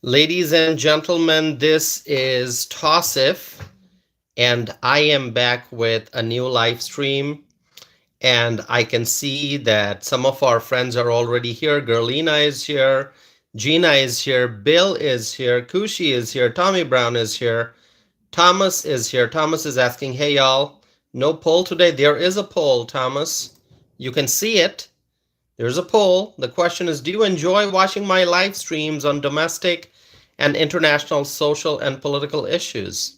Ladies and gentlemen, this is Tossif, and I am back with a new live stream. And I can see that some of our friends are already here. Gerlina is here, Gina is here, Bill is here, Kushi is here, Tommy Brown is here, Thomas is here. Thomas is asking, hey y'all, no poll today? There is a poll, Thomas. You can see it. There's a poll. The question is, do you enjoy watching my live streams on domestic and international social and political issues?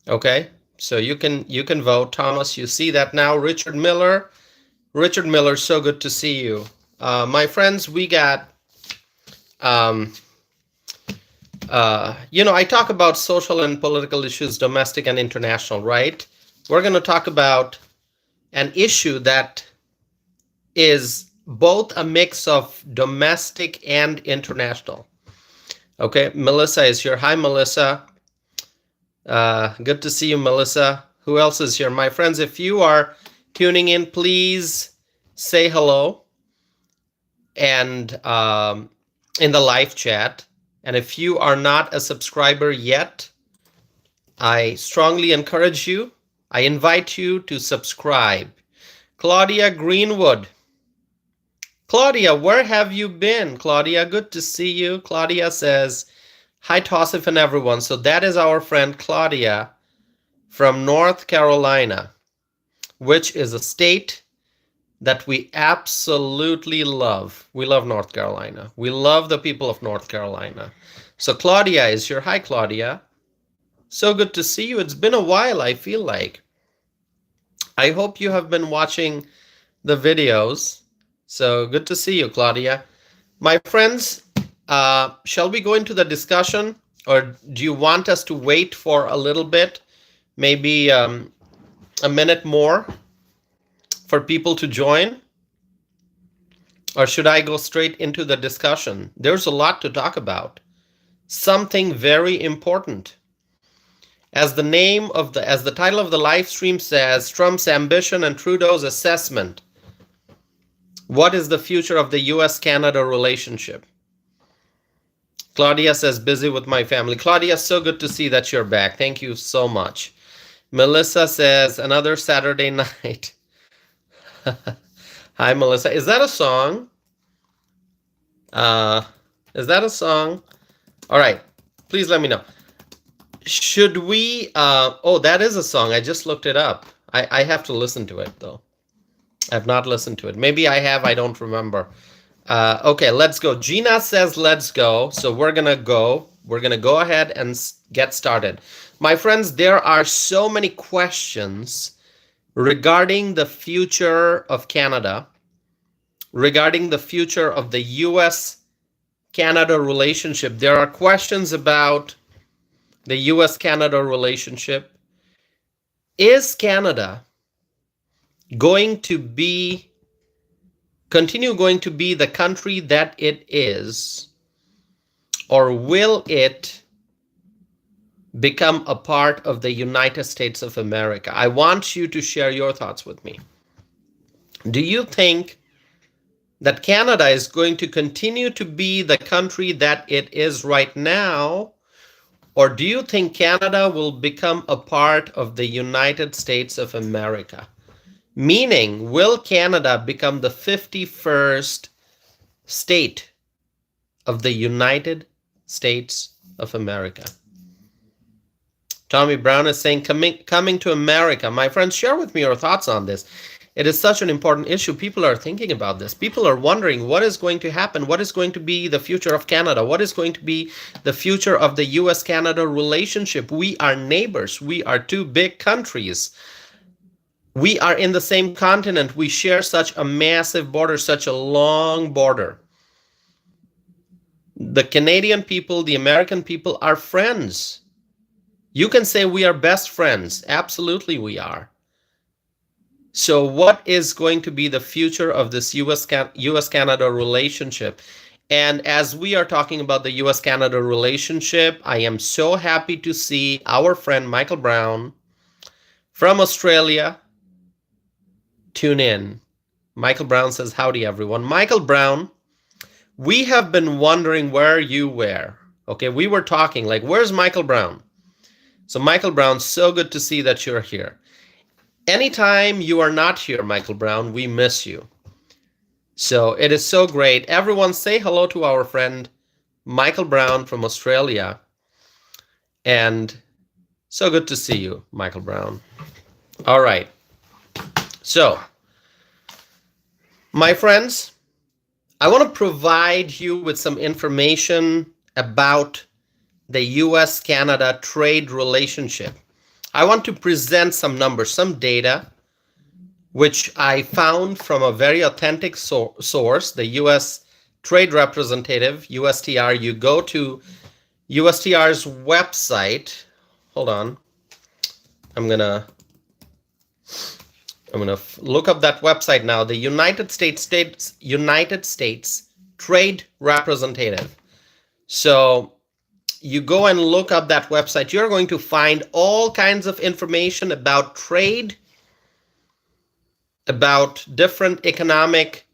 Okay, so you can vote. Thomas, you see that now. Richard Miller, so good to see you. My friends, we got, I talk about social and political issues, domestic and international, right? We're going to talk about an issue that is both a mix of domestic and international. Okay, Melissa is here. Hi, Melissa. Good to see you, Melissa. Who else is here? My friends, if you are tuning in, please say hello and in the live chat. And if you are not a subscriber yet, I strongly encourage you. I invite you to subscribe. Claudia Greenwood. Claudia, where have you been? Claudia, good to see you. Claudia says, hi, Tossif and everyone. So that is our friend Claudia from North Carolina, which is a state that we absolutely love. We love North Carolina. We love the people of North Carolina. So Claudia is here. Hi, Claudia. So good to see you. It's been a while, I feel like. I hope you have been watching the videos. So good to see you, Claudia. My friends, shall we go into the discussion, or do you want us to wait for a little bit, maybe a minute more for people to join? Or should I go straight into the discussion? There's a lot to talk about. Something very important. As the title of the live stream says, Trump's ambition and Trudeau's assessment. What is the future of the U.S. Canada relationship? Claudia says, busy with my family. Claudia, so good to see that you're back. Thank you so much. Melissa says, another Saturday night. Hi, Melissa. Is that a song? Is that a song? All right. Please let me know. Should we... oh, that is a song. I just looked it up. I have to listen to it, though. I've not listened to it. Maybe I have. I don't remember. Okay, let's go. Gina says, let's go. So we're going to go. We're going to go ahead and get started. My friends, there are so many questions regarding the future of Canada, regarding the future of the U.S.-Canada relationship. There are questions about the U.S.-Canada relationship. Is Canada going to continue to be the country that it is, or will it become a part of the United States of America? I want you to share your thoughts with me. Do you think that Canada is going to continue to be the country that it is right now, or do you think Canada will become a part of the United States of America? Meaning, will Canada become the 51st state of the United States of America? Tommy Brown is saying, coming to America. My friends, share with me your thoughts on this. It is such an important issue. People are thinking about this. People are wondering what is going to happen. What is going to be the future of Canada? What is going to be the future of the U.S.-Canada relationship? We are neighbors. We are two big countries. We are in the same continent. We share such a massive border, such a long border. The Canadian people, the American people are friends. You can say we are best friends. Absolutely we are. So what is going to be the future of this U.S.-Canada relationship? And as we are talking about the U.S.-Canada relationship, I am so happy to see our friend Michael Brown from Australia tune in. Michael Brown says, howdy, everyone. Michael Brown, we have been wondering where you were. Okay, we were talking like, where's Michael Brown? So Michael Brown, so good to see that you're here. Anytime you are not here, Michael Brown, we miss you. So it is so great. Everyone say hello to our friend Michael Brown from Australia. And so good to see you, Michael Brown. All right. So, my friends, I want to provide you with some information about the U.S. Canada trade relationship. I want to present some numbers, some data, which I found from a very authentic source, the U.S. Trade Representative, USTR. You go to USTR's website. Hold on. I'm gonna look up that website now. The United States Trade Representative. So you go and look up that website. You're going to find all kinds of information about trade, about different economic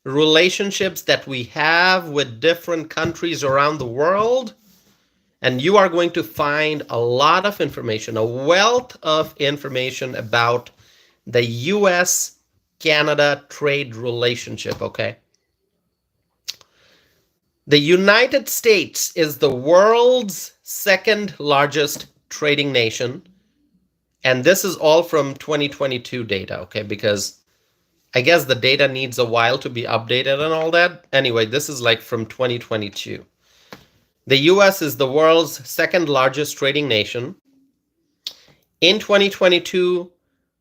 relationships that we have with different countries around the world. And you are going to find a lot of information, a wealth of information about the U.S. Canada trade relationship, okay? The United States is the world's second largest trading nation. And this is all from 2022 data, okay? Because I guess the data needs a while to be updated and all that. Anyway, this is like from 2022. The U.S. is the world's second largest trading nation. In 2022,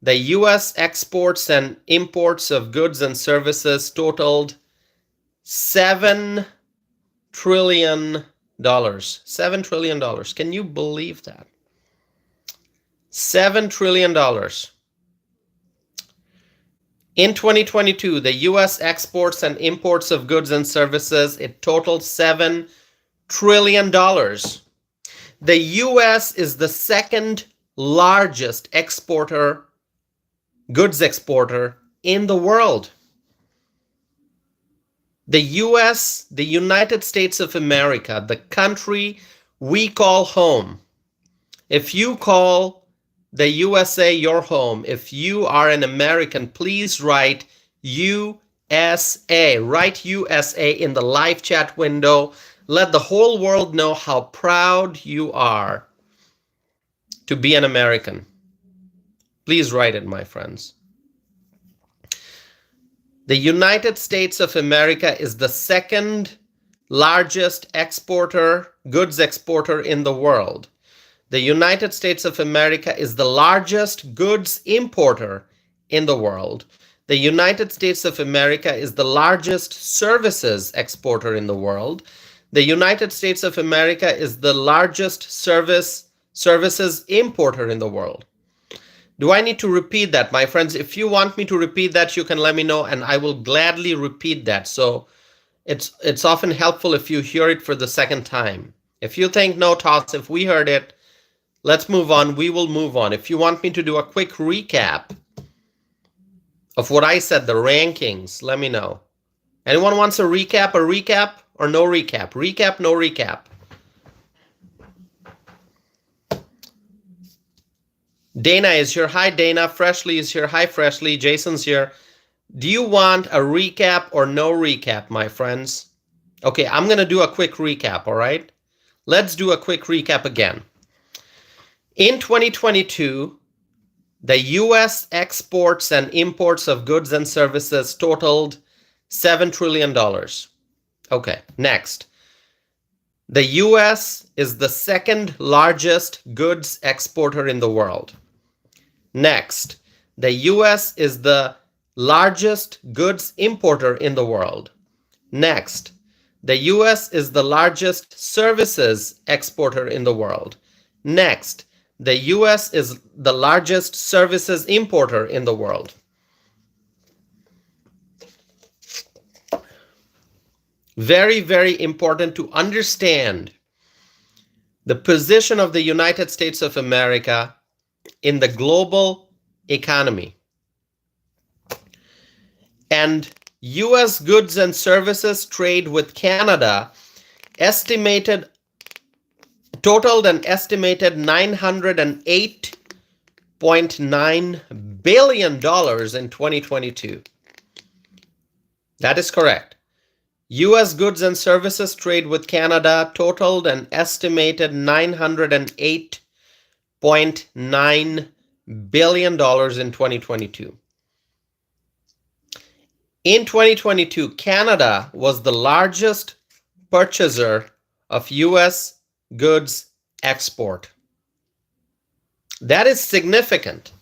the U.S. exports and imports of goods and services totaled $7 trillion. $7 trillion. Can you believe that? $7 trillion. In 2022, the U.S. exports and imports of goods and services, it totaled $7 trillion. The U.S. is the second largest exporter, goods exporter in the world. The U.S., the United States of America, the country we call home. If you call the USA your home, if you are an American, please write USA. Write USA in the live chat window. Let the whole world know how proud you are to be an American. Please write it, my friends. The United States of America is the second largest exporter, goods exporter in the world. The United States of America is the largest goods importer in the world. The United States of America is the largest services exporter in the world. The United States of America is the largest services importer in the world. Do I need to repeat that, my friends? If you want me to repeat that, you can let me know and I will gladly repeat that. So it's often helpful if you hear it for the second time. If you think, no, Toss, if we heard it, let's move on, we will move on. If you want me to do a quick recap of what I said, the rankings, let me know. Anyone wants a recap or no recap? Recap, no recap. Dana is here. Hi, Dana. Freshly is here. Hi, Freshly. Jason's here. Do you want a recap or no recap, my friends? Okay, I'm going to do a quick recap, all right? Let's do a quick recap again. In 2022, the U.S. exports and imports of goods and services totaled $7 trillion. Okay, next. The U.S. is the second largest goods exporter in the world. Next, the U.S. is the largest goods importer in the world. Next, the U.S. is the largest services exporter in the world. Next, the U.S. is the largest services importer in the world. Very, very important to understand the position of the United States of America in the global economy. And U.S. goods and services trade with Canada estimated totaled an estimated $908.9 billion in 2022. That is correct. U.S. goods and services trade with Canada totaled an estimated $908.9 billion in 2022. In 2022, Canada was the largest purchaser of U.S. goods export. That is significant.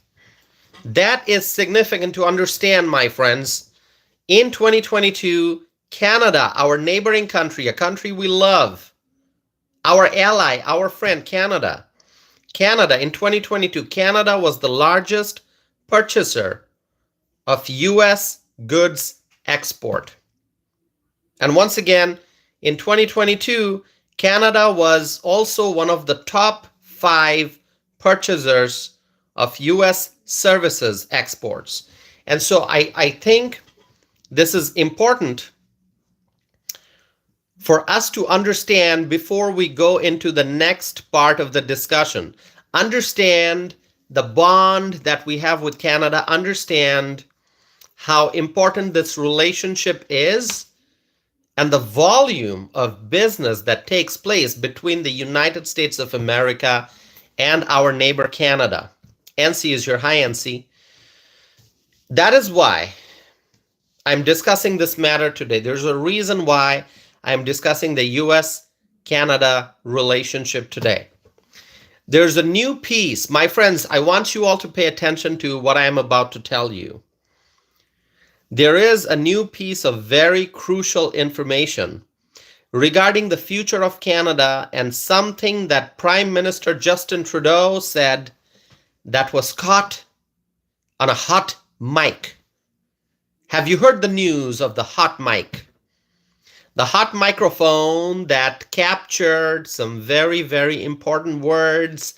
That is significant to understand, my friends. In 2022, Canada, our neighboring country, a country we love, our ally, our friend, Canada, in 2022, Canada was the largest purchaser of U.S. goods export. And once again, in 2022, Canada was also one of the top 5 purchasers of U.S. services exports. And so I think this is important for us to understand before we go into the next part of the discussion. Understand the bond that we have with Canada, understand how important this relationship is, and the volume of business that takes place between the United States of America and our neighbor Canada. NC is your hi, NC. That is why I'm discussing this matter today. There's a reason why I'm discussing the U.S.-Canada relationship today. There's a new piece. My friends, I want you all to pay attention to what I am about to tell you. There is a new piece of very crucial information regarding the future of Canada and something that Prime Minister Justin Trudeau said that was caught on a hot mic. Have you heard the news of the hot mic? The hot microphone that captured some very, very important words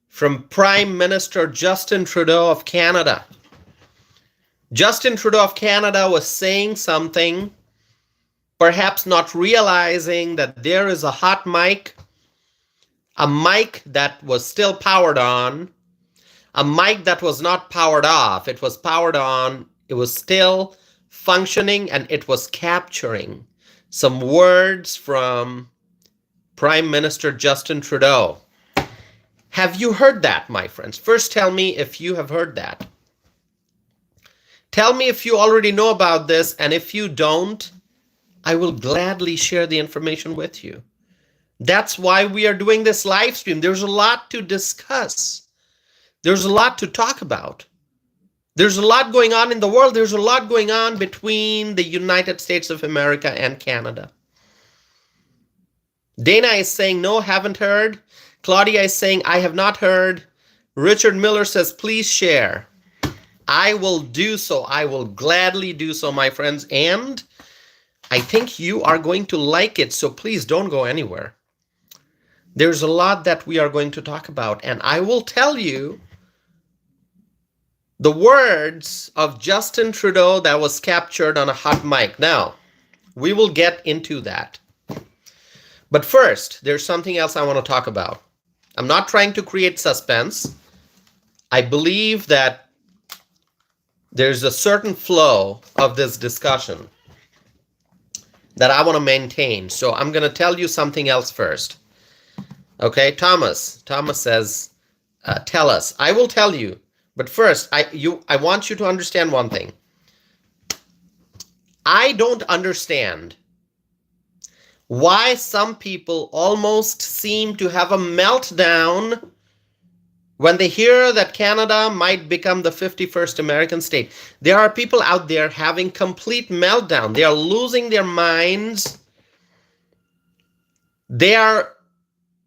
from Prime Minister Justin Trudeau of Canada. Justin Trudeau of Canada was saying something, perhaps not realizing that there is a hot mic, a mic that was still powered on, a mic that was not powered off. It was powered on, it was still functioning, and it was capturing some words from Prime Minister Justin Trudeau. Have you heard that, my friends? First, tell me if you have heard that. Tell me if you already know about this, and if you don't, I will gladly share the information with you. That's why we are doing this live stream. There's a lot to discuss. There's a lot to talk about. There's a lot going on in the world. There's a lot going on between the United States of America and Canada. Dana is saying, no, haven't heard. Claudia is saying, I have not heard. Richard Miller says, please share. I will do so. I will gladly do so, my friends. And I think you are going to like it. So please don't go anywhere. There's a lot that we are going to talk about. And I will tell you the words of Justin Trudeau that was captured on a hot mic. Now, we will get into that. But first, there's something else I want to talk about. I'm not trying to create suspense. I believe that there's a certain flow of this discussion that I want to maintain. So I'm going to tell you something else first. Okay, Thomas says, tell us. I will tell you. But first, I want you to understand one thing. I don't understand why some people almost seem to have a meltdown when they hear that Canada might become the 51st American state. There are people out there having complete meltdown. They are losing their minds. They are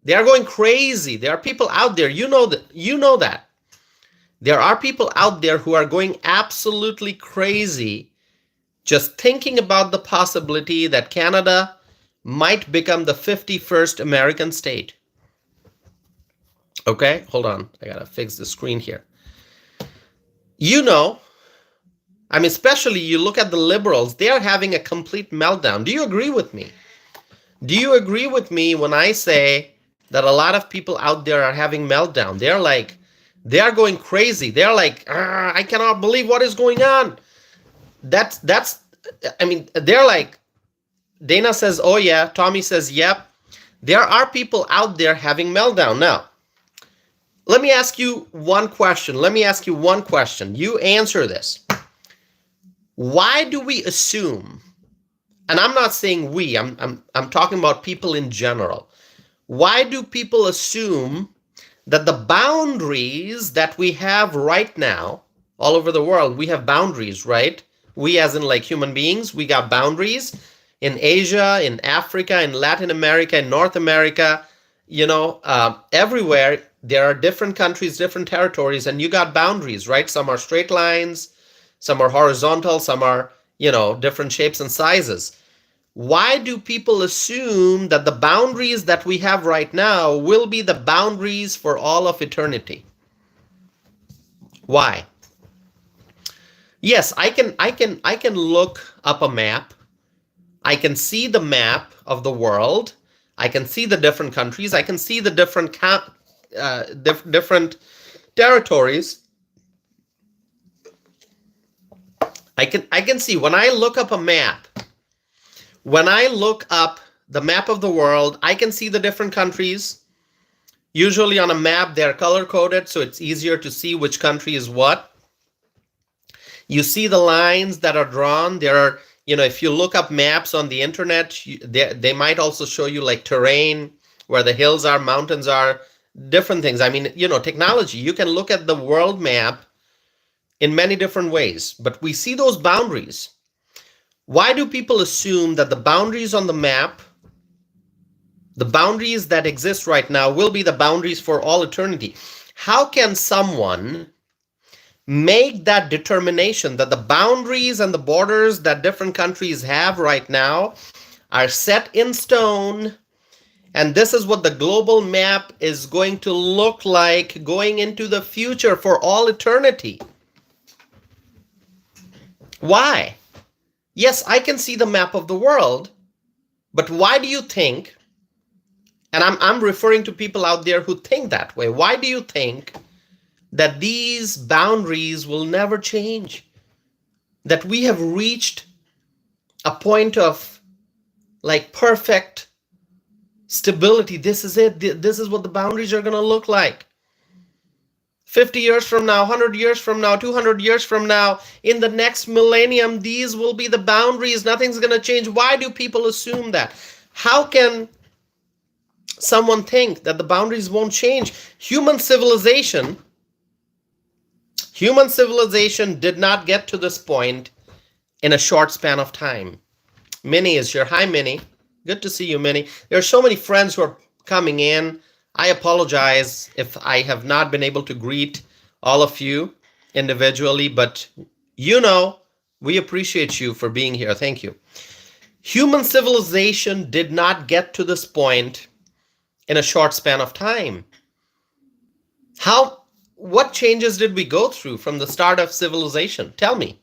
going crazy. There are people out there, you know that. There are people out there who are going absolutely crazy just thinking about the possibility that Canada might become the 51st American state. Okay, hold on. I gotta fix the screen here. Especially you look at the liberals, they are having a complete meltdown. Do you agree with me? Do you agree with me when I say that a lot of people out there are having meltdown. They are going crazy. They're like, I cannot believe what is going on. That's I mean, they're like, Dana says, oh yeah, Tommy says, yep. There are people out there having meltdown. Now, let me ask you one question. You answer this. Why do we assume, and I'm not saying we, I'm talking about people in general. Why do people assume that the boundaries that we have right now, all over the world, we have boundaries, right? We as in like human beings, we got boundaries in Asia, in Africa, in Latin America, in North America, everywhere. There are different countries, different territories, and you got boundaries, right? Some are straight lines, some are horizontal, some are, different shapes and sizes. Why do people assume that the boundaries that we have right now will be the boundaries for all of eternity? Why? Yes, I can look up a map. I can see the map of the world. I can see the different countries. I can see the different different territories. I can see when I look up a map. When I look up the map of the world, I can see the different countries. Usually on a map, they're color coded, so it's easier to see which country is what. You see the lines that are drawn. There are, if you look up maps on the internet, they might also show you like terrain, where the hills are, mountains are, different things. I mean, technology, you can look at the world map in many different ways, but we see those boundaries. Why do people assume that the boundaries on the map, the boundaries that exist right now, will be the boundaries for all eternity? How can someone make that determination that the boundaries and the borders that different countries have right now are set in stone, and this is what the global map is going to look like going into the future for all eternity? Why? Yes, I can see the map of the world, but why do you think, and I'm referring to people out there who think that way, why do you think that these boundaries will never change? That we have reached a point of like perfect stability. This is it. This is what the boundaries are going to look like. 50 years from now, 100 years from now, 200 years from now, in the next millennium, these will be the boundaries. Nothing's going to change. Why do people assume that? How can someone think that the boundaries won't change? Human civilization did not get to this point in a short span of time. Minnie is here. Hi, Minnie. Good to see you, Minnie. There are so many friends who are coming in. I apologize if I have not been able to greet all of you individually, but we appreciate you for being here. Thank you. Human civilization did not get to this point in a short span of time. What changes did we go through from the start of civilization? Tell me.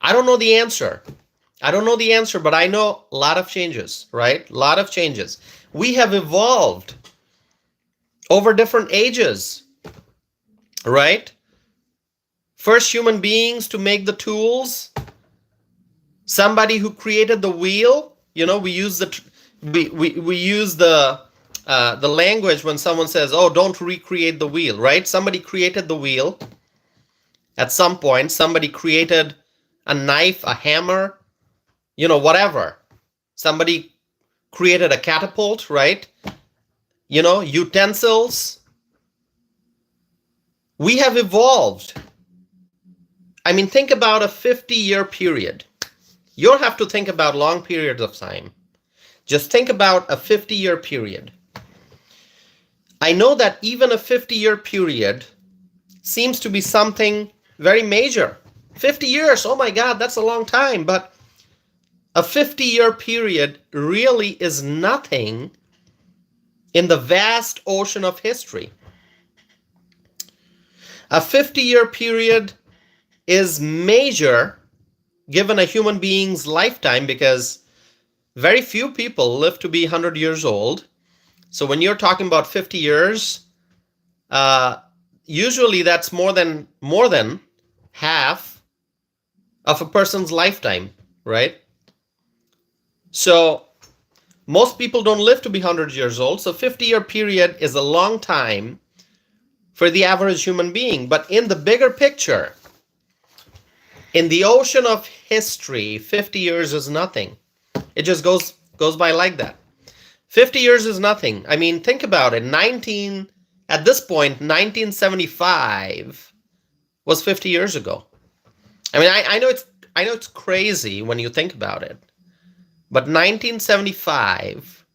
I don't know the answer. But I know a lot of changes, right? A lot of changes. We have evolved over different ages, right? First human beings to make the tools. Somebody who created the wheel. We use the language when someone says, "Oh, don't recreate the wheel," right? Somebody created the wheel. At some point, somebody created a knife, a hammer, whatever. Somebody created a catapult, right? Utensils. We have evolved. I mean, think about a 50-year period. You don't have to think about long periods of time. Just think about a 50-year period. I know that even a 50-year period seems to be something very major. 50 years, oh my God, that's a long time. But a 50-year period really is nothing in the vast ocean of history. A 50-year period is major given a human being's lifetime, because very few people live to be 100 years old. So when you're talking about 50 years, uh, usually that's more than half of a person's lifetime, right? So most people don't live to be 100 years old. So 50-year period is a long time for the average human being. But in the bigger picture, in the ocean of history, 50 years is nothing. It just goes by like that. 50 years is nothing. I mean, think about it. At this point, 1975 was 50 years ago. I mean, I know it's crazy when you think about it. But 1975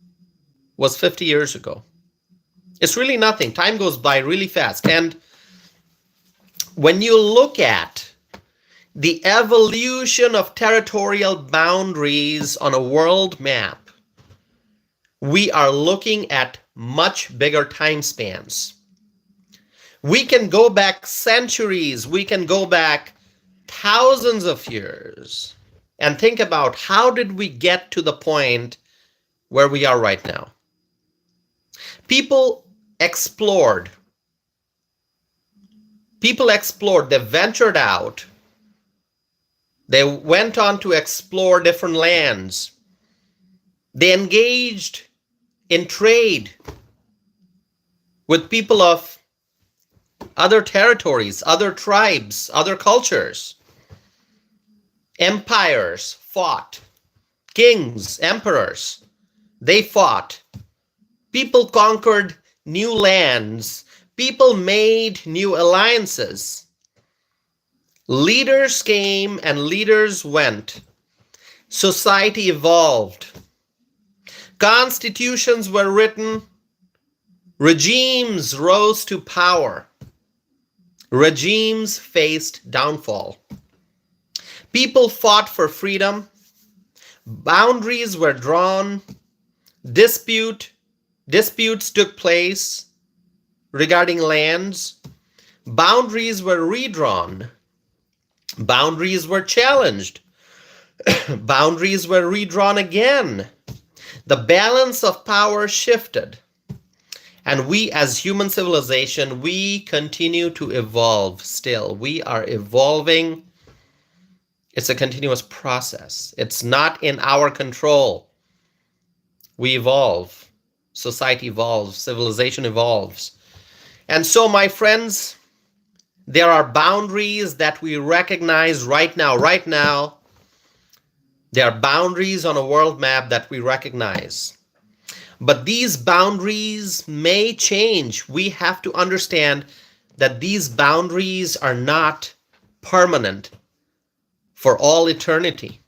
was 50 years ago. It's really nothing. Time goes by really fast. And when you look at the evolution of territorial boundaries on a world map, we are looking at much bigger time spans. We can go back centuries, we can go back thousands of years and think about how did we get to the point where we are right now. People explored, they ventured out, they went on to explore different lands, they engaged in trade with people of other territories, other tribes, other cultures. Empires fought. Kings, emperors, they fought. People conquered new lands. People made new alliances. Leaders came and leaders went. Society evolved. Constitutions were written. Regimes rose to power. Regimes faced downfall. People fought for freedom. Boundaries were drawn. Disputes took place regarding lands. Boundaries were redrawn. Boundaries were challenged. Boundaries were redrawn again. The balance of power shifted. And we as human civilization, we continue to evolve still. We are evolving. It's a continuous process. It's not in our control. We evolve. Society evolves. Civilization evolves. And so, my friends, there are boundaries that we recognize right now. Right now, there are boundaries on a world map that we recognize. But these boundaries may change. We have to understand that these boundaries are not permanent for all eternity.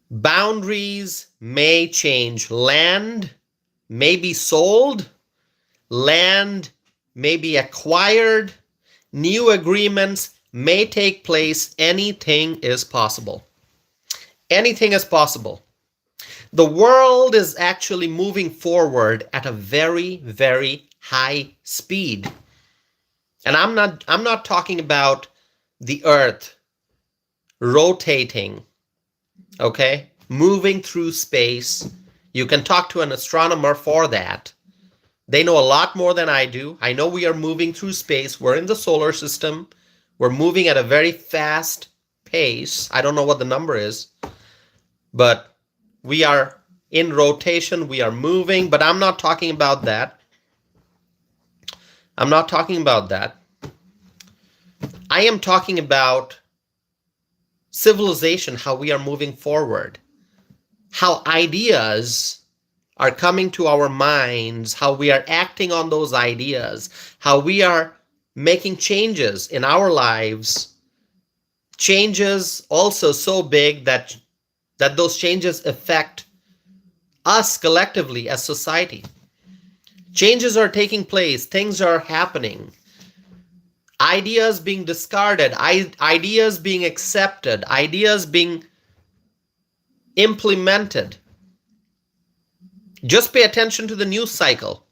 Boundaries may change. Land may be sold. Land may be acquired. New agreements may take place. Anything is possible. Anything is possible. The world is actually moving forward at a very, very high speed. And I'm not talking about the earth rotating, okay? Moving through space. You can talk to an astronomer for that. They know a lot more than I do. I know we are moving through space. We're in the solar system. We're moving at a very fast pace. I don't know what the number is, but we are in rotation. We are moving, but I'm not talking about that. I'm not talking about that. I am talking about civilization, how we are moving forward, how ideas are coming to our minds, how we are acting on those ideas, how we are making changes in our lives, changes also so big that those changes affect us collectively as society. Changes are taking place, things are happening, ideas being discarded, ideas being accepted, ideas being implemented. Just pay attention to the news cycle.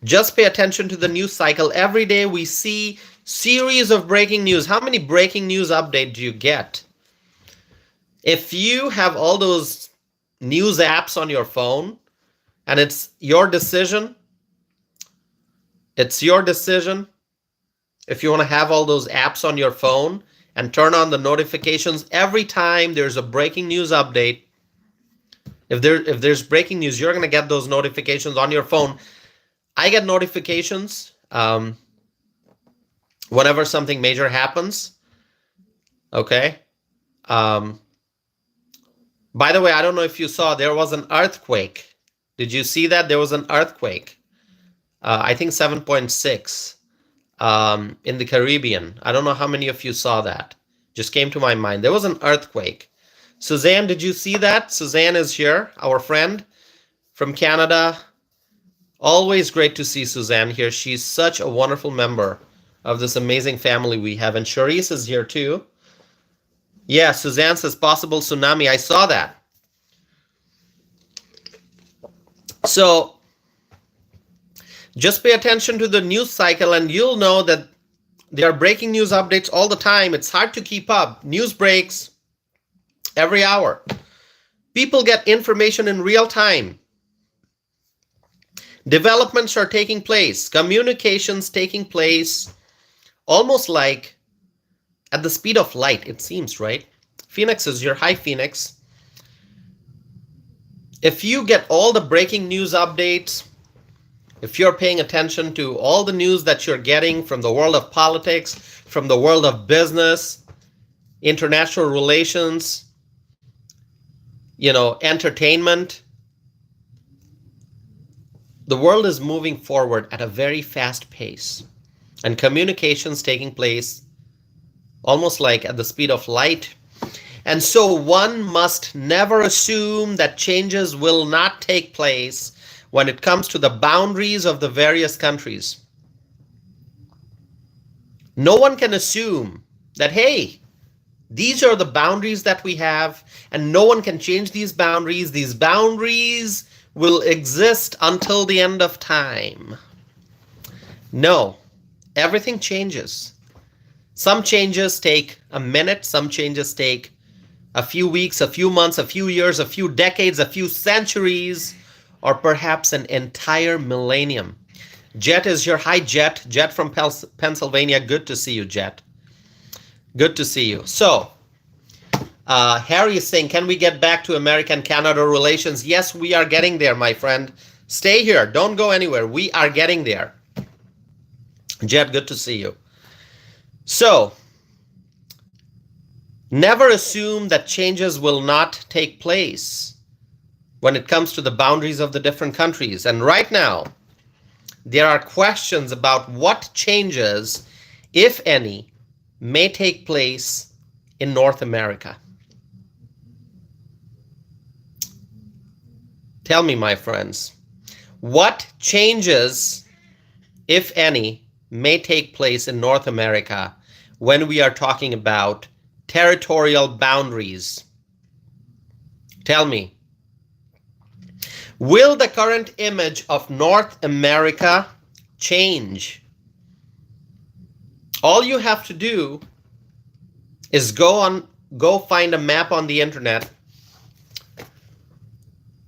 Just pay attention to the news cycle. Every day we see series of breaking news. How many breaking news updates do you get? If you have all those news apps on your phone, and it's your decision. It's your decision if you want to have all those apps on your phone and turn on the notifications every time there's a breaking news update. If there's breaking news, you're going to get those notifications on your phone. I get notifications whenever something major happens. Okay. By the way, I don't know if you saw, there was an earthquake. Did you see that? There was an earthquake. I think 7.6 in the Caribbean. I don't know how many of you saw that. Just came to my mind. There was an earthquake. Suzanne, did you see that? Suzanne is here, our friend from Canada. Always great to see Suzanne here. She's such a wonderful member of this amazing family we have. And Charisse is here too. Yeah, Suzanne says possible tsunami. I saw that. So just pay attention to the news cycle and you'll know that there are breaking news updates all the time. It's hard to keep up. News breaks every hour. People get information in real time. Developments are taking place. Communications taking place almost like at the speed of light, it seems, right? Phoenix is here. Hi, Phoenix. If you get all the breaking news updates, if you're paying attention to all the news that you're getting from the world of politics, from the world of business, international relations, entertainment, the world is moving forward at a very fast pace, and communications taking place almost like at the speed of light. And so one must never assume that changes will not take place when it comes to the boundaries of the various countries. No one can assume that, hey, these are the boundaries that we have, and no one can change these boundaries. These boundaries will exist until the end of time. No, everything changes. Some changes take a minute, some changes take a few weeks, a few months, a few years, a few decades, a few centuries, or perhaps an entire millennium. Jet is here. Hi, Jet. Jet from Pennsylvania. Good to see you, Jet. Good to see you. So, Harry is saying, can we get back to American-Canada relations? Yes, we are getting there, my friend. Stay here. Don't go anywhere. We are getting there. Jet, good to see you. So, never assume that changes will not take place when it comes to the boundaries of the different countries. And right now, there are questions about what changes, if any, may take place in North America. Tell me, my friends, what changes, if any, may take place in North America when we are talking about territorial boundaries? Tell me. Will the current image of North America change? All you have to do is go find a map on the internet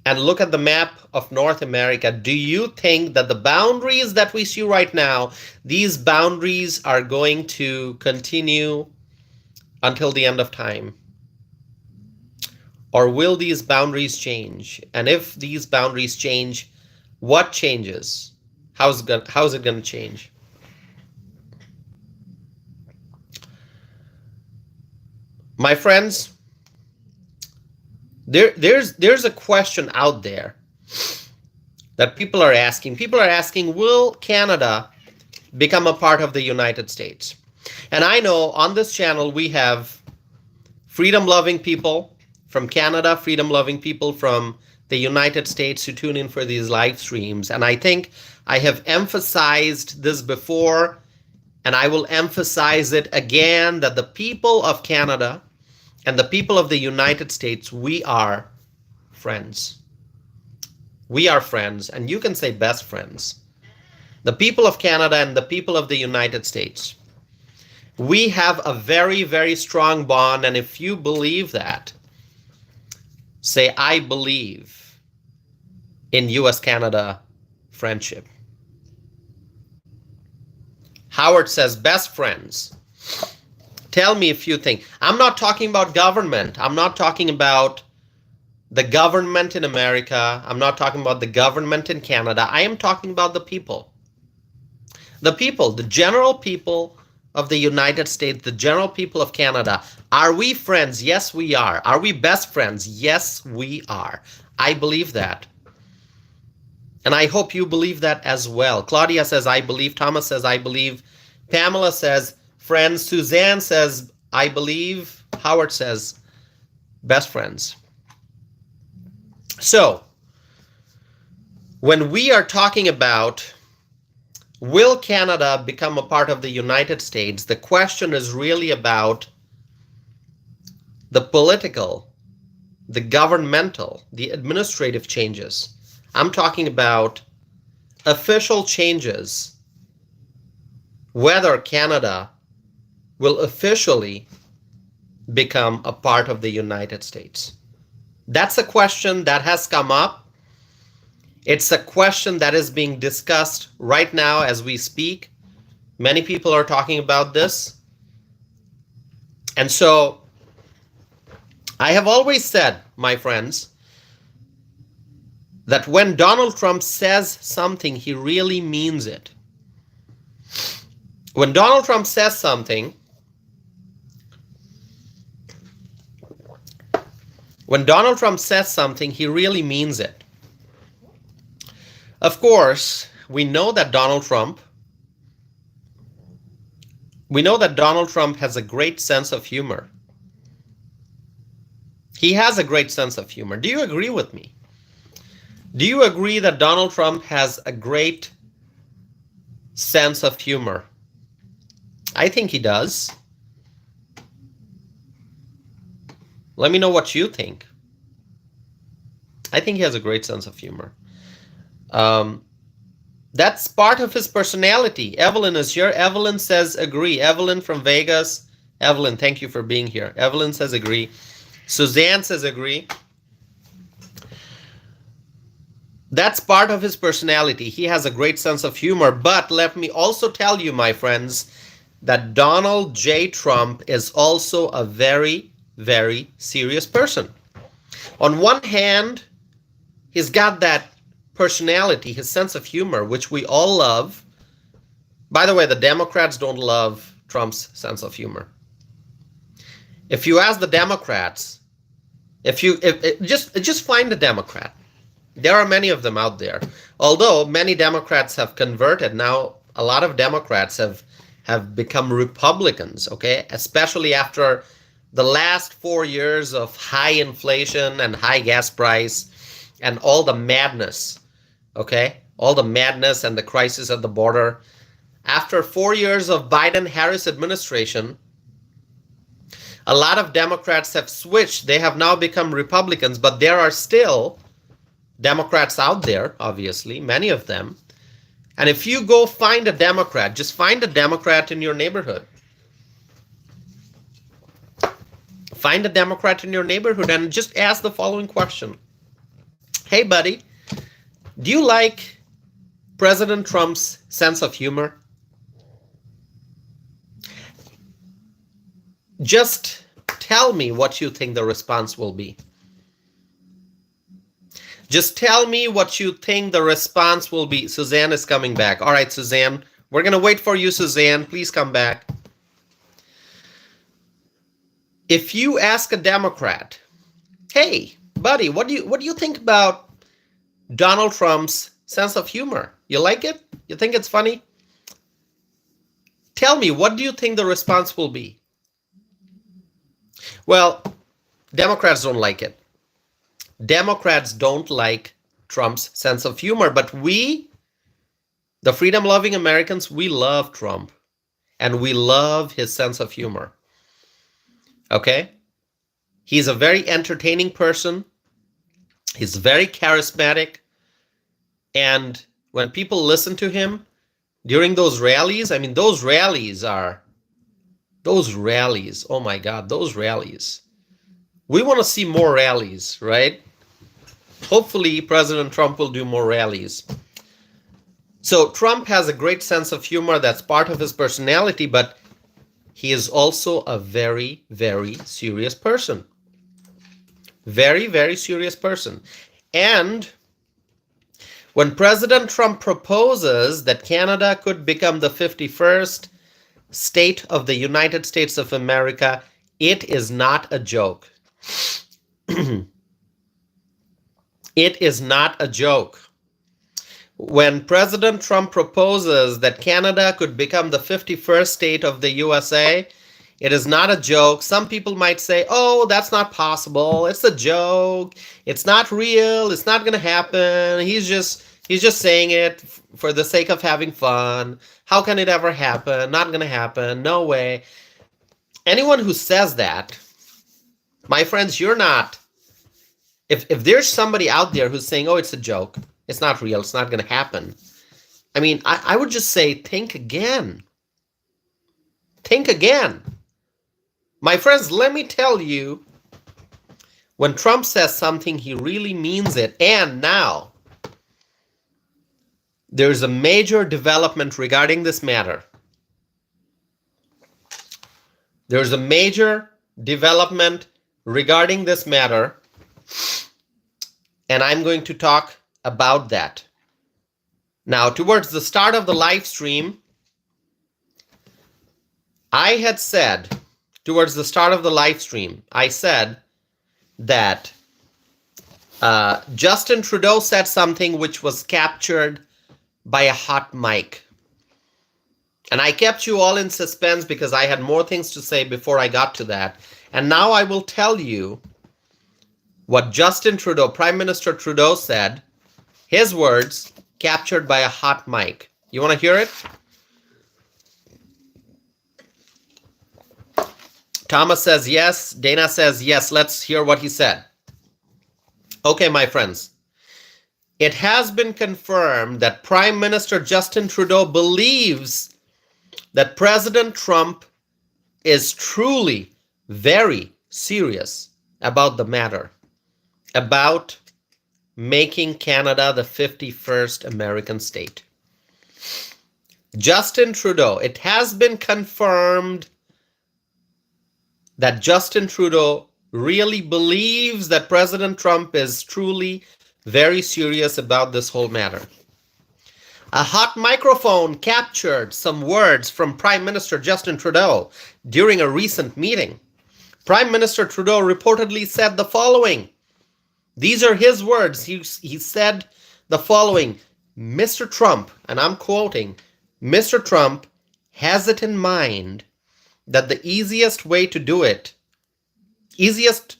and look at the map of North America. Do you think that the boundaries that we see right now, these boundaries are going to continue until the end of time? Or will these boundaries change? And if these boundaries change, what changes? How is it going to change? My friends, there's a question out there that people are asking. People are asking, will Canada become a part of the United States? And I know on this channel we have freedom-loving people from Canada, freedom-loving people from the United States who tune in for these live streams. And I think I have emphasized this before, and I will emphasize it again, that the people of Canada and the people of the United States, we are friends. We are friends, and you can say best friends. The people of Canada and the people of the United States, we have a very, very strong bond, and if you believe that, say, I believe in U.S. Canada friendship. Howard says, best friends. Tell me if you think. I'm not talking about government. I'm not talking about the government in America. I'm not talking about the government in Canada. I am talking about the people. The people, the general people of the United States, the general people of Canada. Are we friends? Yes, we are. Are we best friends? Yes, we are. I believe that. And I hope you believe that as well. Claudia says, I believe. Thomas says, I believe. Pamela says, friends. Suzanne says, I believe. Howard says, best friends. So, when we are talking about will Canada become a part of the United States, the question is really about the political, the governmental, the administrative changes. I'm talking about official changes, whether Canada will officially become a part of the United States. That's a question that has come up. It's a question that is being discussed right now as we speak. Many people are talking about this. And so I have always said, my friends, that when Donald Trump says something, he really means it. When Donald Trump says something, he really means it. Of course, we know that Donald Trump has a great sense of humor. He has a great sense of humor. Do you agree with me? Do you agree that Donald Trump has a great sense of humor? I think he does. Let me know what you think. I think he has a great sense of humor. That's part of his personality. Evelyn is here. Evelyn says agree. Evelyn from Vegas. Evelyn, thank you for being here. Evelyn says agree. Suzanne says agree. That's part of his personality. He has a great sense of humor. But let me also tell you, my friends, that Donald J. Trump is also a very, very serious person. On one hand, he's got that personality, his sense of humor, which we all love. By the way, the Democrats don't love Trump's sense of humor. If you ask the Democrats, just find a Democrat. There are many of them out there. Although many Democrats have converted, now a lot of Democrats have become Republicans, okay? Especially after the last 4 years of high inflation and high gas price and all the madness, okay? All the madness and the crisis at the border. After 4 years of Biden-Harris administration, a lot of Democrats have switched. They have now become Republicans, but there are still Democrats out there, obviously, many of them. And if you go find a Democrat, just find a Democrat in your neighborhood. Find a Democrat in your neighborhood and just ask the following question. Hey, buddy, do you like President Trump's sense of humor? Just tell me what you think the response will be. Just tell me what you think the response will be. Suzanne is coming back. All right, Suzanne. We're going to wait for you, Suzanne. Please come back. If you ask a Democrat, hey, buddy, what do you think about Donald Trump's sense of humor? You like it? You think it's funny? Tell me, what do you think the response will be? Well, Democrats don't like it. Democrats don't like Trump's sense of humor, but we, the freedom-loving Americans, we love Trump, and we love his sense of humor. Okay? He's a very entertaining person. He's very charismatic, and when people listen to him during those rallies, I mean, those rallies, oh my God, those rallies. We want to see more rallies, right? Hopefully, President Trump will do more rallies. So Trump has a great sense of humor. That's part of his personality, but he is also a very, very serious person. Very, very serious person. And when President Trump proposes that Canada could become the 51st state of the United States of America, it is not a joke. It is not a joke. When President Trump proposes that Canada could become the 51st state of the USA, it is not a joke. Some people might say, oh, that's not possible. It's a joke. It's not real. It's not going to happen. He's just saying it for the sake of having fun. How can it ever happen? Not going to happen. No way. Anyone who says that, my friends, you're not. If there's somebody out there who's saying, oh, it's a joke, it's not real, it's not going to happen, I mean, I would just say, think again. Think again. My friends, let me tell you, when Trump says something, he really means it. And now, there's a major development regarding this matter. There's a major development regarding this matter, and I'm going to talk about that. Now, towards the start of the live stream, I had said, I said that Justin Trudeau said something which was captured by a hot mic. And I kept you all in suspense because I had more things to say before I got to that. And now I will tell you what Justin Trudeau, Prime Minister Trudeau, said, his words captured by a hot mic. You want to hear it? Thomas says yes. Dana says yes. Let's hear what he said. Okay, my friends. It has been confirmed that Prime Minister Justin Trudeau believes that President Trump is truly very serious about the matter, about making Canada the 51st American state. Justin Trudeau, it has been confirmed that Justin Trudeau really believes that President Trump is truly very serious about this whole matter. A hot microphone captured some words from Prime Minister Justin Trudeau during a recent meeting. Prime Minister Trudeau reportedly said the following. These are his words. He said the following. Mr. Trump, and I'm quoting, Mr. Trump has it in mind that the easiest way to do it, easiest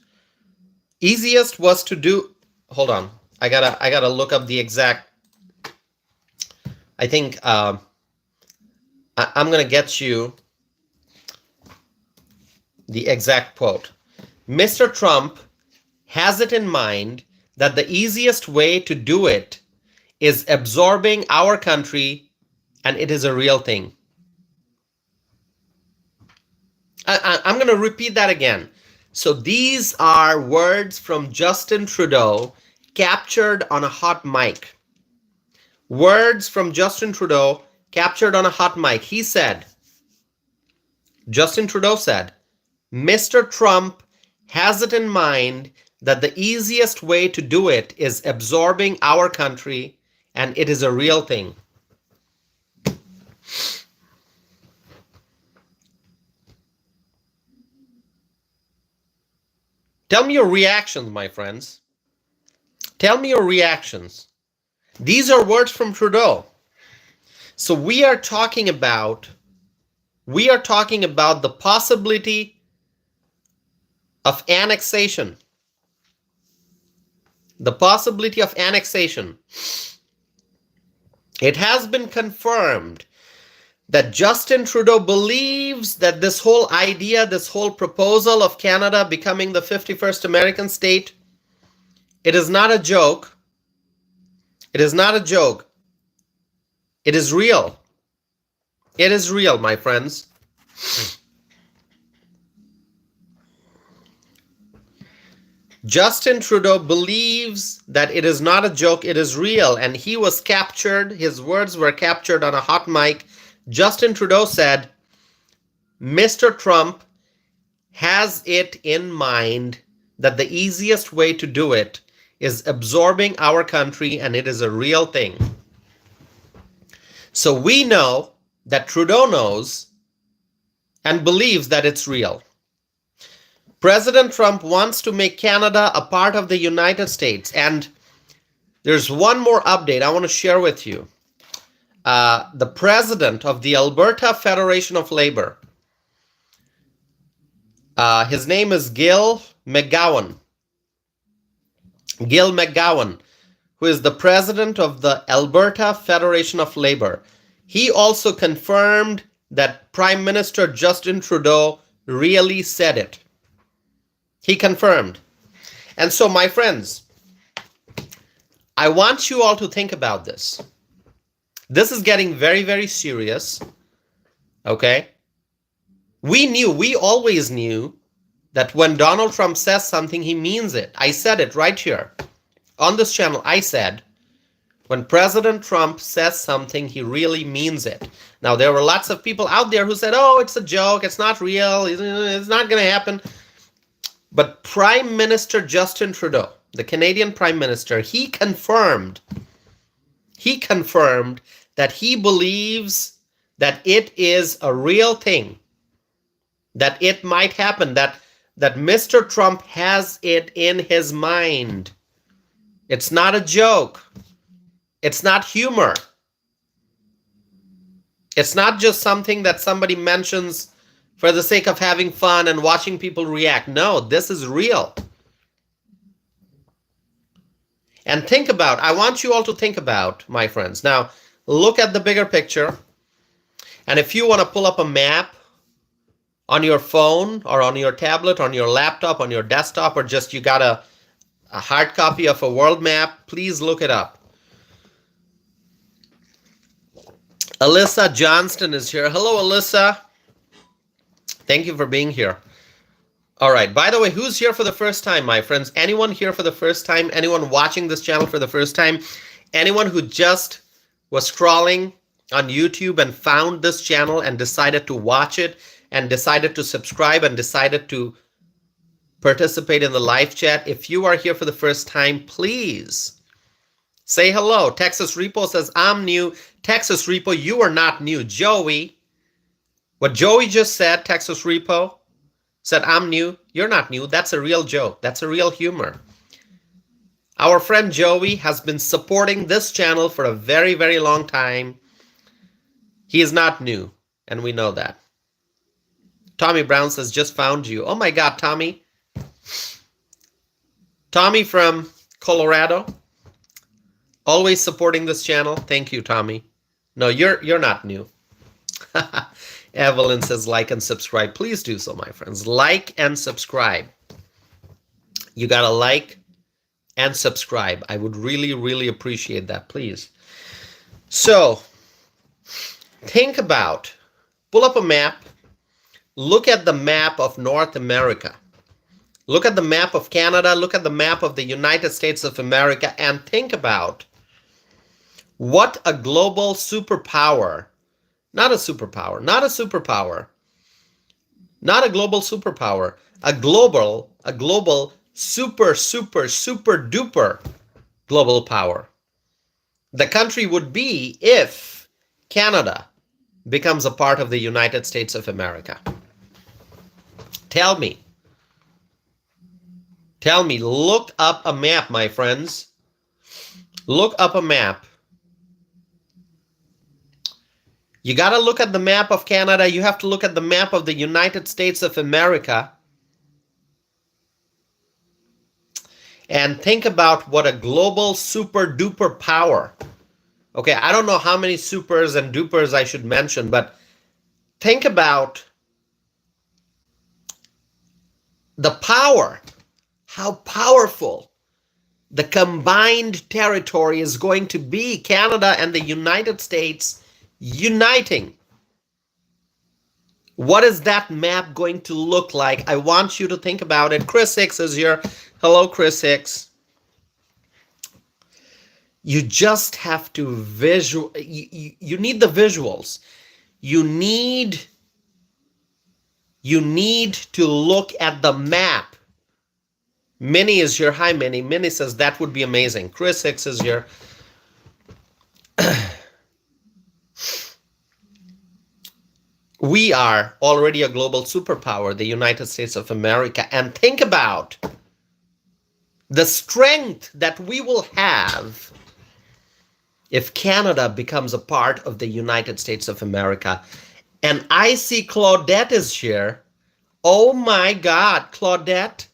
was to do, hold on, I gotta look up the exact, I think I'm gonna get you the exact quote. Mr. Trump has it in mind that the easiest way to do it is absorbing our country, and it is a real thing. I'm going to repeat that again. So these are words from Justin Trudeau captured on a hot mic. Words from Justin Trudeau captured on a hot mic. He said, Justin Trudeau said, Mr. Trump has it in mind that the easiest way to do it is absorbing our country, and it is a real thing. Tell me your reactions, my friends. Tell me your reactions. These are words from Trudeau. So we are talking about the possibility of annexation. The possibility of annexation. It has been confirmed that Justin Trudeau believes that this whole idea, this whole proposal of Canada becoming the 51st American state, it is not a joke. It is not a joke. It is real. It is real, my friends. Justin Trudeau believes that it is not a joke, it is real, and he was captured, his words were captured on a hot mic. Justin Trudeau said, Mr. Trump has it in mind that the easiest way to do it is absorbing our country, and it is a real thing. So we know that Trudeau knows and believes that it's real. President Trump wants to make Canada a part of the United States. And there's one more update I want to share with you. The president of the Alberta Federation of Labor, his name is Gil McGowan. Gil McGowan, who is the president of the Alberta Federation of Labor. He also confirmed that Prime Minister Justin Trudeau really said it. He confirmed. And so, my friends, I want you all to think about this. This is getting very, very serious. Okay? We always knew that when Donald Trump says something, he means it. I said it right here. On this channel, I said, when President Trump says something, he really means it. Now, there were lots of people out there who said, oh, it's a joke, it's not real, it's not going to happen. But Prime Minister Justin Trudeau, the Canadian Prime Minister, he confirmed that he believes that it is a real thing, that it might happen, that Mr. Trump has it in his mind. It's not a joke. It's not humor. It's not just something that somebody mentions for the sake of having fun and watching people react. No, this is real. And I want you all to think about, my friends. Now, look at the bigger picture. And if you want to pull up a map on your phone or on your tablet, on your laptop, on your desktop, or just you got a hard copy of a world map, please look it up. Alyssa Johnston is here. Hello, Alyssa. Thank you for being here. All right. By the way, who's here for the first time, my friends? Anyone here for the first time? Anyone watching this channel for the first time? Anyone who just was scrolling on YouTube and found this channel and decided to watch it and decided to subscribe and decided to participate in the live chat? If you are here for the first time, please say hello. Texas Repo says, I'm new. Texas Repo, you are not new. Joey, what Joey just said, Texas Repo, said, I'm new. You're not new. That's a real joke. That's a real humor. Our friend Joey has been supporting this channel for a very, very long time. He is not new, and we know that. Tommy Brown says, just found you. Oh my God, Tommy. Tommy from Colorado, always supporting this channel. Thank you, Tommy. No, you're not new. Evelyn says, like and subscribe. Please do so, my friends. Like and subscribe. You got to like and subscribe. I would really, really appreciate that, please. So, pull up a map. Look at the map of North America. Look at the map of Canada. Look at the map of the United States of America and think about what a global superpower, not a superpower, not a global superpower, a global super duper global power the country would be if Canada becomes a part of the United States of America. Tell me, look up a map, my friends. Look up a map. You got to look at the map of Canada. You have to look at the map of the United States of America and think about what a global super duper power. Okay, I don't know how many supers and dupers I should mention, but think about the power, how powerful the combined territory is going to be. Canada and the United States uniting What is that map going to look like? I want you to think about it. Chris Hicks is here. Hello, Chris Hicks. You just have to you need the visuals. You need to look at the map. Minnie is here. Hi, Minnie. Minnie says that would be amazing. Chris Hicks is here. We are already a global superpower, the United States of America. And think about the strength that we will have if Canada becomes a part of the United States of America. And I see Claudette is here. Oh my God, Claudette.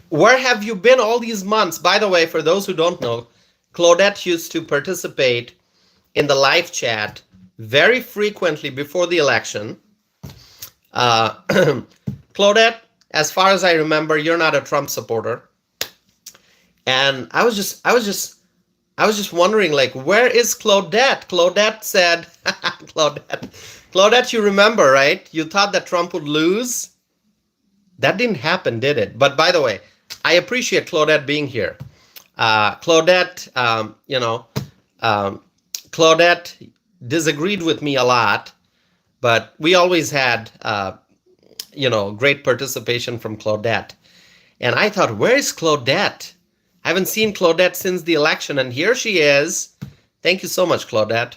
Where have you been all these months? By the way, for those who don't know, Claudette used to participate in the live chat very frequently before the election. Claudette, as far as I remember, you're not a Trump supporter. And I was just wondering, like, where is Claudette? Claudette said, Claudette, you remember, right? You thought that Trump would lose. That didn't happen, did it? But by the way, I appreciate Claudette being here. Claudette, Claudette disagreed with me a lot, but we always had, great participation from Claudette. And I thought, where is Claudette? I haven't seen Claudette since the election, and here she is. Thank you so much, Claudette.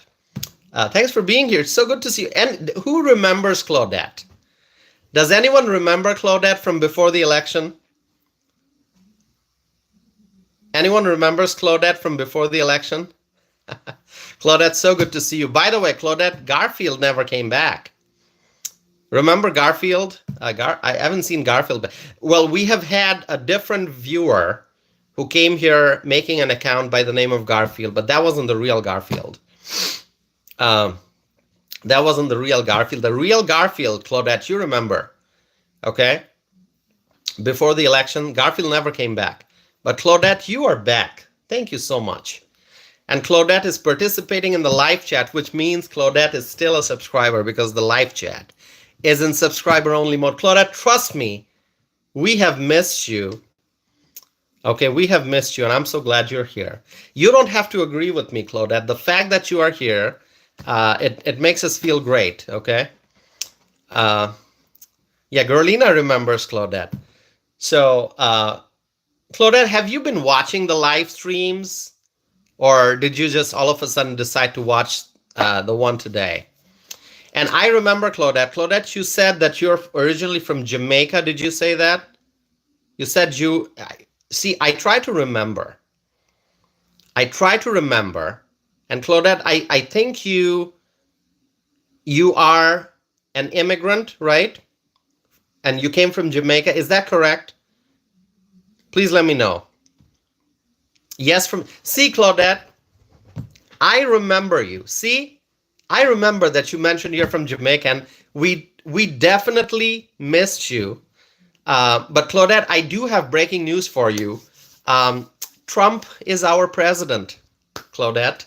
Thanks for being here. It's so good to see you. And who remembers Claudette? Does anyone remember Claudette from before the election? Anyone remembers Claudette from before the election? Claudette, so good to see you. By the way, Claudette, Garfield never came back. Remember Garfield? I haven't seen Garfield. Well, we have had a different viewer who came here making an account by the name of Garfield, but that wasn't the real Garfield. That wasn't the real Garfield. The real Garfield, Claudette, you remember, okay? Before the election, Garfield never came back. But Claudette, you are back. Thank you so much. And Claudette is participating in the live chat, which means Claudette is still a subscriber because the live chat is in subscriber-only mode. Claudette, trust me, we have missed you. Okay, we have missed you, and I'm so glad you're here. You don't have to agree with me, Claudette. The fact that you are here, it makes us feel great, okay? Yeah, Gerlina remembers Claudette. So, Claudette, have you been watching the live streams? Or did you just all of a sudden decide to watch the one today? And I remember, Claudette. Claudette, you said that you're originally from Jamaica. Did you say that? You said you... See, I try to remember. And Claudette, I think you are an immigrant, right? And you came from Jamaica. Is that correct? Please let me know. Yes, see, Claudette, I remember you. See, I remember that you mentioned you're from Jamaica, and we definitely missed you. But Claudette, I do have breaking news for you. Trump is our president, Claudette.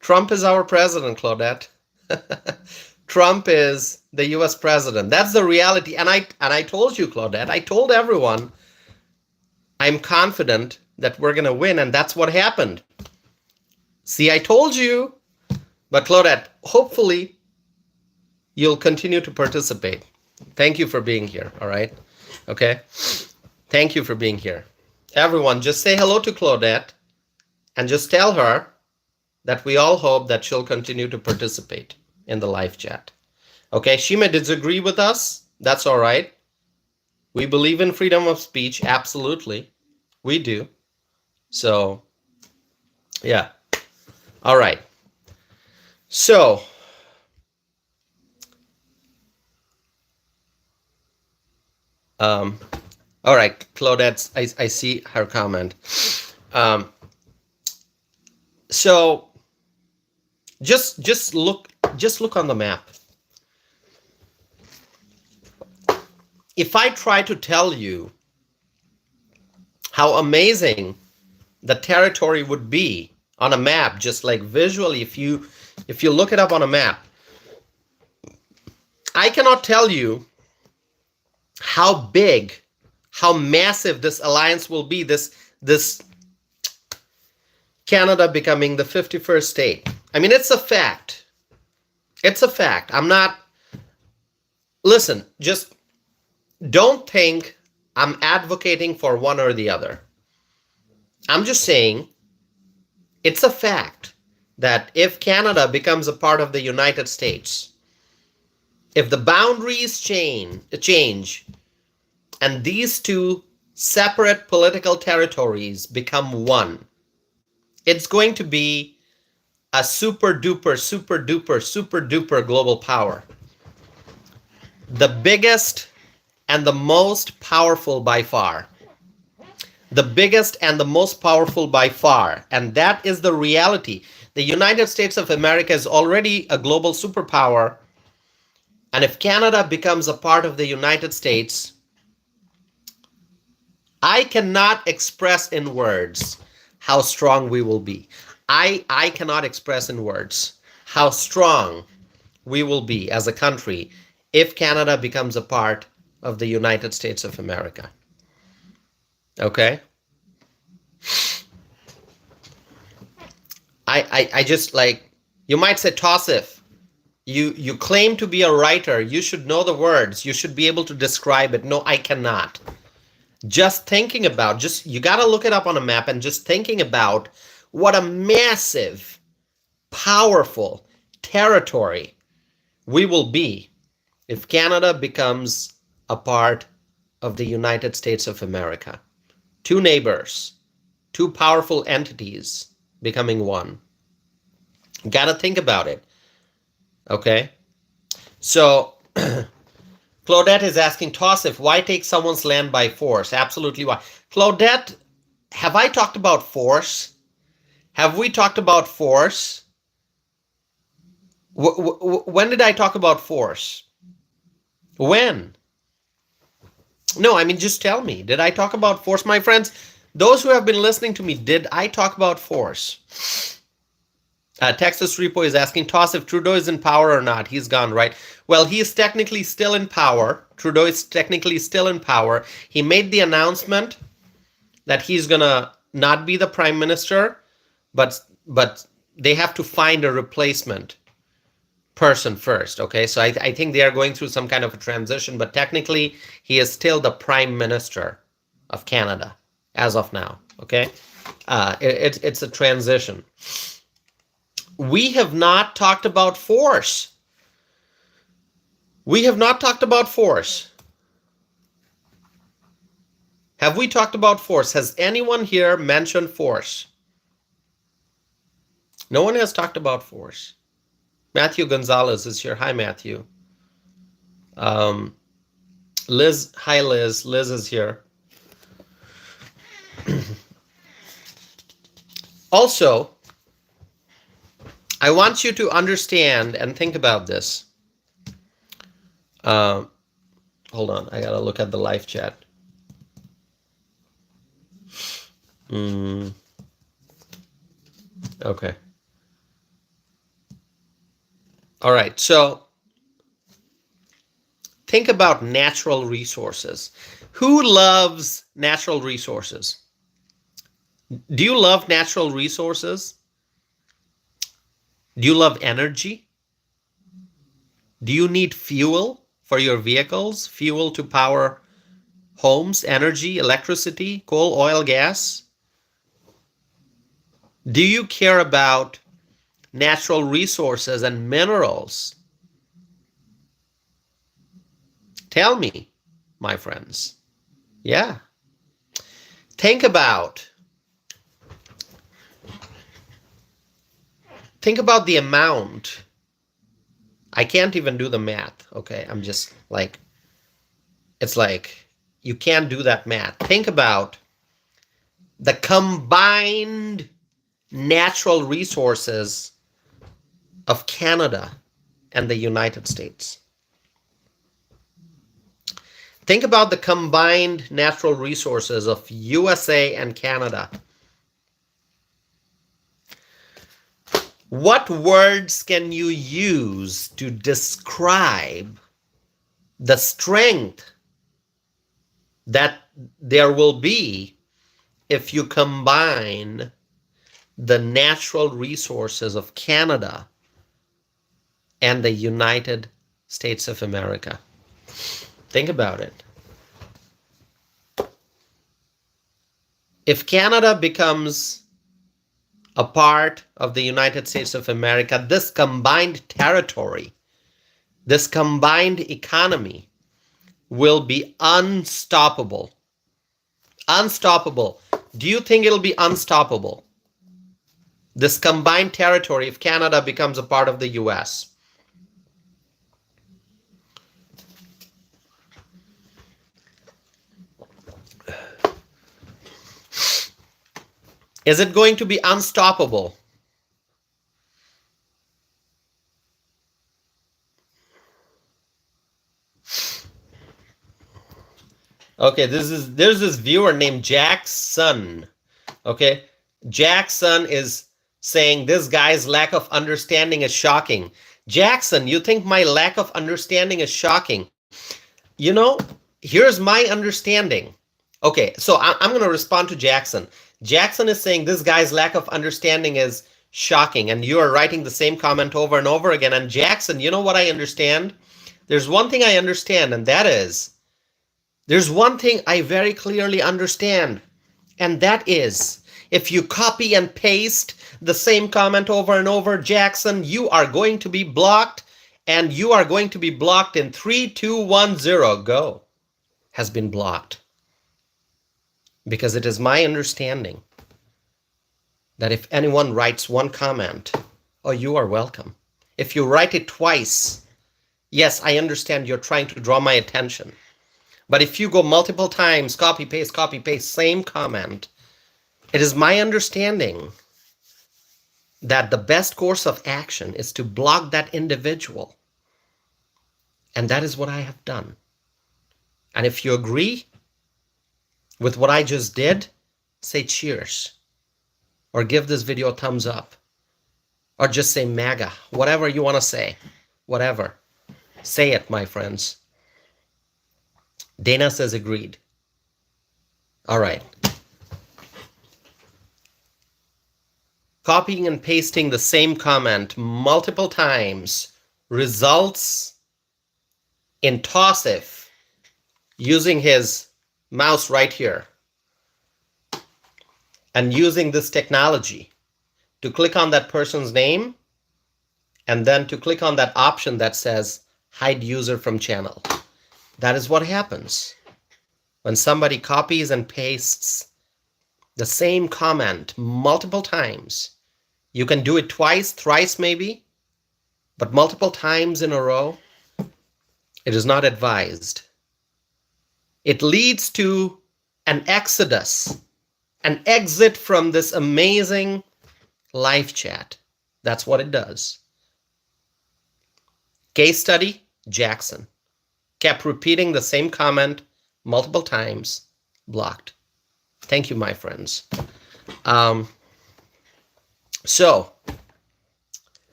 Trump is our president, Claudette. Trump is the U.S. president. That's the reality. And I told you, Claudette, I told everyone, I'm confident that we're going to win, and that's what happened. See, I told you. But Claudette, hopefully you'll continue to participate. Thank you for being here, all right? Okay? Thank you for being here. Everyone, just say hello to Claudette and just tell her that we all hope that she'll continue to participate in the live chat. Okay, she may disagree with us. That's all right. We believe in freedom of speech. Absolutely. We do. So, yeah. All right. So, all right, Claudette, I see her comment. So, just look on the map. If I try to tell you how amazing the territory would be on a map, just like visually, if you look it up on a map, I cannot tell you how big, how massive this alliance will be, this Canada becoming the 51st state. I mean, it's a fact. It's a fact. I'm not, listen, just don't think I'm advocating for one or the other. I'm just saying it's a fact that if Canada becomes a part of the United States, if the boundaries change and these two separate political territories become one, it's going to be a super duper, super duper, super duper global power. The biggest and the most powerful by far. The biggest and the most powerful by far. And that is the reality. The United States of America is already a global superpower. And if Canada becomes a part of the United States, I cannot express in words how strong we will be. I cannot express in words how strong we will be as a country if Canada becomes a part of the United States of America. Okay? I just like, you might say, Tausif, you claim to be a writer. You should know the words. You should be able to describe it. No, I cannot. Just thinking about, you got to look it up on a map and just thinking about what a massive, powerful territory we will be if Canada becomes a part of the United States of America. Two neighbors, two powerful entities becoming one. Got to think about it. Okay? So, Claudette is asking, Tausif, why take someone's land by force? Absolutely why. Claudette, have I talked about force? Have we talked about force? When did I talk about force? When? No, I mean, just tell me. Did I talk about force? My friends, those who have been listening to me, did I talk about force? Texas Repo is asking, Toss if Trudeau is in power or not. He's gone, right? Well, he is technically still in power. Trudeau is technically still in power. He made the announcement that he's going to not be the prime minister, but they have to find a replacement person first, okay? So I think they are going through some kind of a transition, but technically he is still the prime minister of Canada as of now, okay? It's a transition. We have not talked about force. We have not talked about force. Have we talked about force? Has anyone here mentioned force? No one has talked about force. Matthew Gonzalez is here. Hi, Matthew. Liz, hi, Liz. Liz is here. Also, I want you to understand and think about this. Hold on, I gotta look at the live chat. Okay. All right, so think about natural resources. Who loves natural resources? Do you love natural resources? Do you love energy? Do you need fuel for your vehicles? Fuel to power homes, energy, electricity, coal, oil, gas? Do you care about natural resources and minerals? Tell me, my friends. Yeah. Think about the amount. I can't even do the math, okay? I'm just like, it's like, you can't do that math. Think about the combined natural resources of Canada and the United States. Think about the combined natural resources of USA and Canada. What words can you use to describe the strength that there will be if you combine the natural resources of Canada and the United States of America. Think about it. If Canada becomes a part of the United States of America, this combined territory, this combined economy will be unstoppable. Unstoppable. Do you think it'll be unstoppable? This combined territory, if Canada becomes a part of the US. Is it going to be unstoppable? Okay, there's this viewer named Jackson. Okay, Jackson is saying this guy's lack of understanding is shocking. Jackson, you think my lack of understanding is shocking? You know, here's my understanding. Okay, so I'm going to respond to Jackson. Jackson is saying this guy's lack of understanding is shocking, and you are writing the same comment over and over again. And Jackson, you know what I understand? There's one thing I understand, and that is, there's one thing I very clearly understand, and that is, if you copy and paste the same comment over and over, Jackson, you are going to be blocked, and you are going to be blocked in 3, 2, 1, 0. Go. Has been blocked. Because it is my understanding that if anyone writes one comment, oh, you are welcome. If you write it twice, yes, I understand you're trying to draw my attention. But if you go multiple times, copy, paste, same comment, it is my understanding that the best course of action is to block that individual. And that is what I have done. And if you agree with what I just did, say cheers. Or give this video a thumbs up. Or just say MAGA. Whatever you want to say. Whatever. Say it, my friends. Dana says agreed. All right. Copying and pasting the same comment multiple times results in Tossif using his mouse right here and using this technology to click on that person's name and then to click on that option that says hide user from channel. That is what happens when somebody copies and pastes the same comment multiple times. You can do it twice, thrice maybe, but multiple times in a row, it is not advised. It leads to an exodus, an exit from this amazing live chat. That's what it does. Case study, Jackson. Kept repeating the same comment multiple times, blocked. Thank you, my friends. So,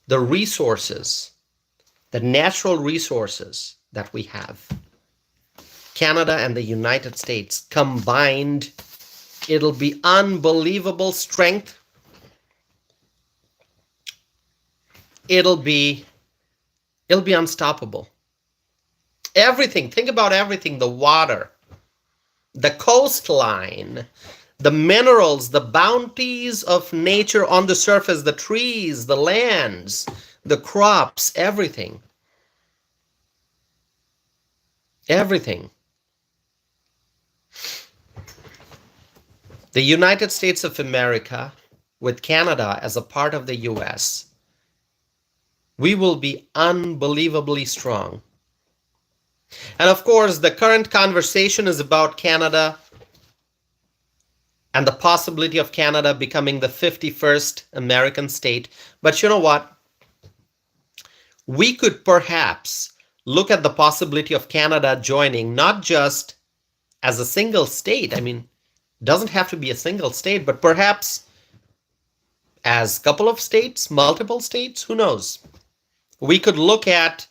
the resources, the natural resources that we have, Canada and the United States combined, it'll be unbelievable strength. It'll be unstoppable. Everything, think about everything, the water, the coastline, the minerals, the bounties of nature on the surface, the trees, the lands, the crops, everything. Everything. The United States of America, with Canada as a part of the US, we will be unbelievably strong. And of course, the current conversation is about Canada and the possibility of Canada becoming the 51st American state. But you know what? We could perhaps look at the possibility of Canada joining not just as a single state. I mean, it doesn't have to be a single state, but perhaps as a couple of states, multiple states, who knows? We could look at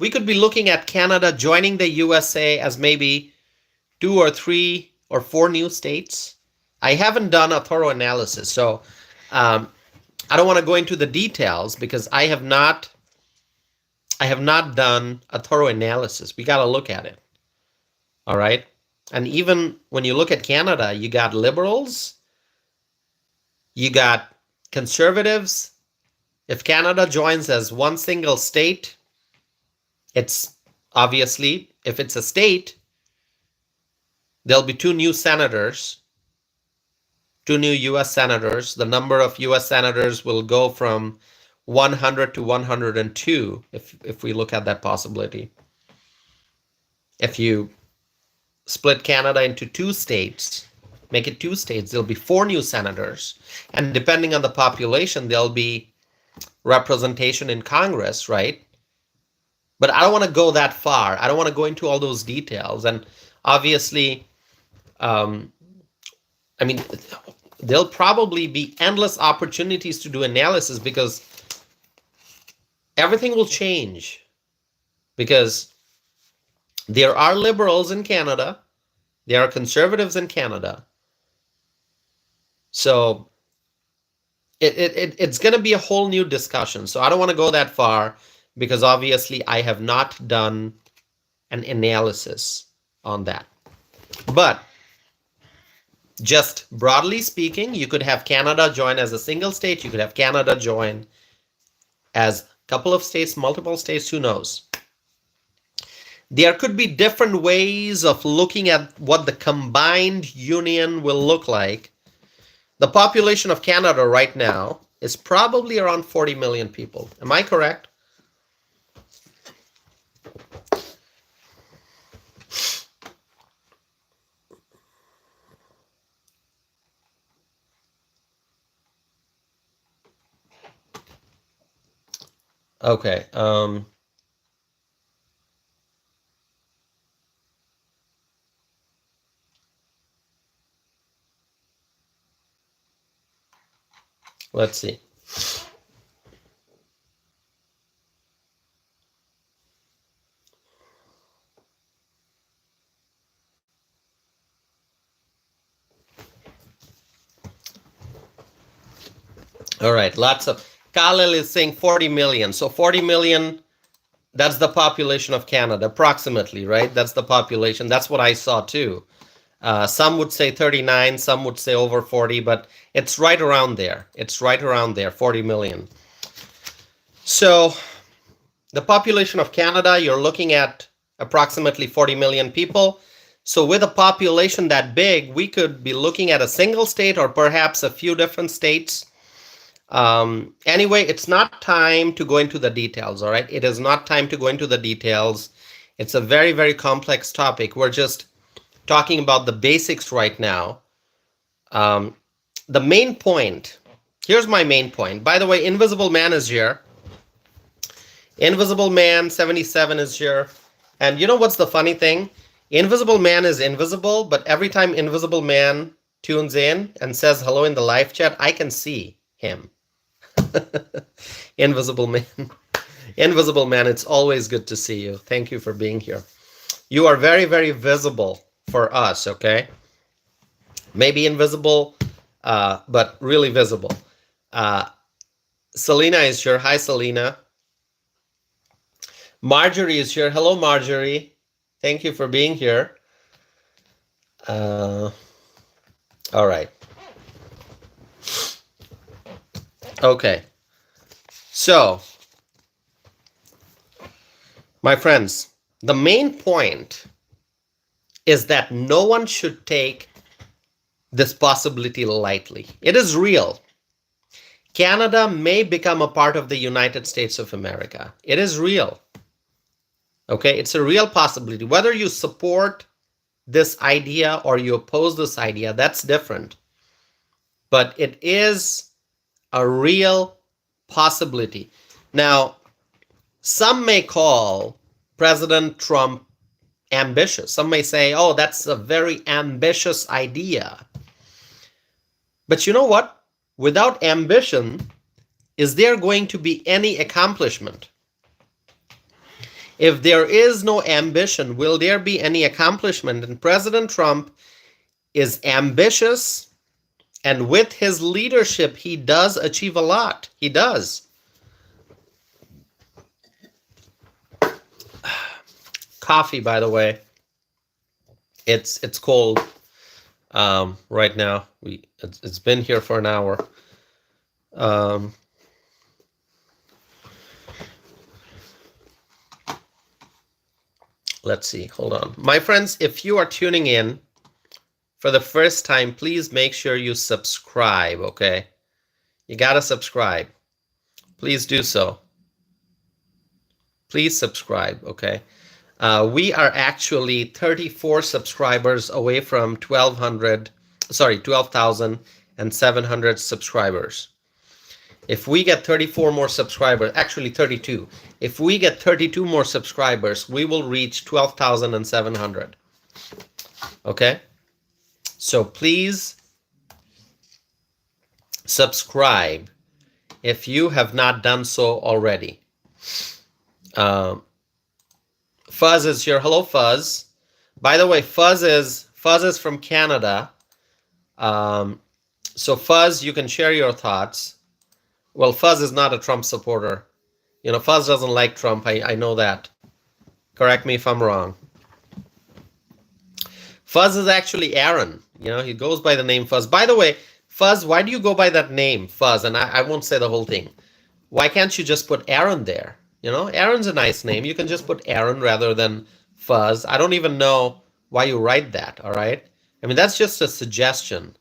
we could be looking at Canada joining the USA as maybe 2 or 3 or 4 new states. I haven't done a thorough analysis, so I don't want to go into the details because I have not done a thorough analysis. We got to look at it. All right. And even when you look at Canada, you got liberals, you got conservatives. If Canada joins as one single state, it's obviously, if it's a state, there'll be 2 new senators, 2 new U.S. senators. The number of U.S. senators will go from 100 to 102 if we look at that possibility. If you split Canada into 2 states, make it 2 states, there'll be 4 new senators. And depending on the population, there'll be representation in Congress, right? But I don't want to go that far. I don't want to go into all those details. And obviously, I mean, there'll probably be endless opportunities to do analysis because everything will change. Because there are liberals in Canada, there are conservatives in Canada. So it's going to be a whole new discussion. So I don't want to go that far because obviously I have not done an analysis on that. But just broadly speaking, you could have Canada join as a single state. You could have Canada join as a couple of states, multiple states, who knows? There could be different ways of looking at what the combined union will look like. The population of Canada right now is probably around 40 million people. Am I correct? Okay. Let's see. All right, lots of, Khalil is saying 40 million. So 40 million, that's the population of Canada, approximately, right? That's the population. That's what I saw too. Some would say 39, some would say over 40, but it's right around there. It's right around there, 40 million. So the population of Canada, you're looking at approximately 40 million people. So with a population that big, we could be looking at a single state or perhaps a few different states. Anyway, it's not time to go into the details, all right? It is not time to go into the details. It's a very, very complex topic. We're just talking about the basics right now. The main point, here's my main point. By the way, Invisible Man is here. Invisible Man 77 is here. And you know what's the funny thing? Invisible Man is invisible, but every time Invisible Man tunes in and says hello in the live chat, I can see him. Invisible Man. Invisible Man, it's always good to see you. Thank you for being here. You are very, very visible for us, okay? Maybe invisible, but really visible. Selena is here. Hi, Selena. Marjorie is here. Hello, Marjorie. Thank you for being here. All right. Okay. So, my friends, the main point is that no one should take this possibility lightly. It is real. Canada may become a part of the United States of America. It is real. Okay, it's a real possibility. Whether you support this idea or you oppose this idea, that's different. But it is a real possibility. Now, some may call President Trump ambitious. Some may say, oh, that's a very ambitious idea. But you know what? Without ambition, is there going to be any accomplishment? If there is no ambition, will there be any accomplishment? And President Trump is ambitious, and with his leadership, he does achieve a lot. He does. Coffee, by the way. It's cold right now. It's been here for an hour. Let's see. Hold on. My friends, if you are tuning in for the first time, please make sure you subscribe, okay? You got to subscribe. Please do so. Please subscribe, okay? We are actually 34 subscribers away from 12,700 subscribers. If we get 34 more subscribers, actually 32, if we get 32 more subscribers, we will reach 12,700. Okay? So please subscribe if you have not done so already. Fuzz is here. Hello, Fuzz. By the way, Fuzz is from Canada. So Fuzz, you can share your thoughts. Well, Fuzz is not a Trump supporter. You know, Fuzz doesn't like Trump. I know that. Correct me if I'm wrong. Fuzz is actually Aaron. You know, he goes by the name Fuzz. By the way, Fuzz, why do you go by that name, Fuzz? And I won't say the whole thing. Why can't you just put Aaron there? You know, Aaron's a nice name. You can just put Aaron rather than Fuzz. I don't even know why you write that, all right? I mean, that's just a suggestion.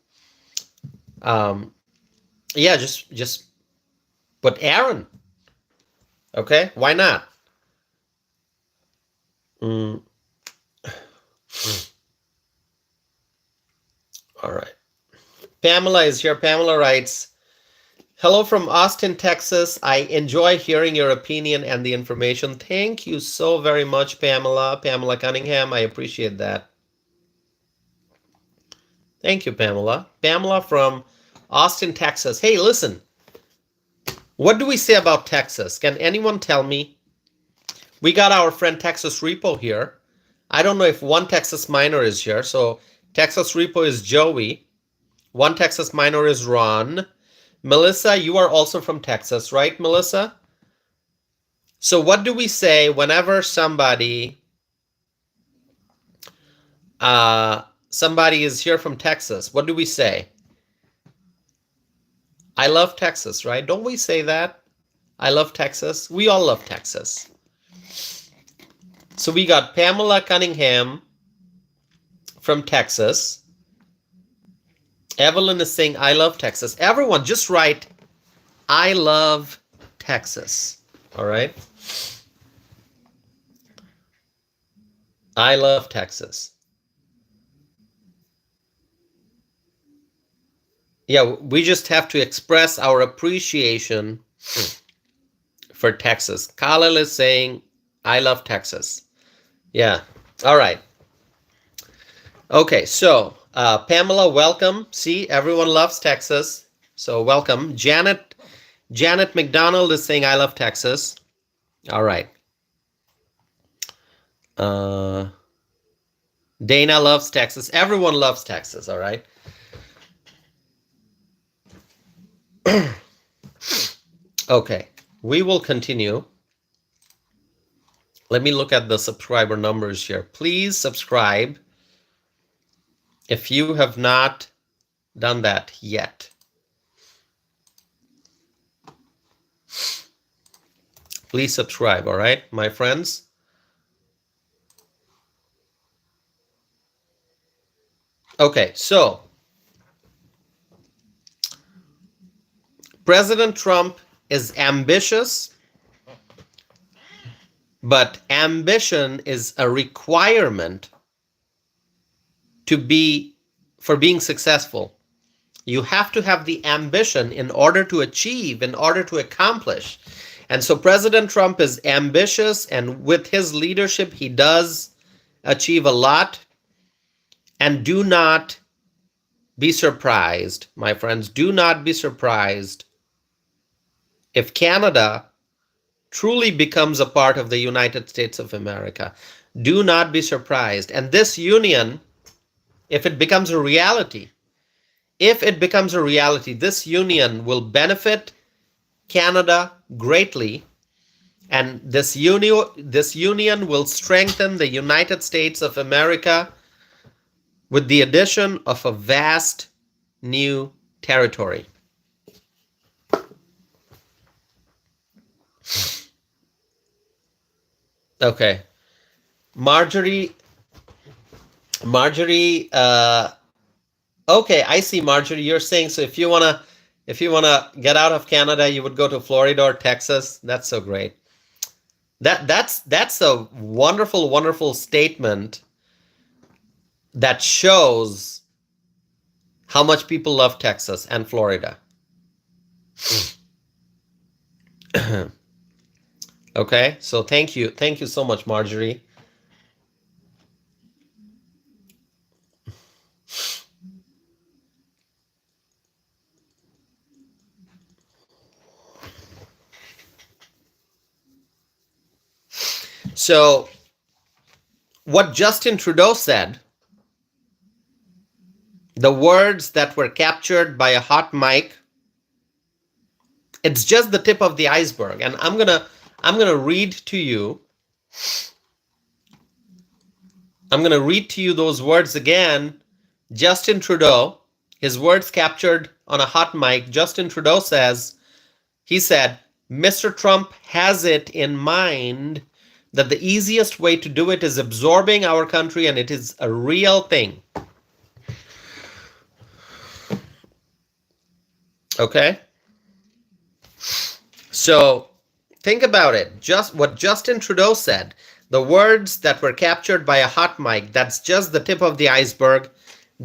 Yeah, just put Aaron. Okay, why not? All right. Pamela is here. Pamela writes, hello from Austin, Texas. I enjoy hearing your opinion and the information. Thank you so very much, Pamela. Pamela Cunningham, I appreciate that. Thank you, Pamela. Pamela from Austin, Texas. Hey, listen. What do we say about Texas? Can anyone tell me? We got our friend Texas Repo here. I don't know if One Texas Minor is here. So Texas Repo is Joey. One Texas Minor is Ron. Melissa, you are also from Texas, right, Melissa? So what do we say whenever somebody is here from Texas? What do we say? I love Texas, right? Don't we say that? I love Texas. We all love Texas. So we got Pamela Cunningham from Texas. Evelyn is saying, I love Texas. Everyone, just write, I love Texas. All right? I love Texas. Yeah, we just have to express our appreciation for Texas. Khalil is saying, I love Texas. Yeah. All right. Okay, so Pamela, welcome. See, everyone loves Texas. So welcome. Janet McDonald is saying, I love Texas. All right. Dana loves Texas. Everyone loves Texas. All right. Okay, we will continue. Let me look at the subscriber numbers here. Please subscribe if you have not done that yet. Please subscribe, all right, my friends? Okay, so President Trump is ambitious, but ambition is a requirement for being successful. You have to have the ambition in order to achieve, in order to accomplish. And so President Trump is ambitious, and with his leadership, he does achieve a lot. And do not be surprised, my friends, do not be surprised if Canada truly becomes a part of the United States of America, do not be surprised. And this union, if it becomes a reality, this union will benefit Canada greatly, and this union will strengthen the United States of America with the addition of a vast new territory. Okay, Marjorie, okay, I see, Marjorie. You're saying, so if you wanna get out of Canada, you would go to Florida or Texas. That's so great. That's a wonderful, wonderful statement that shows how much people love Texas and Florida. Okay, so thank you so much, Marjorie. So what Justin Trudeau said, the words that were captured by a hot mic, it's just the tip of the iceberg. And I'm gonna read to you. I'm gonna read to you those words again. Justin Trudeau, his words captured on a hot mic. Justin Trudeau he said, Mr. Trump has it in mind that the easiest way to do it is absorbing our country, and it is a real thing. Okay? So think about it. Just what Justin Trudeau said, the words that were captured by a hot mic, that's just the tip of the iceberg.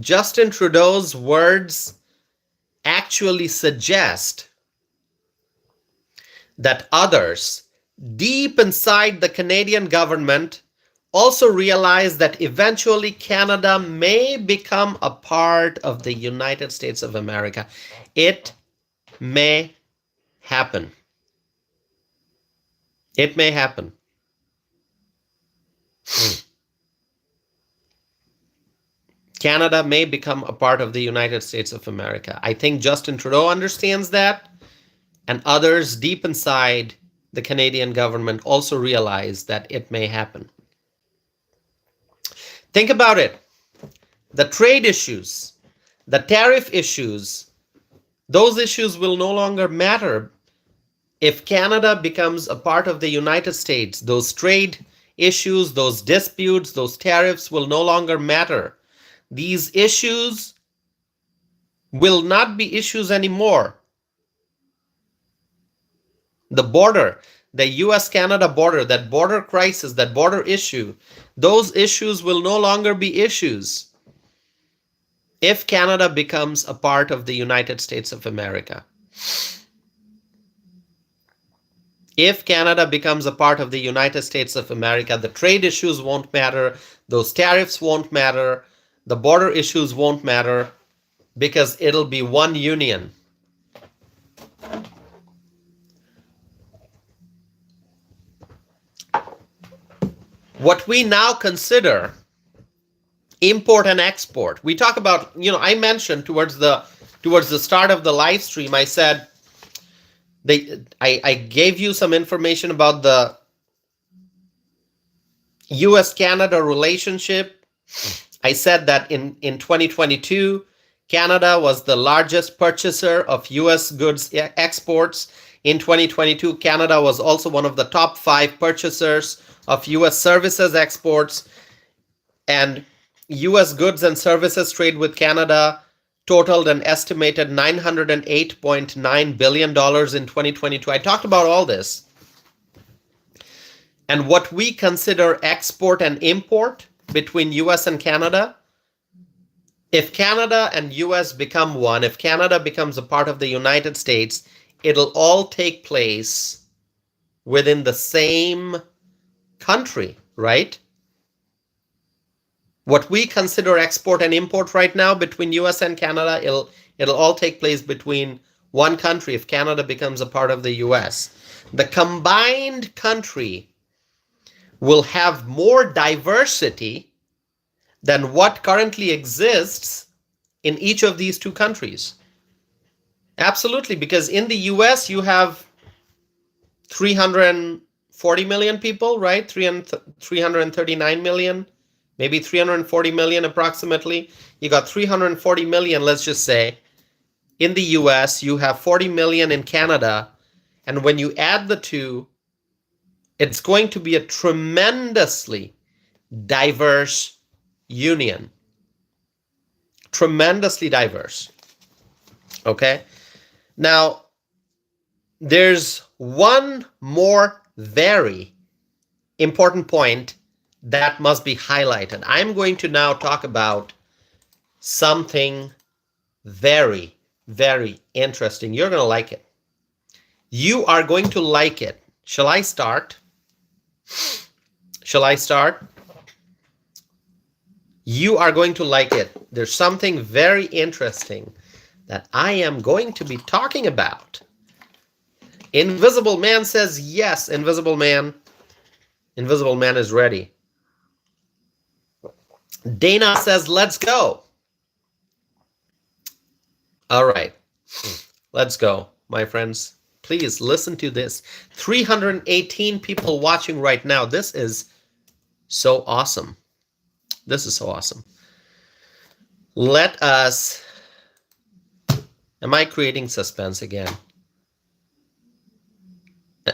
Justin Trudeau's words actually suggest that others deep inside the Canadian government also realize that eventually Canada may become a part of the United States of America. It may happen. It may happen. Canada may become a part of the United States of America. I think Justin Trudeau understands that, and others deep inside the Canadian government also realize that it may happen. Think about it. The trade issues, the tariff issues, those issues will no longer matter if Canada becomes a part of the United States. Those trade issues, those disputes, those tariffs will no longer matter. These issues will not be issues anymore. The border, the U.S. Canada border, that border crisis, that border issue, those issues will no longer be issues if Canada becomes a part of the United States of America. If Canada becomes a part of the United States of America, the trade issues won't matter, those tariffs won't matter, the border issues won't matter, because it'll be one union. What we now consider import and export, we talk about, I mentioned towards the start of the live stream, I said, I gave you some information about the U.S. Canada relationship. I said that in 2022, Canada was the largest purchaser of U.S. goods exports. In 2022, Canada was also one of the top 5 purchasers of U.S. services exports, and U.S. goods and services trade with Canada totaled an estimated $908.9 billion in 2022. I talked about all this. And what we consider export and import between U.S. and Canada, if Canada and U.S. become one, if Canada becomes a part of the United States, it'll all take place within the same country, right? What we consider export and import right now between US and Canada, it'll all take place between one country if Canada becomes a part of the US. The combined country will have more diversity than what currently exists in each of these two countries. Absolutely, because in the US you have 340 million people, right? 339 million, maybe 340 million approximately. You got 340 million, let's just say. In the US, you have 40 million in Canada. And when you add the two, it's going to be a tremendously diverse union. Tremendously diverse. Okay? Now, there's one more very important point that must be highlighted. I'm going to now talk about something very, very interesting. You're going to like it. You are going to like it. Shall I start? Shall I start? You are going to like it. There's something very interesting that I am going to be talking about. Invisible Man says yes. Invisible Man is ready. Dana says let's go. All right, let's go, my friends. Please listen to this. 318 people watching right now. This is so awesome. This is so awesome. Let us. Am I creating suspense again?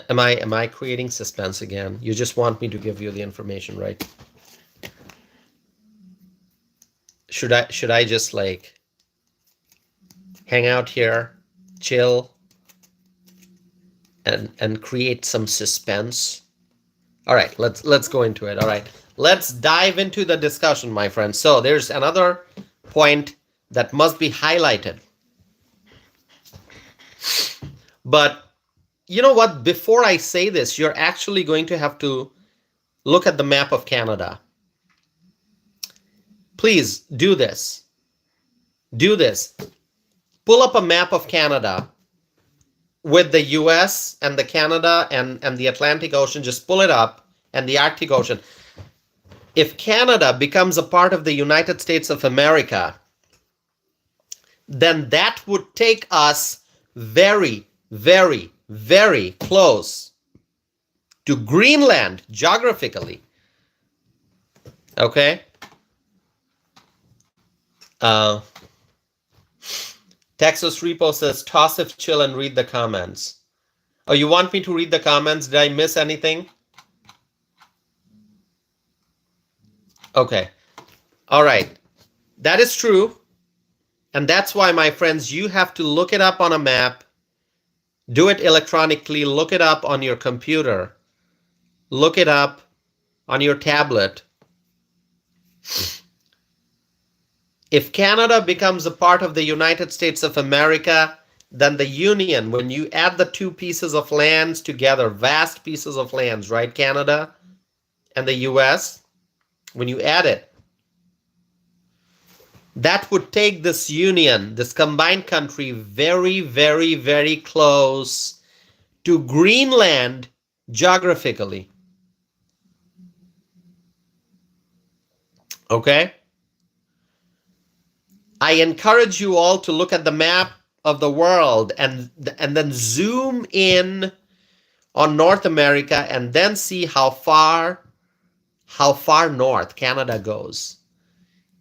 Am I creating suspense again? You just want me to give you the information, right? Should I just like hang out here, chill, and create some suspense? All right, let's go into it. All right, let's dive into the discussion, my friends. So there's another point that must be highlighted. But you know what? Before I say this, you're actually going to have to look at the map of Canada. Please do this. Do this. Pull up a map of Canada with the US and the Canada and the Atlantic Ocean. Just pull it up, and the Arctic Ocean. If Canada becomes a part of the United States of America, then that would take us very, very, very close to Greenland geographically. Okay? Texas Repo says, toss if chill and read the comments. Oh, you want me to read the comments? Did I miss anything? Okay. All right. That is true. And that's why, my friends, you have to look it up on a map. Do it electronically. Look it up on your computer. Look it up on your tablet. If Canada becomes a part of the United States of America, then the Union, when you add the two pieces of lands together, vast pieces of lands, right? Canada and the US, when you add it, that would take this union, this combined country, very, very, very close to Greenland geographically. Okay? I encourage you all to look at the map of the world and then zoom in on North America and then see how far north Canada goes.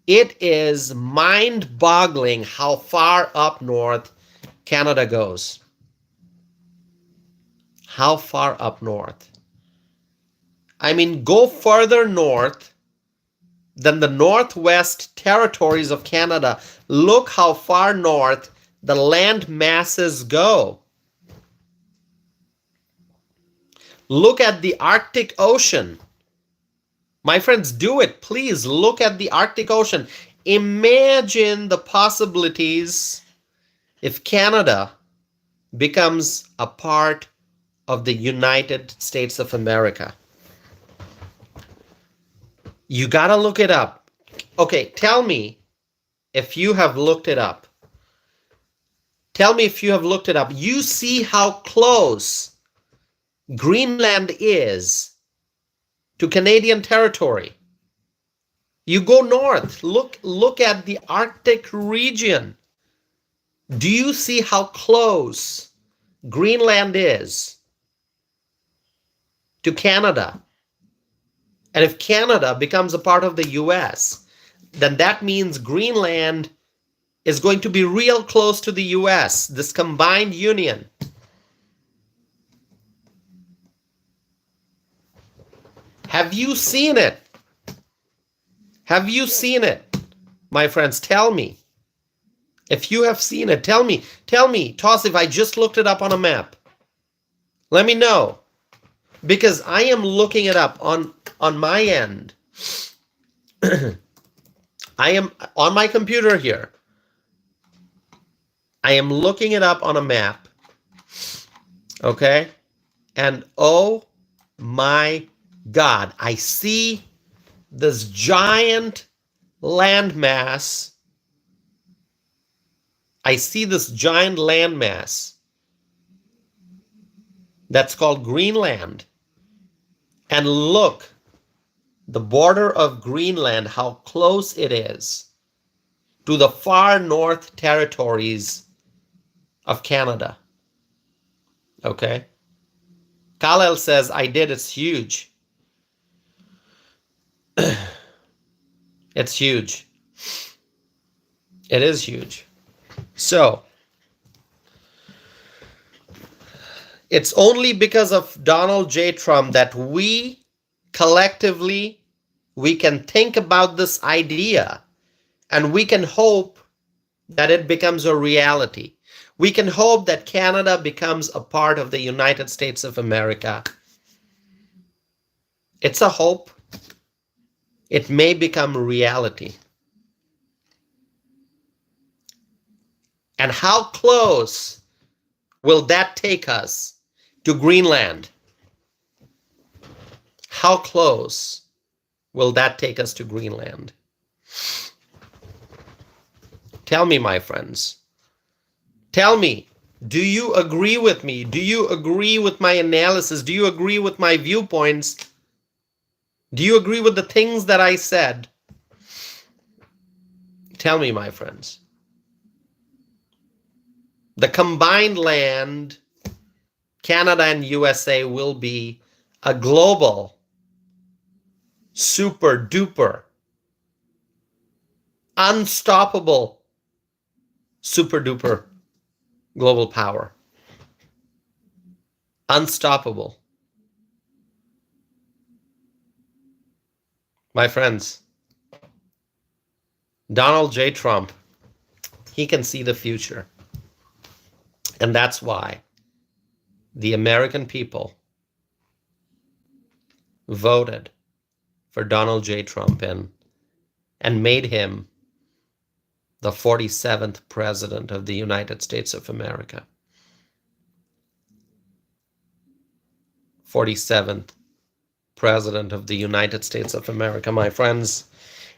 It is mind-boggling how far up north Canada goes. How far up north? I mean, go further north than the Northwest Territories of Canada. Look how far north the land masses go. Look at the Arctic Ocean. My friends, do it. Please look at the Arctic Ocean. Imagine the possibilities if Canada becomes a part of the United States of America. You gotta look it up. Okay, tell me if you have looked it up. Tell me if you have looked it up. You see how close Greenland is to Canadian territory. You go north, look at the Arctic region. Do you see how close Greenland is to Canada? And if Canada becomes a part of the US, then that means Greenland is going to be real close to the US, this combined union. Have you seen it? Have you seen it? My friends, tell me. If you have seen it, tell me, Toss, if I just looked it up on a map. Let me know. Because I am looking it up on my end. I am on my computer here. I am looking it up on a map. Okay? And oh my God, I see this giant landmass. I see this giant landmass that's called Greenland. And look, the border of Greenland, how close it is to the far north territories of Canada. Okay? Kalel says, I did, it's huge. It's huge. It is huge. So, it's only because of Donald J. Trump that we collectively, we can think about this idea and we can hope that it becomes a reality. We can hope that Canada becomes a part of the United States of America. It's a hope. It may become a reality. And how close will that take us to Greenland? How close will that take us to Greenland? Tell me, my friends. Tell me, do you agree with me? Do you agree with my analysis? Do you agree with my viewpoints? Do you agree with the things that I said? Tell me, my friends. The combined land, Canada and USA, will be a global, super duper, unstoppable, super duper global power. Unstoppable. My friends, Donald J. Trump, he can see the future. And that's why the American people voted for Donald J. Trump and made him the 47th president of the United States of America. 47th president of the United States of America, my friends.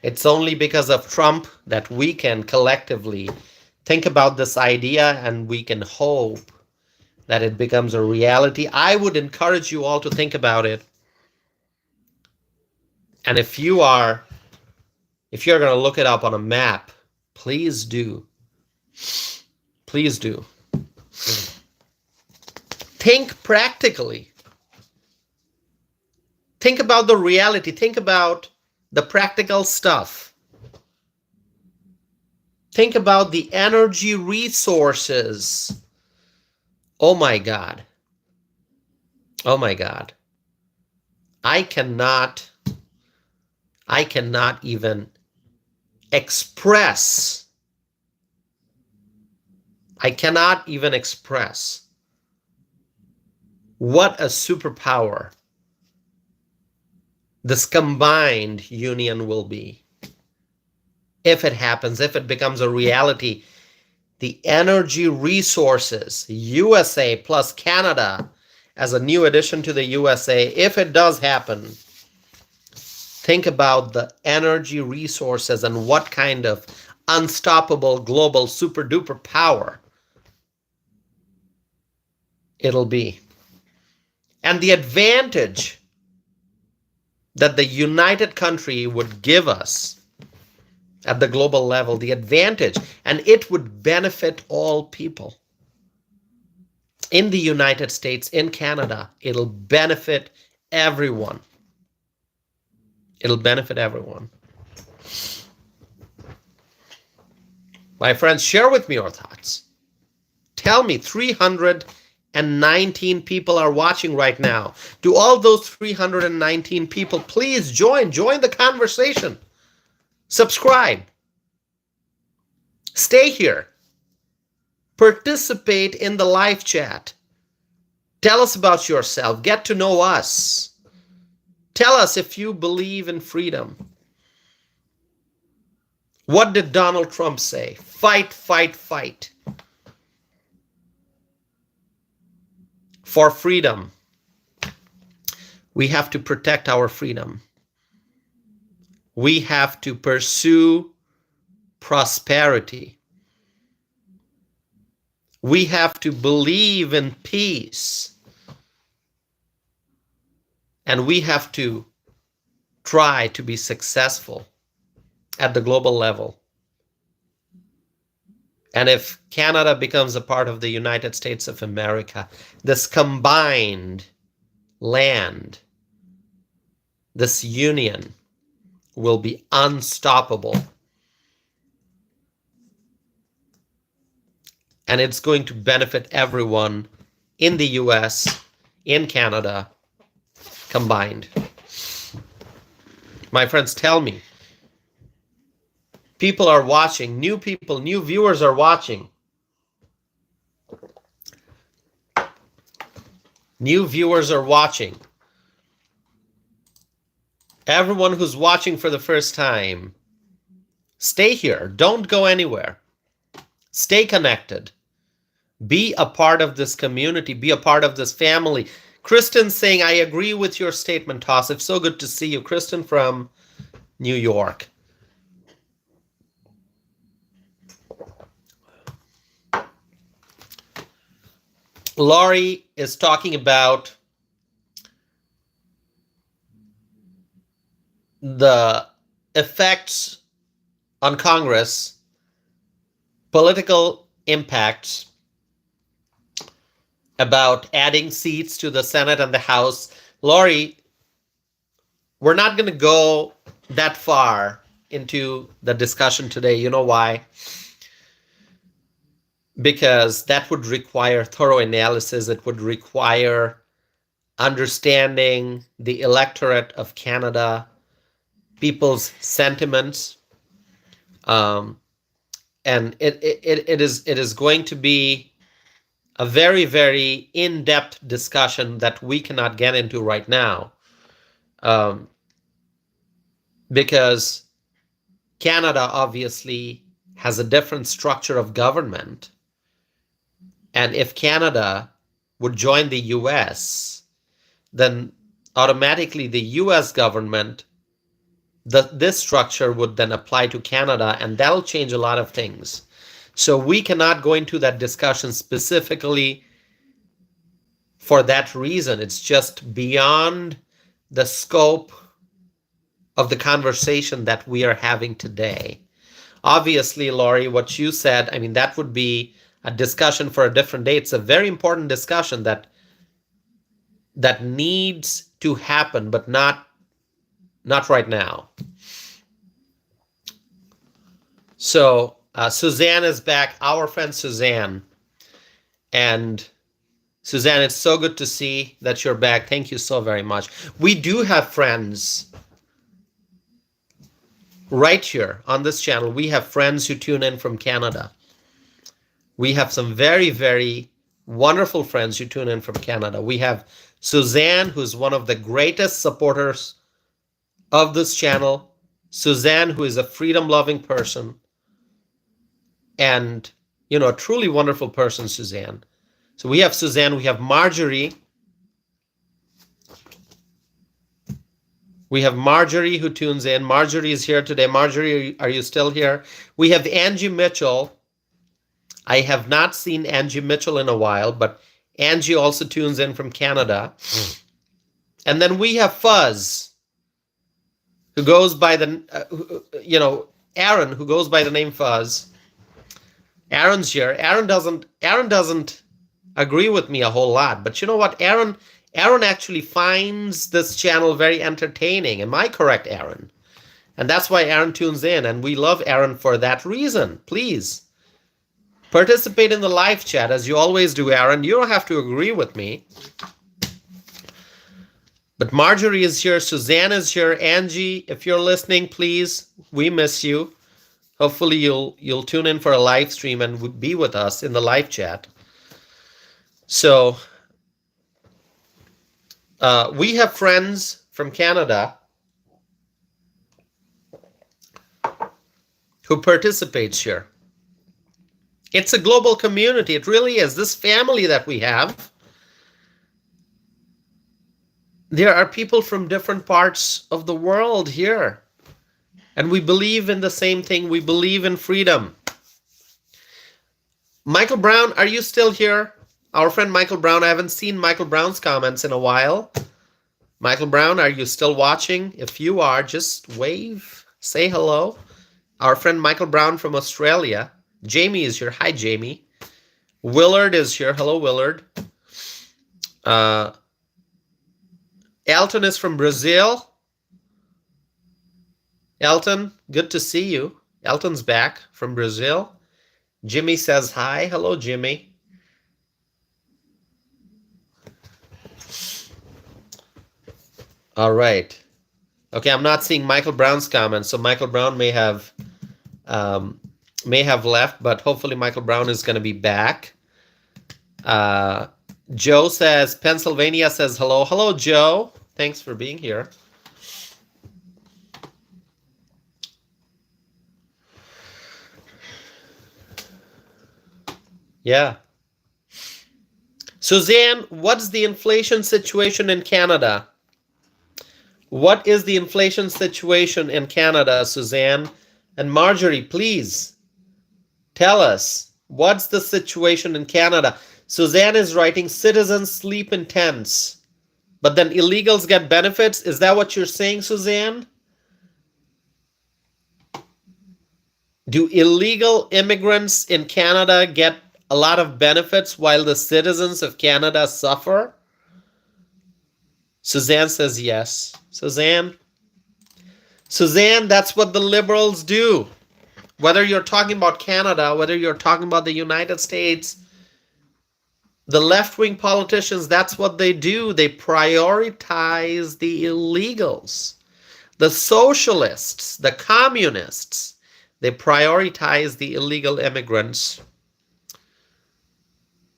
It's only because of Trump that we can collectively think about this idea and we can hope that it becomes a reality. I would encourage you all to think about it. And if you're going to look it up on a map, please do. Please do. Think practically. Think about the reality. Think about the practical stuff. Think about the energy resources. Oh my God. Oh my God. I cannot even express. I cannot even express what a superpower this combined union will be. If it happens, if it becomes a reality, the energy resources, USA plus Canada as a new addition to the USA, if it does happen, think about the energy resources and what kind of unstoppable global super duper power it'll be. And the advantage that the united country would give us at the global level, the advantage, and it would benefit all people. In the United States, in Canada, it'll benefit everyone. It'll benefit everyone. My friends, share with me your thoughts. Tell me, 319 people are watching right now. Do all those 319 people please join the conversation. Subscribe. Stay here. Participate in the live chat. Tell us about yourself. Get to know us. Tell us if you believe in freedom. What did Donald Trump say? Fight, fight, fight. For freedom. We have to protect our freedom. We have to pursue prosperity. We have to believe in peace. And we have to try to be successful at the global level. And if Canada becomes a part of the United States of America, this combined land, this union will be unstoppable. And it's going to benefit everyone in the US, in Canada, combined. My friends, tell me. People are watching. New people, new viewers are watching. New viewers are watching. Everyone who's watching for the first time, stay here. Don't go anywhere. Stay connected. Be a part of this community. Be a part of this family. Kristen saying, I agree with your statement, Toss. It's so good to see you. Kristen from New York. Laurie is talking about the effects on Congress, political impacts about adding seats to the Senate and the House. Laurie, we're not going to go that far into the discussion today. You know why? Because that would require thorough analysis. It would require understanding the electorate of Canada, people's sentiments, and it is going to be a very, very in-depth discussion that we cannot get into right now, because Canada obviously has a different structure of government. And if Canada would join the US, then automatically the US government, this structure would then apply to Canada, and that'll change a lot of things. So we cannot go into that discussion specifically for that reason. It's just beyond the scope of the conversation that we are having today. Obviously, Laurie, what you said, I mean, that would be a discussion for a different day. It's a very important discussion that needs to happen, but not right now. So Suzanne is back, our friend Suzanne. And Suzanne, it's so good to see that you're back. Thank you so very much. We do have friends right here on this channel. We have friends who tune in from Canada. We have some very, very wonderful friends who tune in from Canada. We have Suzanne, who's one of the greatest supporters of this channel. Suzanne, who is a freedom-loving person. And, you know, a truly wonderful person, Suzanne. So we have Suzanne, we have Marjorie. We have Marjorie who tunes in. Marjorie is here today. Marjorie, are you still here? We have Angie Mitchell. I have not seen Angie Mitchell in a while, but Angie also tunes in from Canada. And then we have Fuzz, who goes by the, Aaron, who goes by the name Fuzz. Aaron's here. Aaron doesn't agree with me a whole lot, but you know what? Aaron actually finds this channel very entertaining. Am I correct, Aaron? And that's why Aaron tunes in, and we love Aaron for that reason. Please participate in the live chat as you always do, Aaron. You don't have to agree with me. But Marjorie is here, Suzanne is here, Angie, if you're listening, please, we miss you. Hopefully you'll tune in for a live stream and be with us in the live chat. So we have friends from Canada who participates here. It's a global community. It really is. This family that we have, there are people from different parts of the world here. And we believe in the same thing. We believe in freedom. Michael Brown, are you still here? Our friend Michael Brown. I haven't seen Michael Brown's comments in a while. Michael Brown, are you still watching? If you are, just wave. Say hello. Our friend Michael Brown from Australia. Jamie is here. Hi, Jamie. Willard is here. Hello, Willard. Elton is from Brazil. Elton, good to see you. Elton's back from Brazil. Jimmy says hi. Hello, Jimmy. All right. Okay, I'm not seeing Michael Brown's comments, so Michael Brown may have left, but hopefully Michael Brown is going to be back. Joe says, Pennsylvania says hello. Hello, Joe. Thanks for being here. Yeah. Suzanne, what's the inflation situation in Canada? What is the inflation situation in Canada, Suzanne? And Marjorie, please tell us, what's the situation in Canada? Suzanne is writing, citizens sleep in tents, but then illegals get benefits. Is that what you're saying, Suzanne? Do illegal immigrants in Canada get a lot of benefits while the citizens of Canada suffer? Suzanne says yes. Suzanne, that's what the liberals do. Whether you're talking about Canada, whether you're talking about the United States, the left-wing politicians, that's what they do. They prioritize the illegals. The socialists, the communists, they prioritize the illegal immigrants.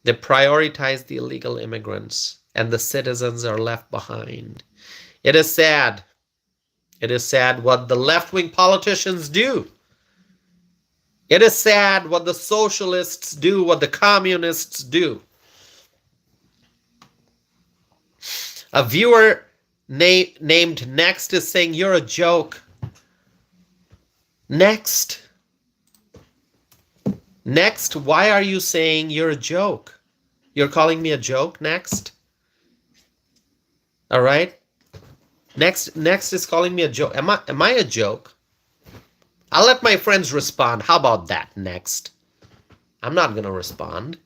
They prioritize the illegal immigrants, and the citizens are left behind. It is sad. It is sad what the left-wing politicians do. It is sad what the socialists do, what the communists do. A viewer named Next is saying, you're a joke. Next, why are you saying you're a joke? You're calling me a joke, Next? All right? Next is calling me a joke. Am I a joke? I'll let my friends respond. How about that, Next? I'm not going to respond.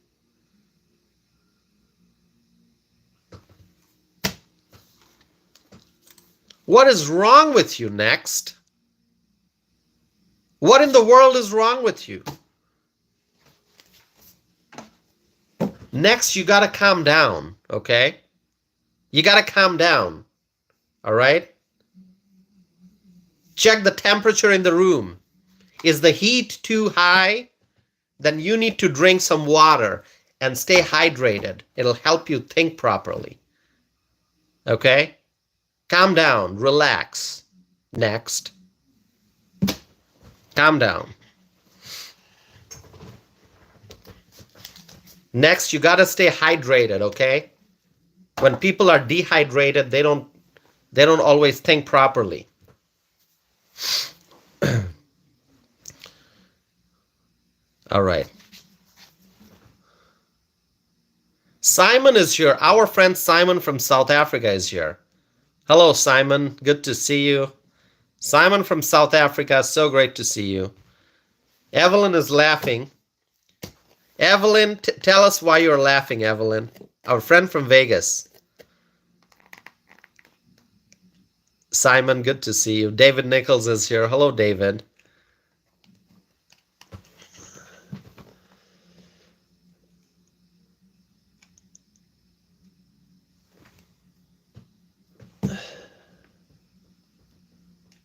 What is wrong with you, Next? What in the world is wrong with you? Next, you got to calm down, okay? You got to calm down, all right? Check the temperature in the room. Is the heat too high? Then you need to drink some water and stay hydrated. It'll help you think properly, okay? Calm down, relax. Next. Calm down. Next, you got to stay hydrated, okay? When people are dehydrated, they don't always think properly. All right. Simon is here. Our friend Simon from South Africa is here. Hello, Simon. Good to see you. Simon from South Africa. So great to see you. Evelyn is laughing. Evelyn, tell us why you're laughing, Evelyn. Our friend from Vegas. Simon, good to see you. David Nichols is here. Hello, David.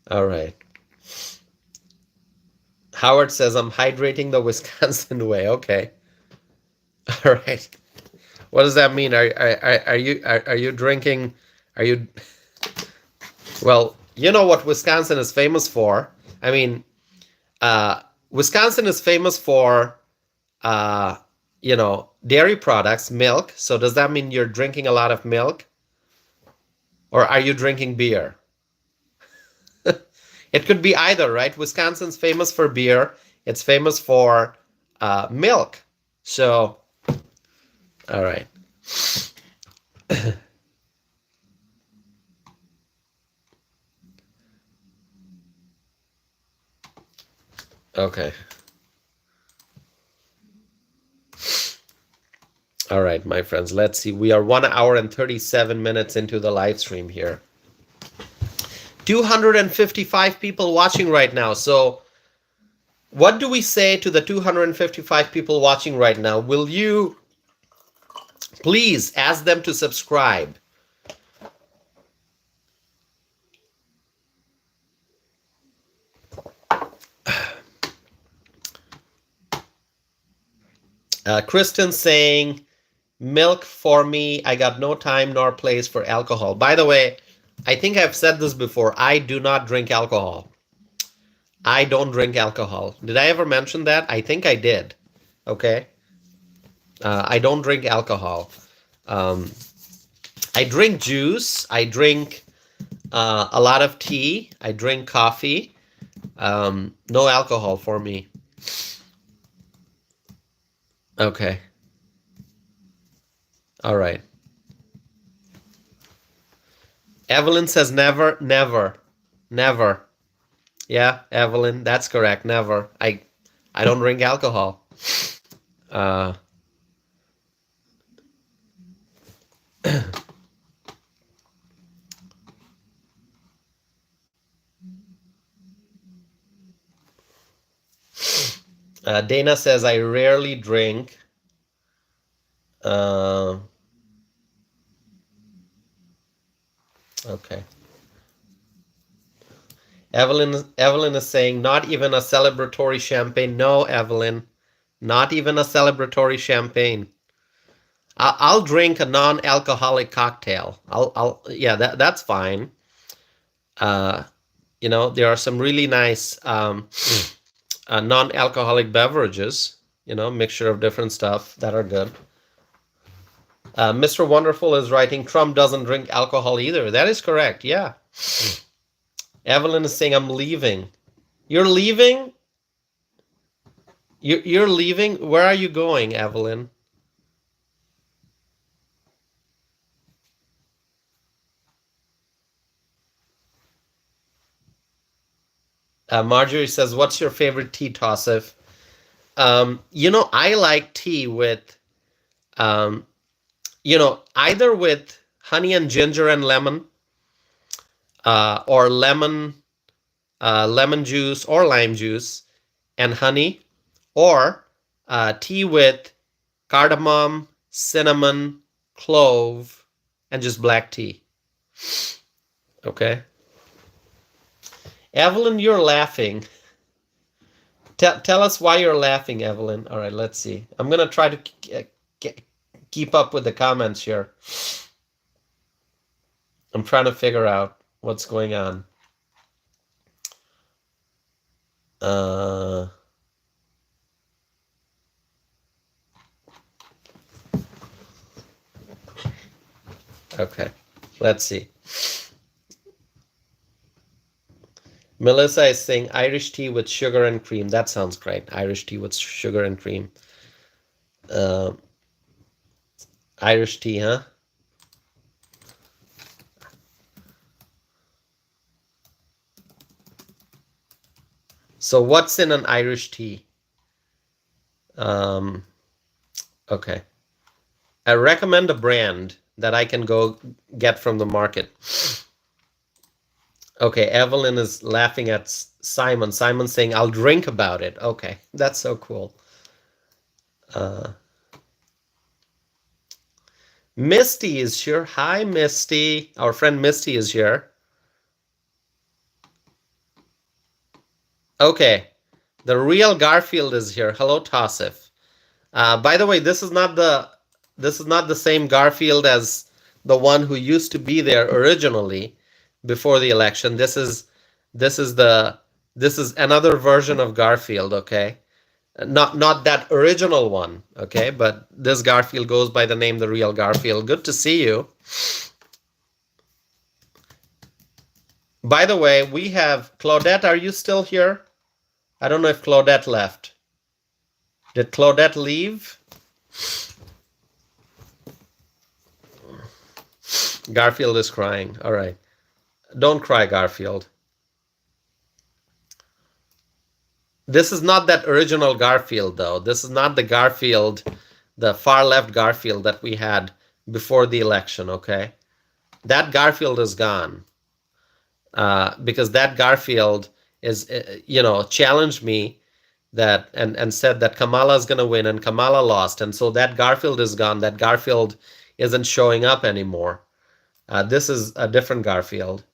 All right. Howard says, I'm hydrating the Wisconsin way. Okay. All right. What does that mean? Are you drinking? Are you? Well, you know what Wisconsin is famous for. I mean, Wisconsin is famous for, dairy products, milk. So does that mean you're drinking a lot of milk, or are you drinking beer? It could be either, right? Wisconsin's famous for beer. It's famous for milk. So, all right. Okay. All right, my friends. Let's see. We are 1 hour and 37 minutes into the live stream here. 255 people watching right now. So what do we say to the 255 people watching right now? Will you please ask them to subscribe? Kristen saying, milk for me. I got no time nor place for alcohol. By the way, I think I've said this before. I do not drink alcohol. I don't drink alcohol. Did I ever mention that? I think I did. Okay. I don't drink alcohol. I drink juice. I drink a lot of tea. I drink coffee. No alcohol for me. Okay. All right. Evelyn says never, never, never. Yeah, Evelyn, that's correct. Never. I don't drink alcohol. Dana says I rarely drink. Okay. Evelyn is saying not even a celebratory champagne. No, Evelyn, not even a celebratory champagne. I'll drink a non-alcoholic cocktail. Yeah, that's fine. There are some really nice non-alcoholic beverages. Mixture of different stuff that are good. Mr. Wonderful is writing, Trump doesn't drink alcohol either. That is correct. Yeah. Evelyn is saying, I'm leaving. You're leaving? You're leaving? Where are you going, Evelyn? Marjorie says, what's your favorite tea, Tassif? I like tea with, either with honey and ginger and lemon, or lemon juice or lime juice and honey, or tea with cardamom, cinnamon, clove, and just black tea. Okay. Evelyn, you're laughing. Tell us why you're laughing, Evelyn. All right, let's see. I'm going to try to keep up with the comments here. I'm trying to figure out what's going on. Okay, let's see. Melissa is saying Irish tea with sugar and cream. That sounds great. Irish tea with sugar and cream. Irish tea, huh? So what's in an Irish tea? Okay. I recommend a brand that I can go get from the market. Okay, Evelyn is laughing at Simon. Simon saying, I'll drink about it. Okay, that's so cool. Misty is here. Hi, Misty. Our friend Misty is here. Okay, the real Garfield is here. Hello, Tassif. By the way, this is not the same Garfield as the one who used to be there originally before the election. This is another version of Garfield. Okay, not that original one. Okay, but this Garfield goes by the name the real Garfield. Good to see you. By the way, we have Claudette. Are you still here? I don't know if Claudette left. Did Claudette leave? Garfield is crying. All right. Don't cry, Garfield. This is not that original Garfield, though. This is not the Garfield, the far left Garfield that we had before the election, okay? That Garfield is gone. Because that Garfield is, challenged me that and said that Kamala is going to win, and Kamala lost. And so that Garfield is gone. That Garfield isn't showing up anymore. This is a different Garfield.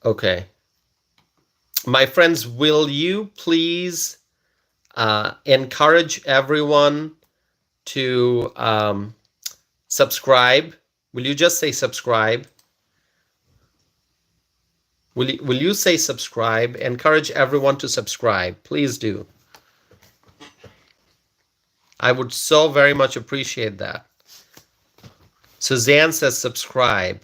Okay. My friends, will you please encourage everyone to subscribe? Will you just say subscribe? Will you say subscribe? Encourage everyone to subscribe. Please do. I would so very much appreciate that. Suzanne says subscribe.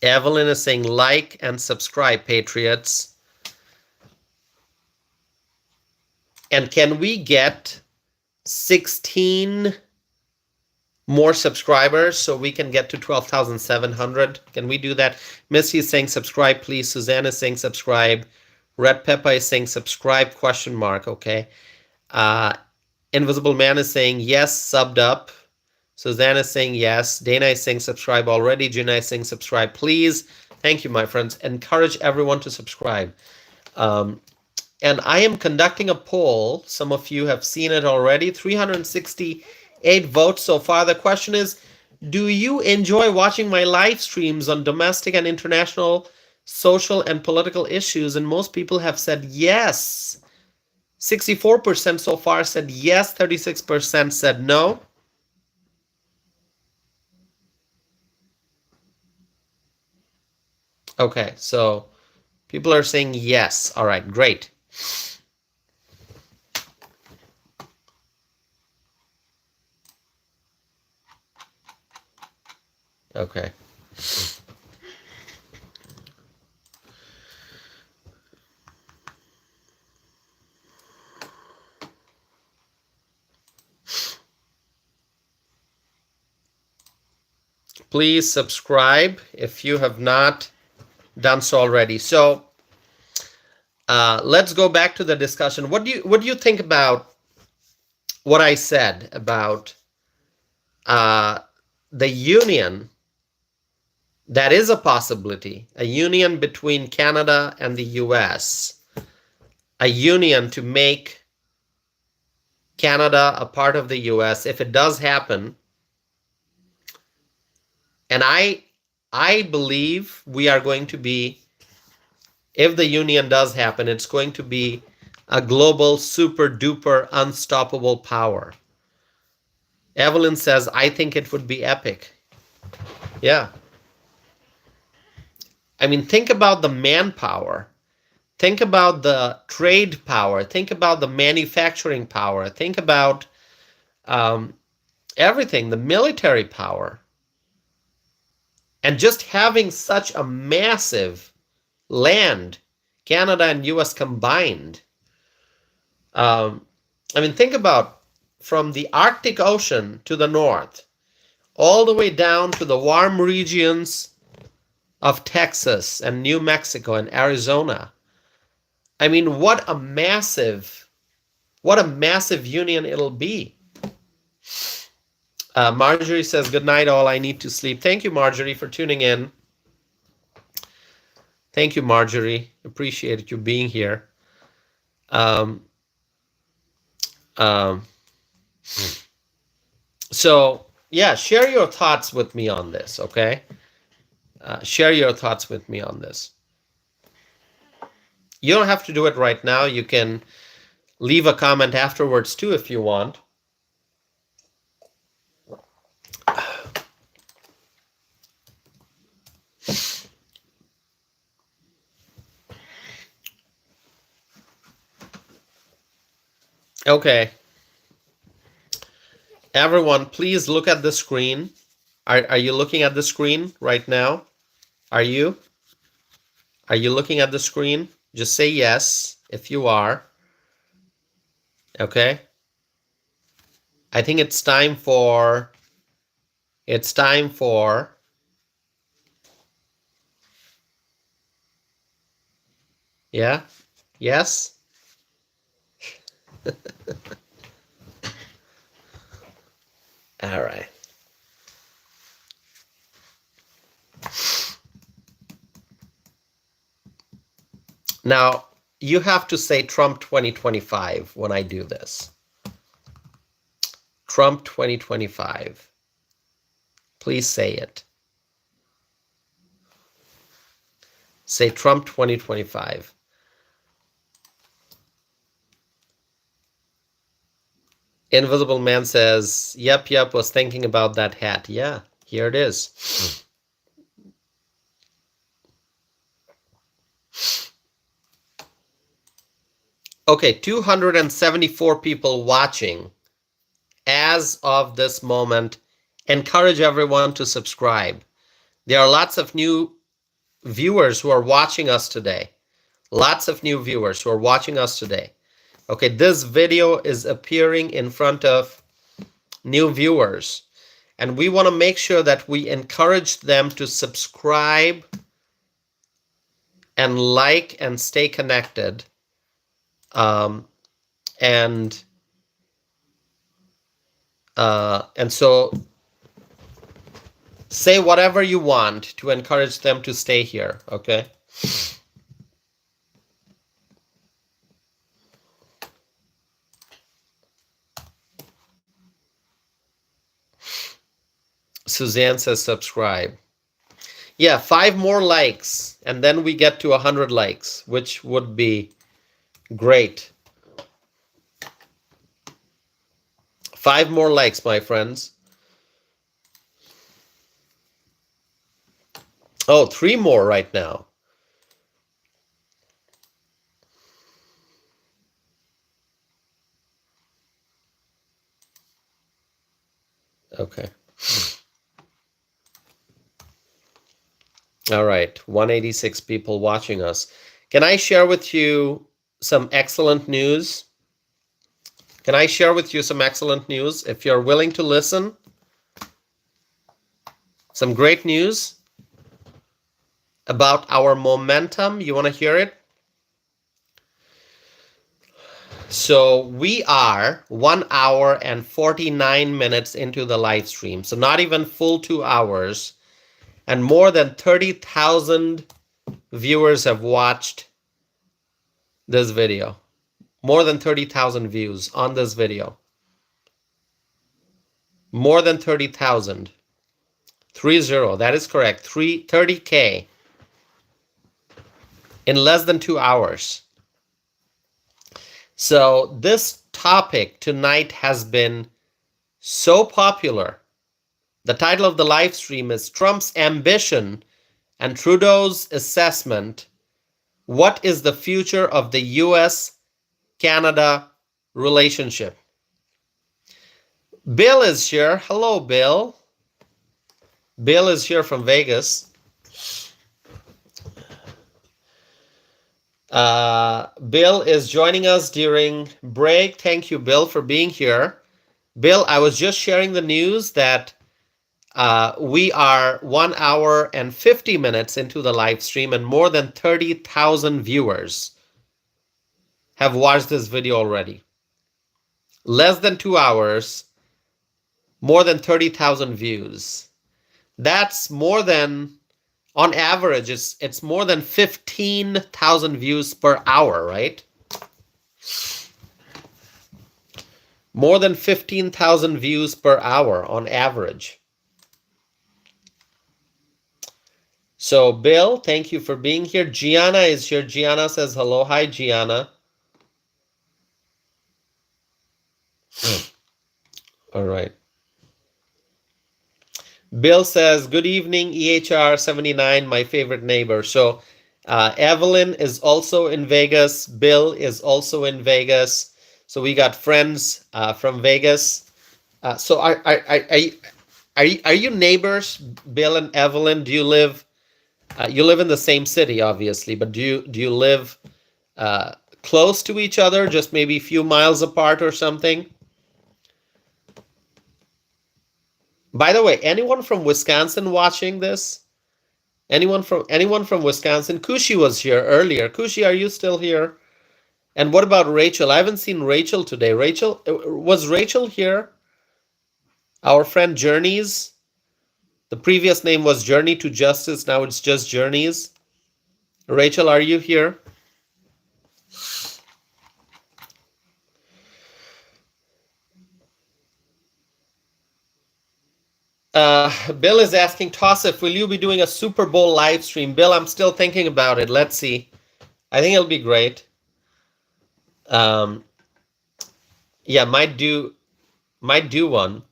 Evelyn is saying like and subscribe, Patriots. And can we get 16 more subscribers so we can get to 12,700? Can we do that? Missy is saying subscribe, please. Suzanne is saying subscribe. Red Pepper is saying subscribe, question mark, okay. Invisible Man is saying yes, subbed up. Suzanne is saying yes. Dana is saying subscribe already. Gina is saying subscribe, please. Thank you, my friends. Encourage everyone to subscribe. And I am conducting a poll. Some of you have seen it already. 368 votes so far. The question is, do you enjoy watching my live streams on domestic and international social and political issues? And most people have said yes. 64% so far said yes. 36% said no. Okay, so people are saying yes. All right, great. Okay. Please subscribe if you have not done so already. So let's go back to the discussion. What do you think about what I said about the union? That is a possibility, a union between Canada and the US, a union to make Canada a part of the US. If it does happen, and I believe we are going to be, if the union does happen, it's going to be a global super duper unstoppable power. Evelyn says, I think it would be epic. Yeah. I mean, think about the manpower Think about the trade power. Think about the manufacturing power. Think about everything, the military power. And just having such a massive land, Canada and US combined. Think about from the Arctic Ocean to the north, all the way down to the warm regions of Texas and New Mexico and Arizona. What a massive union it'll be. Marjorie says, good night all, I need to sleep. Thank you, Marjorie, for tuning in. Thank you, Marjorie. Appreciate you being here. So, yeah, share your thoughts with me on this, okay? Share your thoughts with me on this. You don't have to do it right now. You can leave a comment afterwards too if you want. Okay. Everyone, please look at the screen. Are you looking at the screen right now? Are you? Are you looking at the screen? Just say yes if you are. Okay. I think it's time for yeah? Yes? All right. Now, you have to say Trump 2025 when I do this. Trump 2025. Please say it. Say Trump 2025. Invisible Man says, yep, was thinking about that hat. Yeah, here it is. Okay, 274 people watching as of this moment. Encourage everyone to subscribe. There are lots of new viewers who are watching us today. Lots of new viewers who are watching us today. Okay, this video is appearing in front of new viewers. And we want to make sure that we encourage them to subscribe and like and stay connected. And so say whatever you want to encourage them to stay here, okay? Suzanne says subscribe. Yeah, 5 more likes, and then we get to 100 likes, which would be great. 5 more likes, my friends. Oh, 3 more right now. Okay. All right, 186 people watching us. Can I share with you some excellent news? Can I share with you some excellent news? If you're willing to listen, some great news about our momentum. You want to hear it? So we are 1 hour and 49 minutes into the live stream. So not even full 2 hours. And more than 30,000 viewers have watched this video. More than 30,000 views on this video. More than 30,000. 30, that is correct. 30K in less than 2 hours. So this topic tonight has been so popular. The title of the live stream is Trump's Ambition and Trudeau's Assessment What is the future of the U.S. Canada relationship? Bill is here. Hello, Bill. Bill is here from Vegas. Bill is joining us during break. Thank you, Bill, for being here. Bill, I was just sharing the news that we are 1 hour and 50 minutes into the live stream, and more than 30,000 viewers have watched this video already. Less than 2 hours, more than 30,000 views. That's more than, on average, it's more than 15,000 views per hour, right? More than 15,000 views per hour on average. So, Bill, thank you for being here. Gianna is here. Gianna says hello. Hi, Gianna. All right. Bill says, good evening, EHR 79, my favorite neighbor. So, Evelyn is also in Vegas. Bill is also in Vegas. So we got friends from Vegas. So are you neighbors, Bill and Evelyn? Do you live? You live in the same city, obviously, but do you live close to each other, just maybe a few miles apart or something? By the way, anyone from Wisconsin watching this? Anyone from Wisconsin? Kushi was here earlier. Kushi, are you still here? And what about Rachel? I haven't seen Rachel today. Rachel, was Rachel here? Our friend Journeys. The previous name was Journey to Justice. Now it's just Journeys. Rachel, are you here? Bill is asking, Tosif, will you be doing a Super Bowl live stream? Bill, I'm still thinking about it. Let's see. I think it'll be great. Yeah, might do one.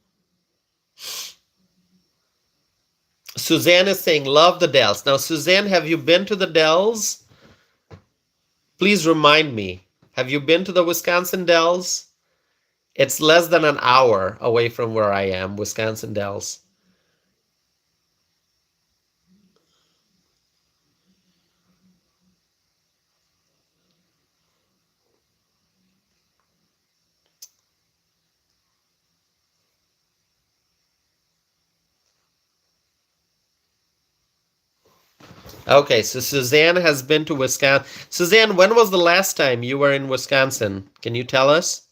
Suzanne is saying, love the Dells. Now, Suzanne, have you been to the Dells? Please remind me. Have you been to the Wisconsin Dells? It's less than an hour away from where I am, Wisconsin Dells. Okay, so Suzanne has been to Wisconsin. Suzanne, when was the last time you were in Wisconsin? Can you tell us?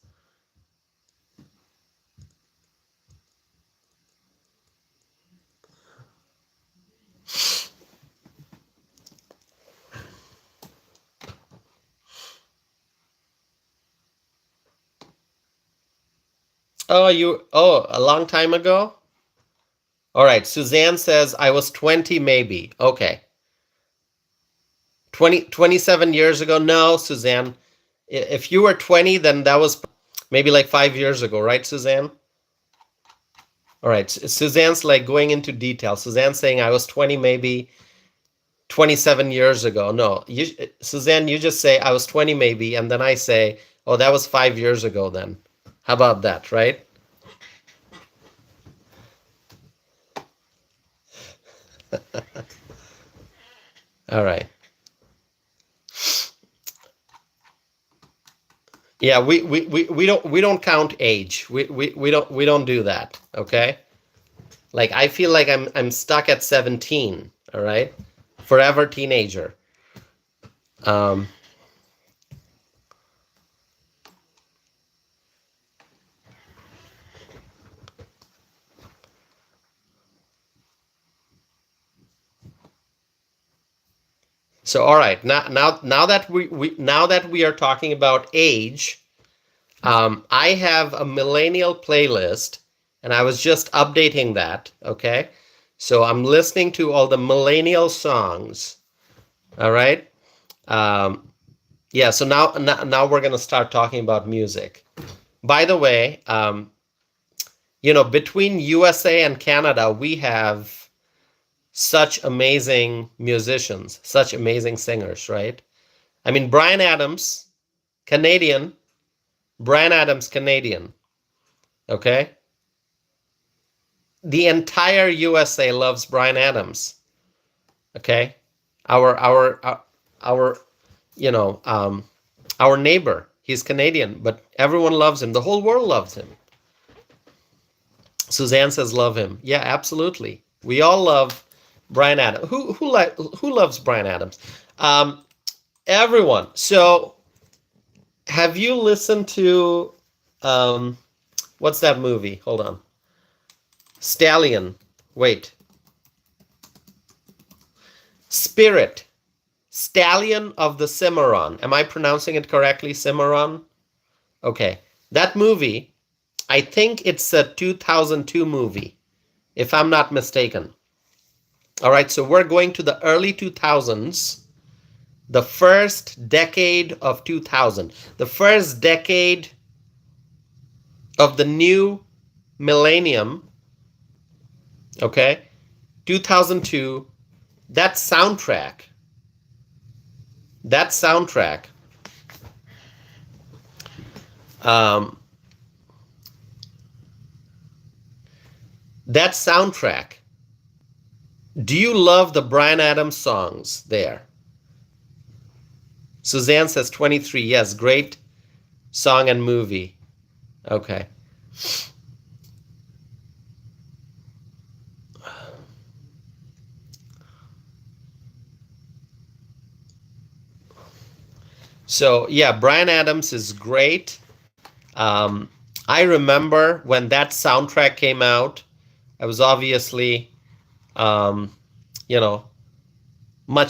Oh, a long time ago? All right, Suzanne says I was 20 maybe. Okay. 27 years ago? No, Suzanne. If you were 20, then that was maybe like 5 years ago, right, Suzanne? All right, Suzanne's like going into detail. Suzanne's saying I was 20 maybe 27 years ago. No, Suzanne, you just say I was 20 maybe, and then I say, oh, that was 5 years ago then. How about that, right? All right. Yeah, we don't count age. We don't do that, okay? Like I feel like I'm stuck at 17, all right? Forever teenager. So all right, now that we are talking about age, I have a millennial playlist, and I was just updating that. Okay, so I'm listening to all the millennial songs. All right, yeah. So now we're gonna start talking about music. By the way, between USA and Canada, we have such amazing musicians, such amazing singers, right? I mean, Bryan Adams, Canadian. Bryan Adams, Canadian. Okay? The entire USA loves Bryan Adams. Okay? Our our neighbor, he's Canadian, but everyone loves him. The whole world loves him. Suzanne says love him. Yeah, absolutely. We all love Bryan Adams. Who loves Bryan Adams? Everyone. So have you listened to what's that movie? Hold on. Stallion. Wait. Spirit. Stallion of the Cimarron. Am I pronouncing it correctly? Cimarron? Okay. That movie, I think it's a 2002 movie, if I'm not mistaken. All right, so we're going to the early 2000s, the first decade of 2000, the first decade of the new millennium, okay? 2002, that soundtrack, do you love the Bryan Adams songs there? Suzanne says 23. Yes, great song and movie. Okay. So, yeah, Bryan Adams is great. I remember when that soundtrack came out, I was obviously, much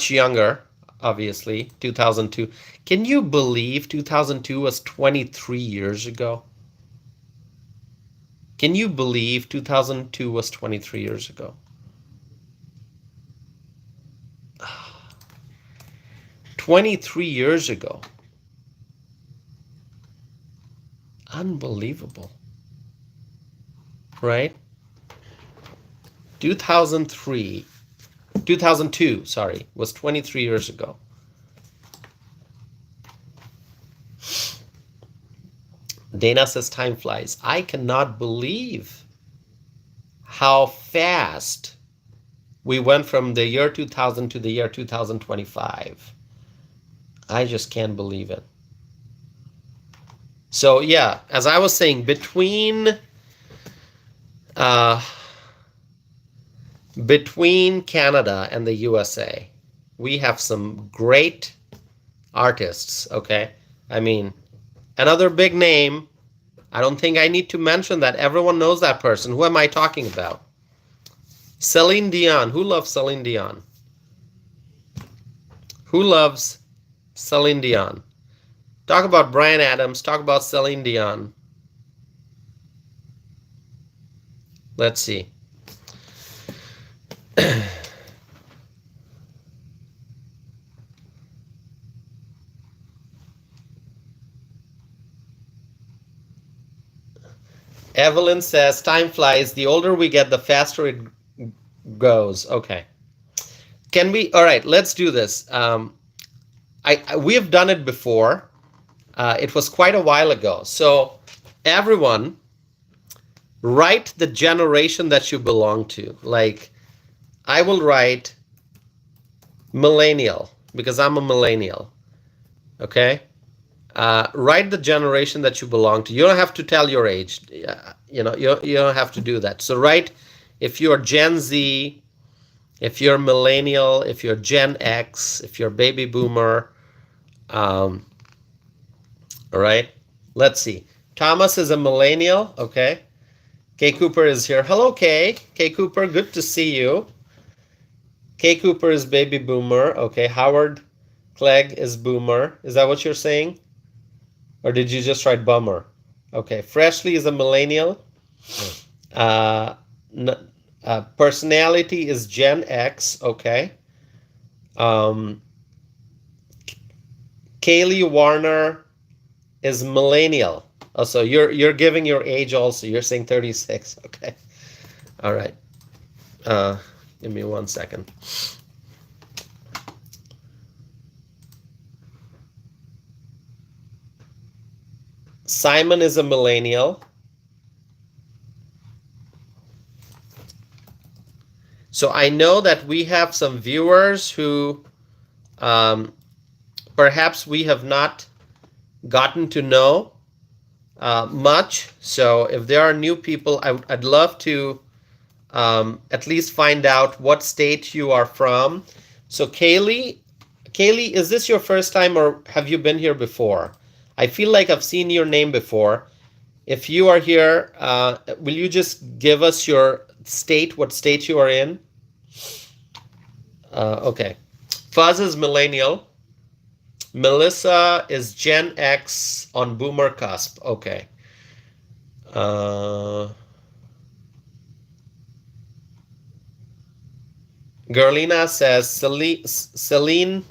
younger, obviously, 2002. Can you believe 2002 was 23 years ago? Can you believe 2002 was 23 years ago? 23 years ago. Unbelievable. Right? 2002, sorry, was 23 years ago. Dana says time flies. I cannot believe how fast we went from the year 2000 to the year 2025. I just can't believe it. So yeah, as I was saying, between Canada and the USA, we have some great artists, okay? I mean, another big name, I don't think I need to mention that. Everyone knows that person. Who am I talking about? Celine Dion. Who loves Celine Dion? Who loves Celine Dion? Talk about Bryan Adams. Talk about Celine Dion. Let's see. Evelyn says, time flies. The older we get, the faster it goes. Okay. Can we? All right, let's do this. We have done it before. It was quite a while ago. So everyone, write the generation that you belong to. Like, I will write millennial because I'm a millennial. Okay? Write the generation that you belong to. You don't have to tell your age. You don't have to do that. So write if you're Gen Z, if you're millennial, if you're Gen X, if you're baby boomer. All right. Let's see. Thomas is a millennial. Okay. Kay Cooper is here. Hello, Kay. Kay Cooper, good to see you. Kay Cooper is baby boomer. Okay. Howard Clegg is boomer. Is that what you're saying? Or did you just write bummer? Okay. Freshly is a millennial. Personality is Gen X. Okay. Kaylee Warner is millennial. Oh, so you're giving your age also. You're saying 36. Okay. All right. Give me 1 second. Simon is a millennial. So I know that we have some viewers who perhaps we have not gotten to know much. So if there are new people, I'd love to at least find out what state you are from. So Kaylee, is this your first time or have you been here before? I feel like I've seen your name before. If you are here, will you just give us your state, what state you are in? Okay. Fuzz is millennial. Melissa is Gen X on boomer cusp. Okay. Gerlina says Celine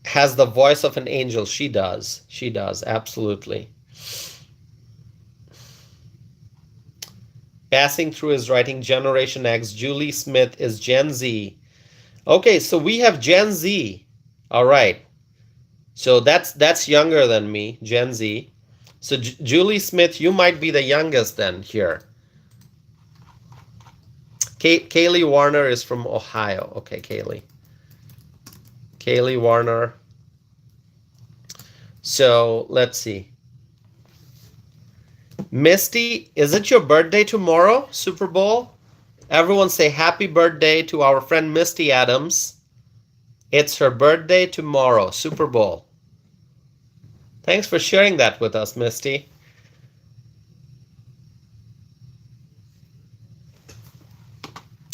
has the voice of an angel. She does. She does. Absolutely. Passing through is writing Generation X. Julie Smith is Gen Z. Okay, so we have Gen Z. All right. So that's younger than me, Gen Z. So Julie Smith, you might be the youngest then here. Kaylee Warner is from Ohio. Okay, Kaylee. Kaylee Warner. So let's see. Misty, is it your birthday tomorrow, Super Bowl? Everyone say happy birthday to our friend Misty Adams. It's her birthday tomorrow, Super Bowl. Thanks for sharing that with us, Misty.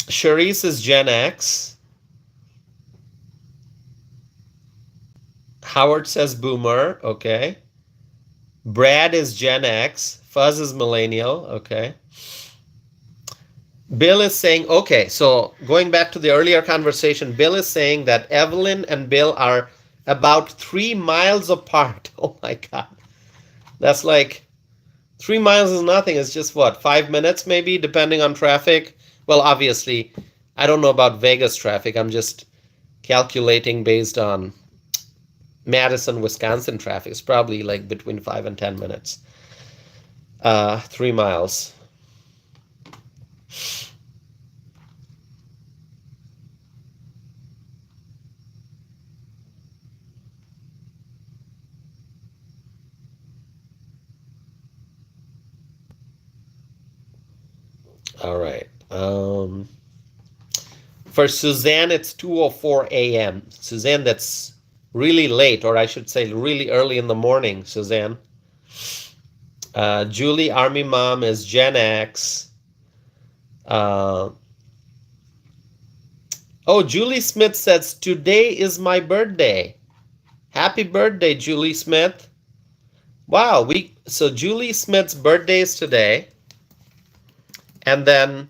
Charisse is Gen X. Howard says boomer. Okay. Brad is Gen X. Fuzz is millennial. Okay. Bill is saying, okay, so going back to the earlier conversation, Bill is saying that Evelyn and Bill are about 3 miles apart. Oh my God. That's like 3 miles is nothing. It's just what, 5 minutes maybe, depending on traffic. Well, obviously, I don't know about Vegas traffic. I'm just calculating based on Madison, Wisconsin traffic. It's probably like between 5 and 10 minutes. 3 miles. All right. For Suzanne, it's 2:04 a.m. Suzanne, that's really late, or I should say really early in the morning, Suzanne. Julie, Army Mom, is Gen X. Oh, Julie Smith says, today is my birthday. Happy birthday, Julie Smith. Wow, so Julie Smith's birthday is today. And then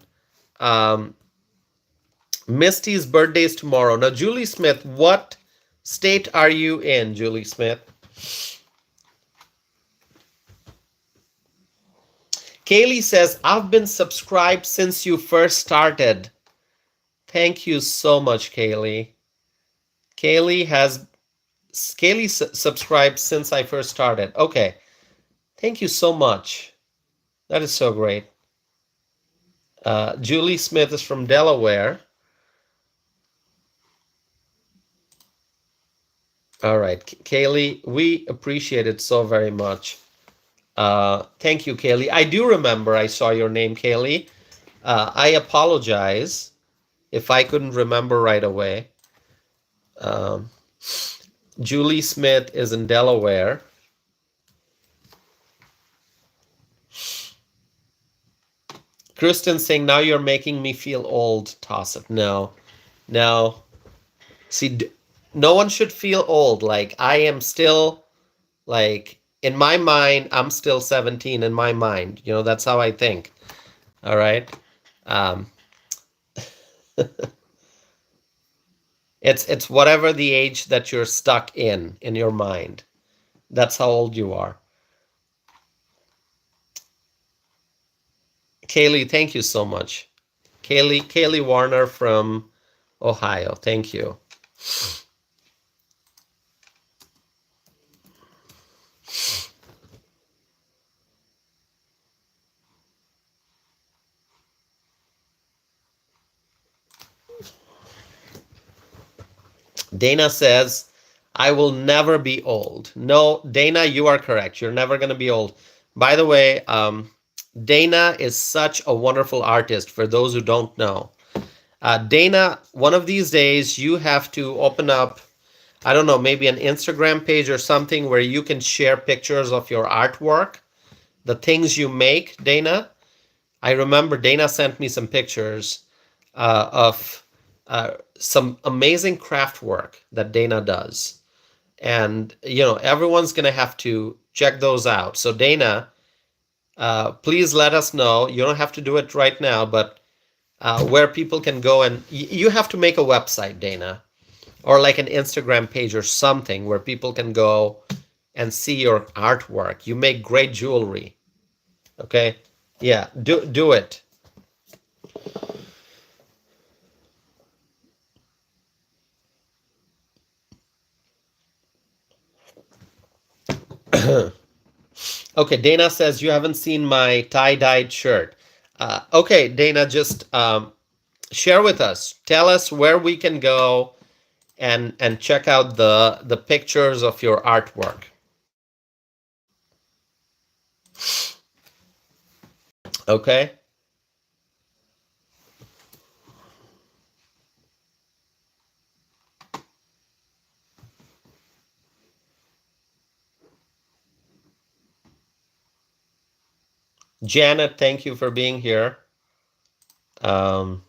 Misty's birthday is tomorrow. Now, Julie Smith, what state are you in, Julie Smith? Kaylee says, I've been subscribed since you first started. Thank you so much, Kaylee. Kaylee subscribed since I first started. Okay. Thank you so much. That is so great. Julie Smith is from Delaware. All right, Kaylee, we appreciate it so very much. Thank you, Kaylee. I do remember I saw your name, Kaylee. I apologize if I couldn't remember right away. Julie Smith is in Delaware. Kristen saying, now you're making me feel old. Toss it. No. See, no one should feel old. Like, I am still, like, in my mind, I'm still 17 in my mind. You know, that's how I think. All right. It's whatever the age that you're stuck in your mind. That's how old you are. Kaylee, thank you so much. Kaylee Warner from Ohio. Thank you. Dana says, I will never be old. No, Dana, you are correct. You're never going to be old. By the way, Dana is such a wonderful artist for those who don't know. Dana, one of these days you have to open up, I don't know, maybe an Instagram page or something where you can share pictures of your artwork, the things you make, Dana. I remember Dana sent me some pictures of some amazing craft work that Dana does. And, everyone's going to have to check those out. So, Dana, please let us know. You don't have to do it right now, but where people can go, and you have to make a website, Dana, or like an Instagram page or something where people can go and see your artwork. You make great jewelry. Okay? Yeah, do it. Okay, Dana says you haven't seen my tie-dyed shirt. Okay, Dana, just share with us. Tell us where we can go and check out the pictures of your artwork. Okay. Janet, thank you for being here. Um,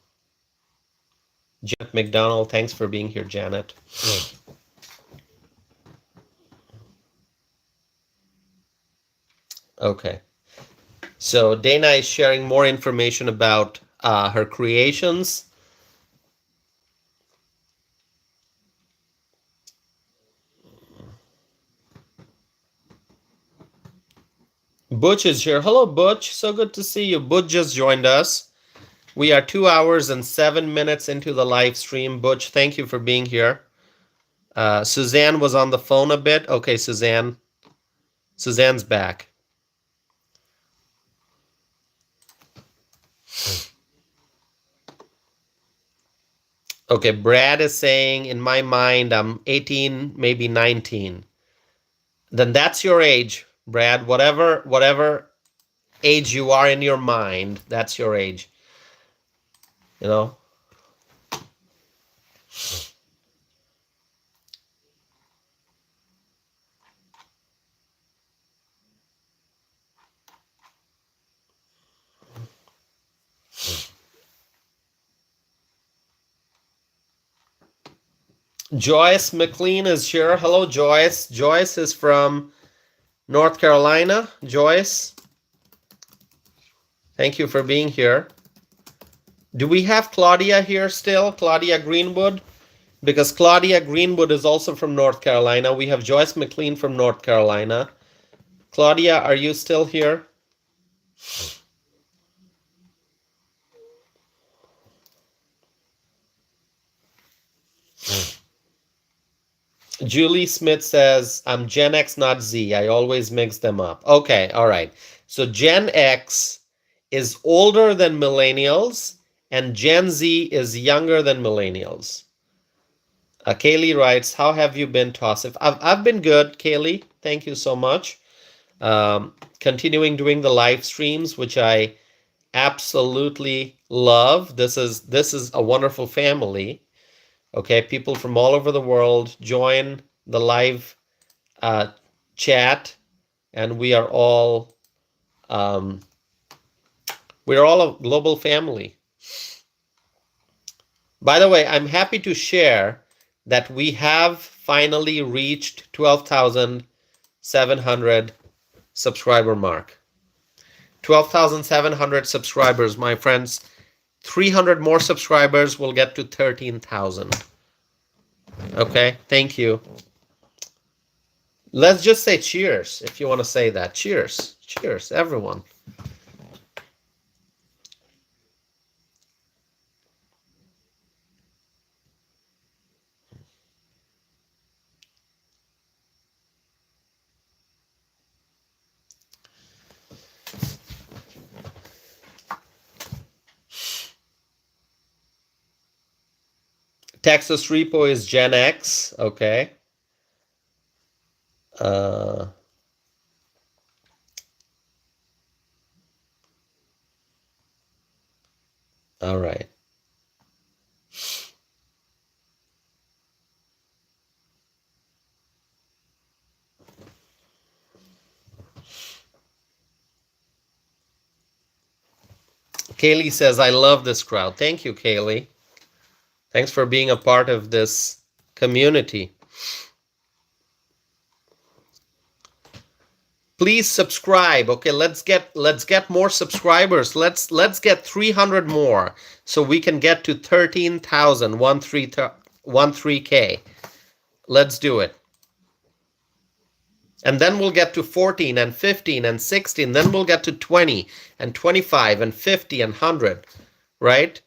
Janet McDonald, thanks for being here, Janet. Okay. So Dana is sharing more information about her creations. Butch is here. Hello, Butch. So good to see you. Butch just joined us. We are 2 hours and 7 minutes into the live stream. Butch, thank you for being here. Suzanne was on the phone a bit. Okay, Suzanne. Suzanne's back. Okay, Brad is saying, in my mind, I'm 18, maybe 19. Then that's your age, Brad. Whatever age you are in your mind, that's your age. You know? Joyce McLean is here. Hello, Joyce. Joyce is from North Carolina. Joyce, thank you for being here. Do we have Claudia here still? Claudia Greenwood? Because Claudia Greenwood is also from North Carolina. We have Joyce McLean from North Carolina. Claudia, are you still here? Julie Smith says, I'm Gen X, not Z. I always mix them up. Okay, all right. So Gen X is older than millennials, and Gen Z is younger than millennials. Kaylee writes, how have you been, Tosif? I've been good, Kaylee. Thank you so much. Continuing doing the live streams, which I absolutely love. This is a wonderful family. Okay, people from all over the world join the live chat, and we are all a global family. By the way, I'm happy to share that we have finally reached 12,700 subscriber mark. 12,700 subscribers, my friends. 300 more subscribers will get to 13,000. Okay, thank you. Let's just say cheers if you want to say that. Cheers. Cheers, everyone. Texas repo is Gen X. Okay. All right. Kaylee says, I love this crowd. Thank you, Kaylee. Thanks for being a part of this community. Please subscribe. Okay, let's get more subscribers. Let's get 300 more so we can get to 13,000, 13K. Let's do it. And then we'll get to 14 and 15 and 16. Then we'll get to 20 and 25 and 50 and 100, right?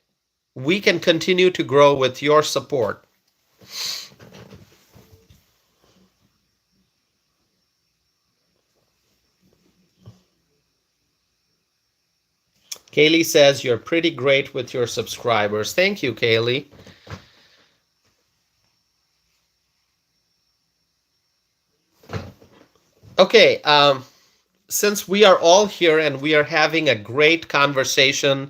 We can continue to grow with your support. Kaylee says you're pretty great with your subscribers. Thank you, Kaylee. Okay, since we are all here and we are having a great conversation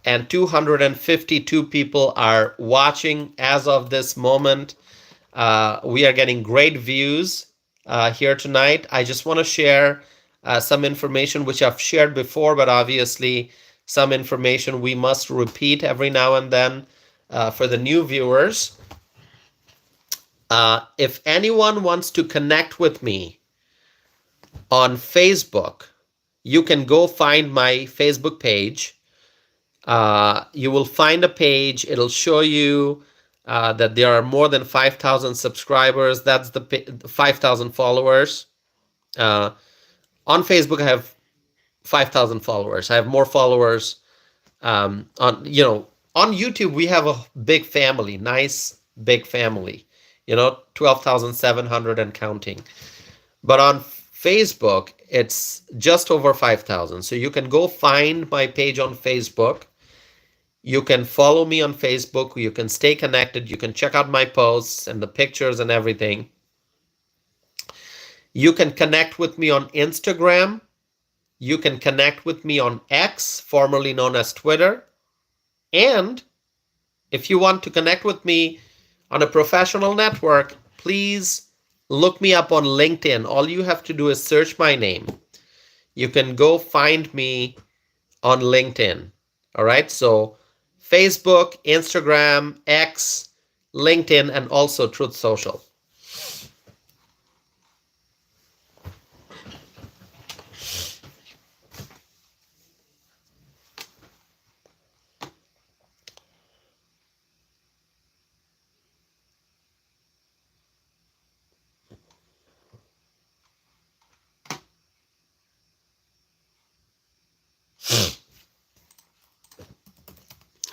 and 252 people are watching as of this moment, we are getting great views here tonight. I just want to share some information which I've shared before, but obviously some information we must repeat every now and then for the new viewers. If anyone wants to connect with me on Facebook, you can go find my Facebook page. You will find a page. It'll show you that there are more than 5,000 subscribers. That's the 5,000 followers. On Facebook, I have 5,000 followers. I have more followers. On YouTube, we have a big family, nice big family. 12,700 and counting. But on Facebook, it's just over 5,000. So you can go find my page on Facebook. You can follow me on Facebook. You can stay connected. You can check out my posts and the pictures and everything. You can connect with me on Instagram. You can connect with me on X, formerly known as Twitter. And if you want to connect with me on a professional network, please look me up on LinkedIn. All you have to do is search my name. You can go find me on LinkedIn. All right. So Facebook, Instagram, X, LinkedIn, and also Truth Social.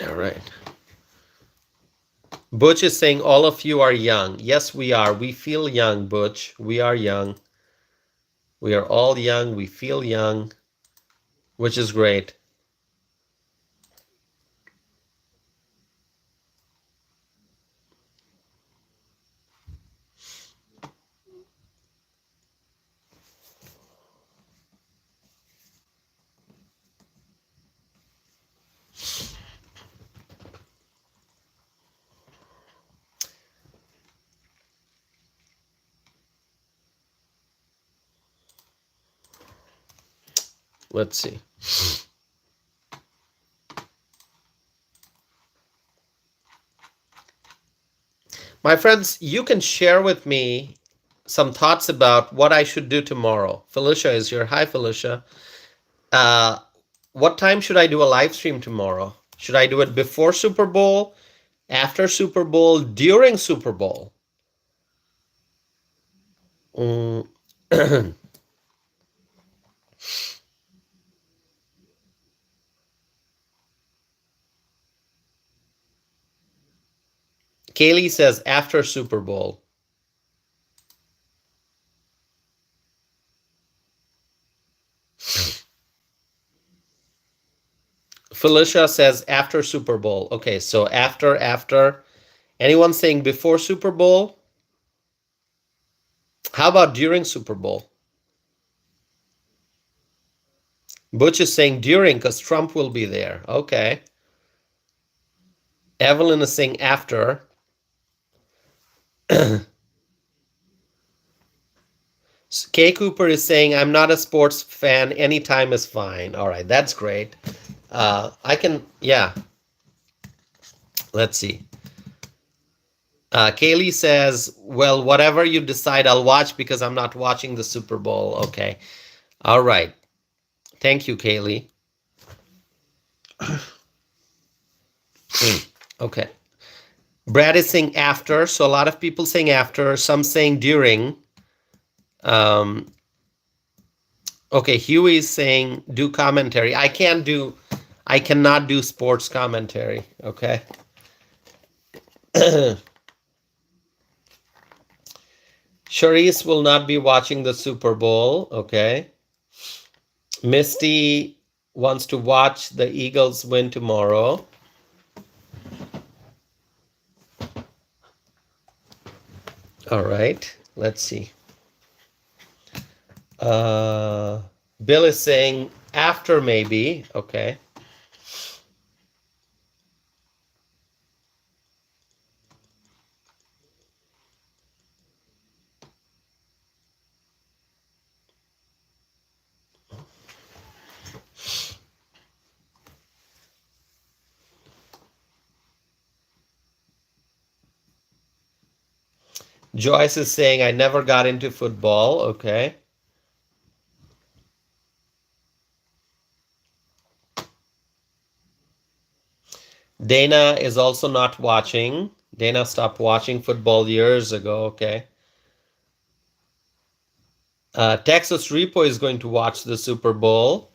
All right. Butch is saying all of you are young. Yes, we are. We feel young, Butch. We are young. We are all young. We feel young, which is great. Let's see. My friends, you can share with me some thoughts about what I should do tomorrow. Felicia is here. Hi, Felicia. What time should I do a live stream tomorrow? Should I do it before Super Bowl, after Super Bowl, during Super Bowl? Kaylee says after Super Bowl. Felicia says after Super Bowl. Okay, so after, Anyone saying before Super Bowl? How about during Super Bowl? Butch is saying during because Trump will be there. Okay. Evelyn is saying after. Kay Cooper is saying, I'm not a sports fan. Anytime is fine. All right, that's great. I can, yeah. Let's see. Kaylee says, well, whatever you decide, I'll watch because I'm not watching the Super Bowl. Okay. All right. Thank you, Kaylee. Okay. Brad is saying after. So a lot of people saying after, some saying during. Okay, Huey is saying do commentary. I cannot do sports commentary. Okay. Charisse will not be watching the Super Bowl. Okay. Misty wants to watch the Eagles win tomorrow. All right. Let's see. Bill is saying after maybe. Okay. Joyce is saying I never got into football. Okay. Dana is also not watching. Dana stopped watching football years ago. Okay. Texas Repo is going to watch the Super Bowl.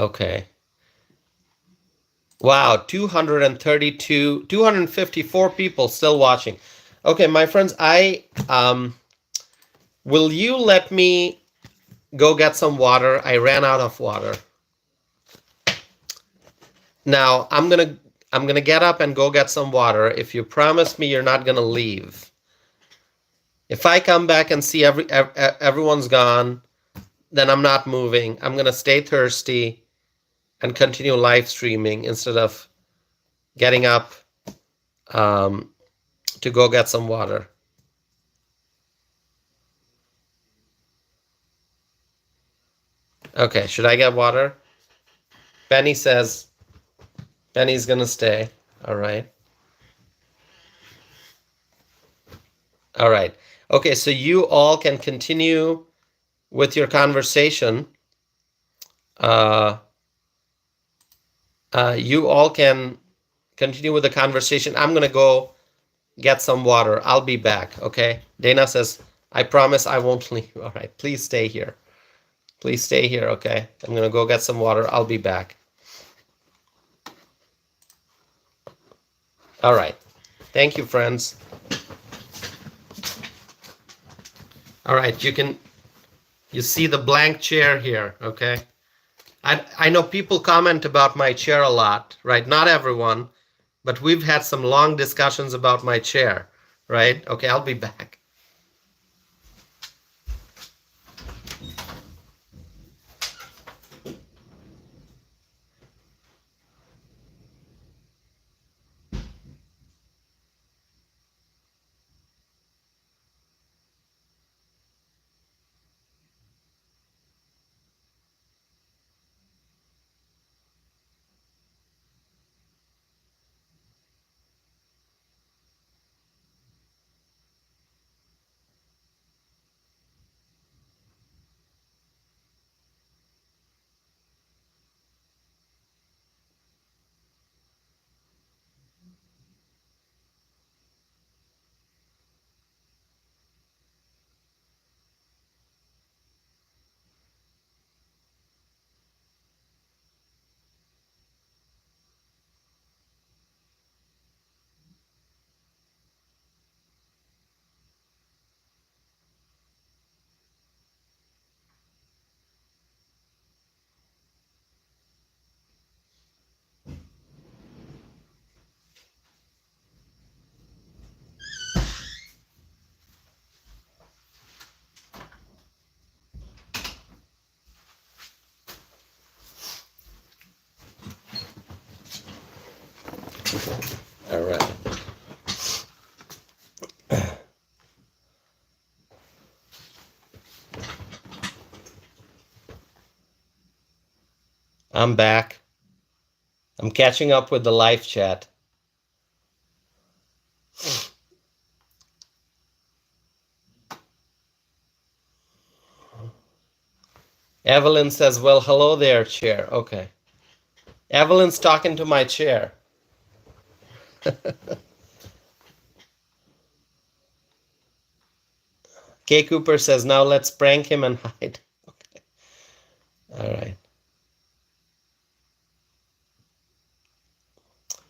Okay. Wow, 254 people still watching. Okay, my friends, will you let me go get some water? I ran out of water. Now, I'm gonna get up and go get some water if you promise me you're not gonna leave. If I come back and see everyone's gone, then I'm not moving. I'm gonna stay thirsty and continue live streaming instead of getting up to go get some water. Okay, should I get water? Benny says Benny's gonna stay. All right. All right. Okay, so you all can continue with your conversation. You all can continue with the conversation. I'm gonna go get some water. I'll be back. Okay. Dana says, I promise I won't leave. All right. Please stay here. Please stay here. Okay. I'm gonna go get some water. I'll be back. All right. Thank you, friends. All right. You see the blank chair here. Okay. I know people comment about my chair a lot, right? Not everyone, but we've had some long discussions about my chair, right? Okay, I'll be back. All right. I'm back. I'm catching up with the live chat. Evelyn says, well, hello there, chair. Okay. Evelyn's talking to my chair. Kay Cooper says, now let's prank him and hide. Okay. All right.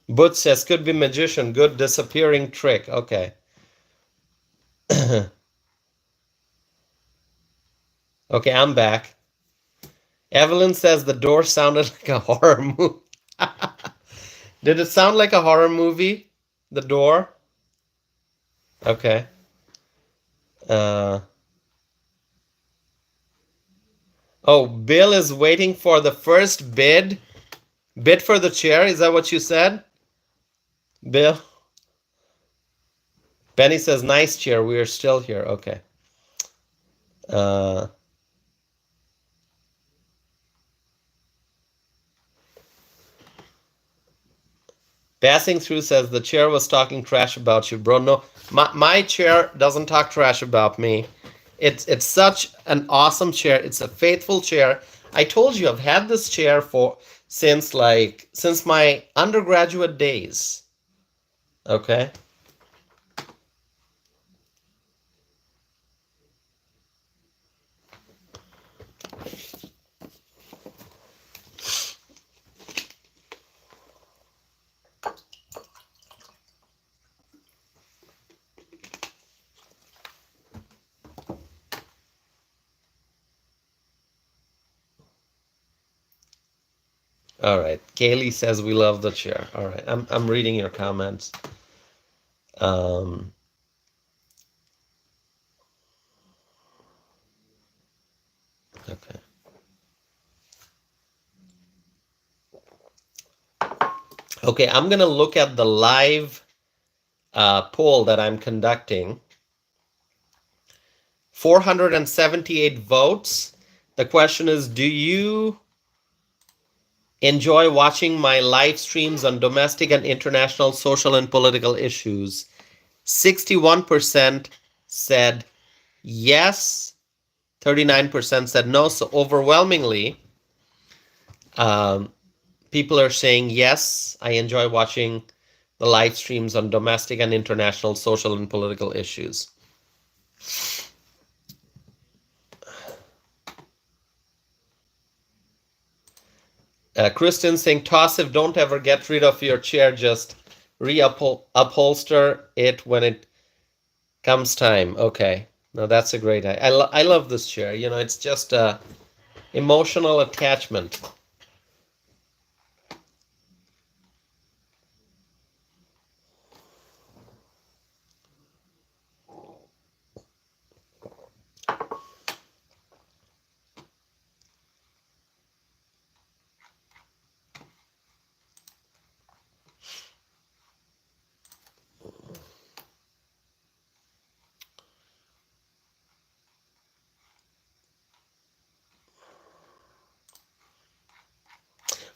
Butch says, could be magician. Good disappearing trick. Okay. Okay, I'm back. Evelyn says the door sounded like a horror movie. Did it sound like a horror movie? The door? Okay. Oh, Bill is waiting for the first bid. Bid for the chair? Is that what you said? Bill? Benny says, nice chair. We are still here. Okay. Passing through says, the chair was talking trash about you, bro. No, my chair doesn't talk trash about me. It's such an awesome chair. It's a faithful chair. I told you I've had this chair since my undergraduate days. Okay. All right. Kaylee says we love the chair. All right. I'm reading your comments. Okay. Okay, I'm going to look at the live poll that I'm conducting. 478 votes. The question is, do you enjoy watching my live streams on domestic and international social and political issues? 61% said yes, 39% said no. So overwhelmingly, people are saying yes, I enjoy watching the live streams on domestic and international social and political issues. Kristen saying, Tossif, don't ever get rid of your chair. Just upholster it when it comes time. Okay. No, that's a great idea. I love this chair. You know, it's just a emotional attachment.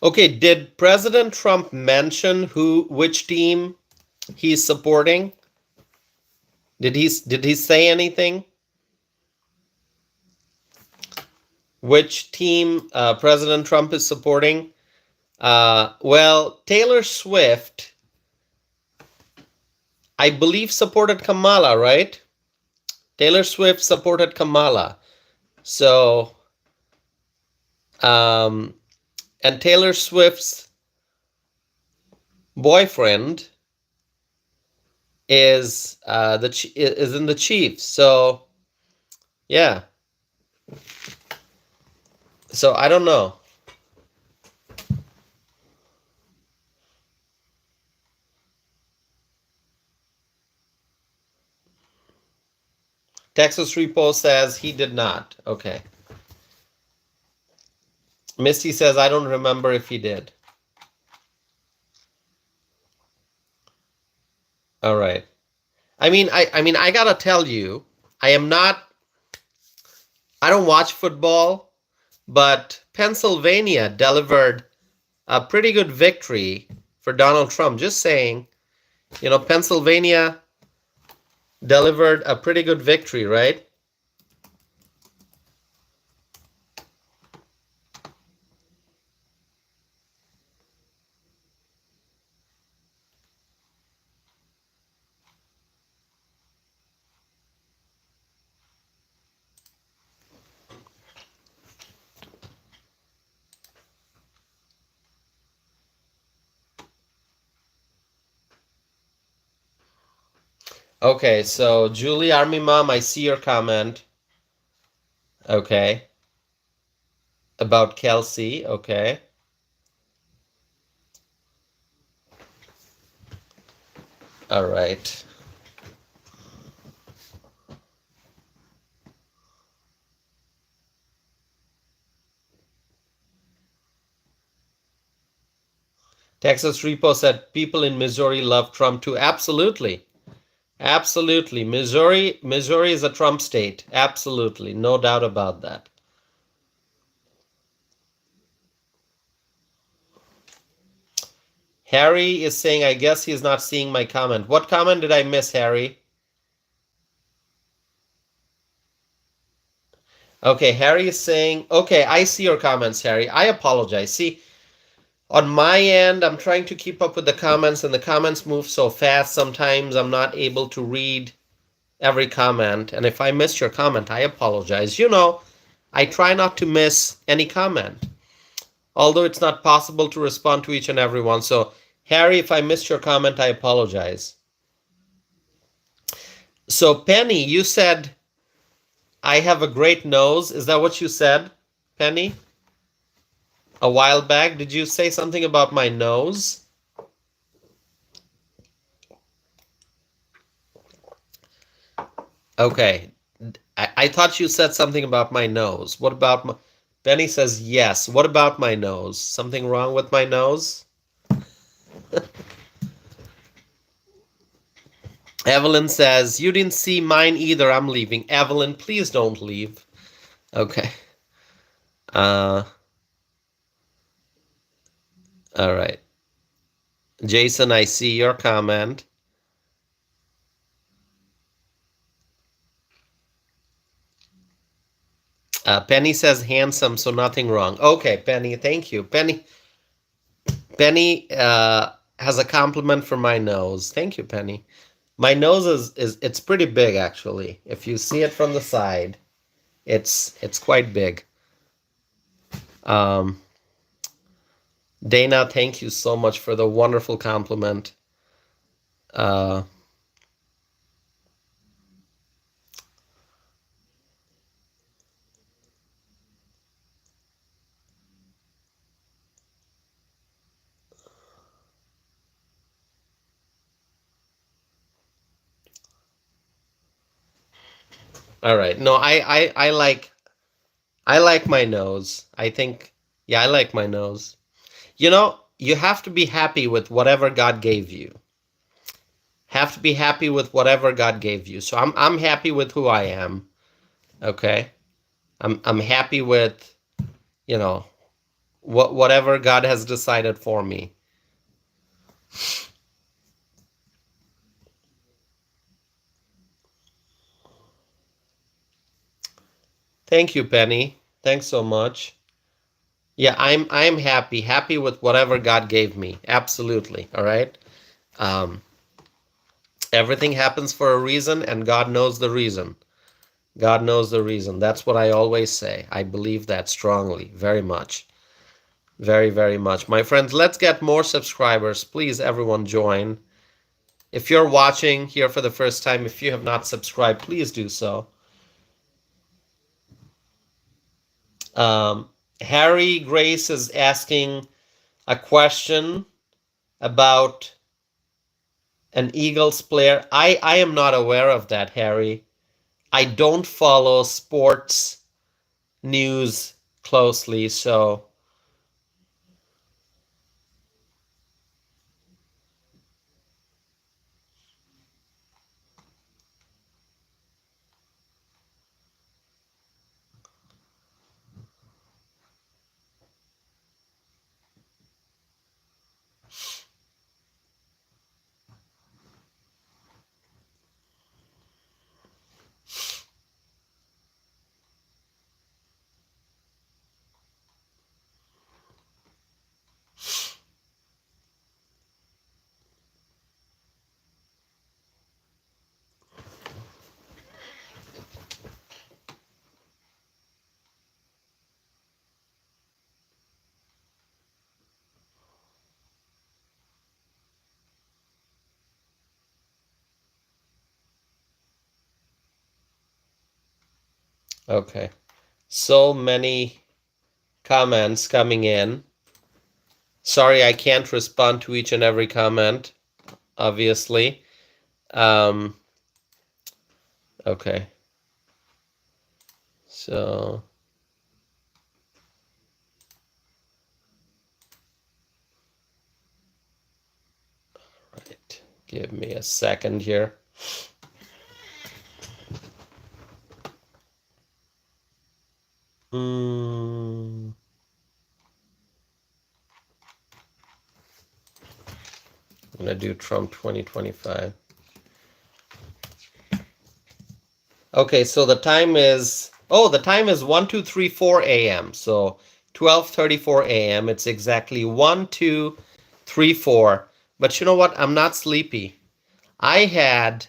Okay, did President Trump mention which team he's supporting? Did he say anything? Which team President Trump is supporting? Well, Taylor Swift, I believe, supported Kamala, right? Taylor Swift supported Kamala. So, and Taylor Swift's boyfriend is in the Chiefs. So, yeah. So I don't know. Texas Repo says he did not. Okay. Misty says, I don't remember if he did. All right. I mean, I gotta tell you, I am not. I don't watch football, but Pennsylvania delivered a pretty good victory for Donald Trump. Just saying, Pennsylvania delivered a pretty good victory, right? Okay, so Julie Army Mom, I see your comment. Okay. About Kelsey, okay. All right. Texas Repo said people in Missouri love Trump too. Absolutely. Absolutely. Missouri is a Trump state. Absolutely. No doubt about that. Harry is saying, I guess he's not seeing my comment. What comment did I miss, Harry? Okay, Harry is saying, okay, I see your comments, Harry. I apologize. See, on my end, I'm trying to keep up with the comments, and the comments move so fast sometimes I'm not able to read every comment. And if I missed your comment, I apologize. I try not to miss any comment, although it's not possible to respond to each and every one. So, Harry, if I missed your comment, I apologize. So, Penny, you said I have a great nose. Is that what you said, Penny? A while back, did you say something about my nose? Okay. I thought you said something about my nose. What about my... Benny says yes. What about my nose? Something wrong with my nose? Evelyn says, you didn't see mine either. I'm leaving. Evelyn, please don't leave. Okay. All right. Jason, I see your comment. Penny says handsome, so nothing wrong. Okay, Penny, thank you. Penny has a compliment for my nose. Thank you, Penny. My nose is it's pretty big actually. If you see it from the side, it's quite big. Um, Dana, thank you so much for the wonderful compliment. Uh, all right. No, I like my nose. I think yeah, I like my nose. You have to be happy with whatever God gave you. Have to be happy with whatever God gave you. So I'm happy with who I am. Okay? I'm happy with, you know, whatever God has decided for me. Thank you, Penny. Thanks so much. Yeah, I'm happy with whatever God gave me. Absolutely. All right? Um Everything happens for a reason, and God knows the reason. God knows the reason. That's what I always say. I believe that strongly, very much. Very, very much. My friends, let's get more subscribers. Please, everyone, join. If you're watching here for the first time, if you have not subscribed, please do so. Um, Harry Grace is asking a question about an Eagles player. I am not aware of that, Harry. I don't follow sports news closely, so Okay. So many comments coming in. Sorry, I can't respond to each and every comment, obviously. Okay. So, right. Give me a second here. I'm gonna do Trump 2025. Okay, so the time is, the time is 1234 a.m. So 12:34 a.m. It's exactly 1234. But you know what? I'm not sleepy. I had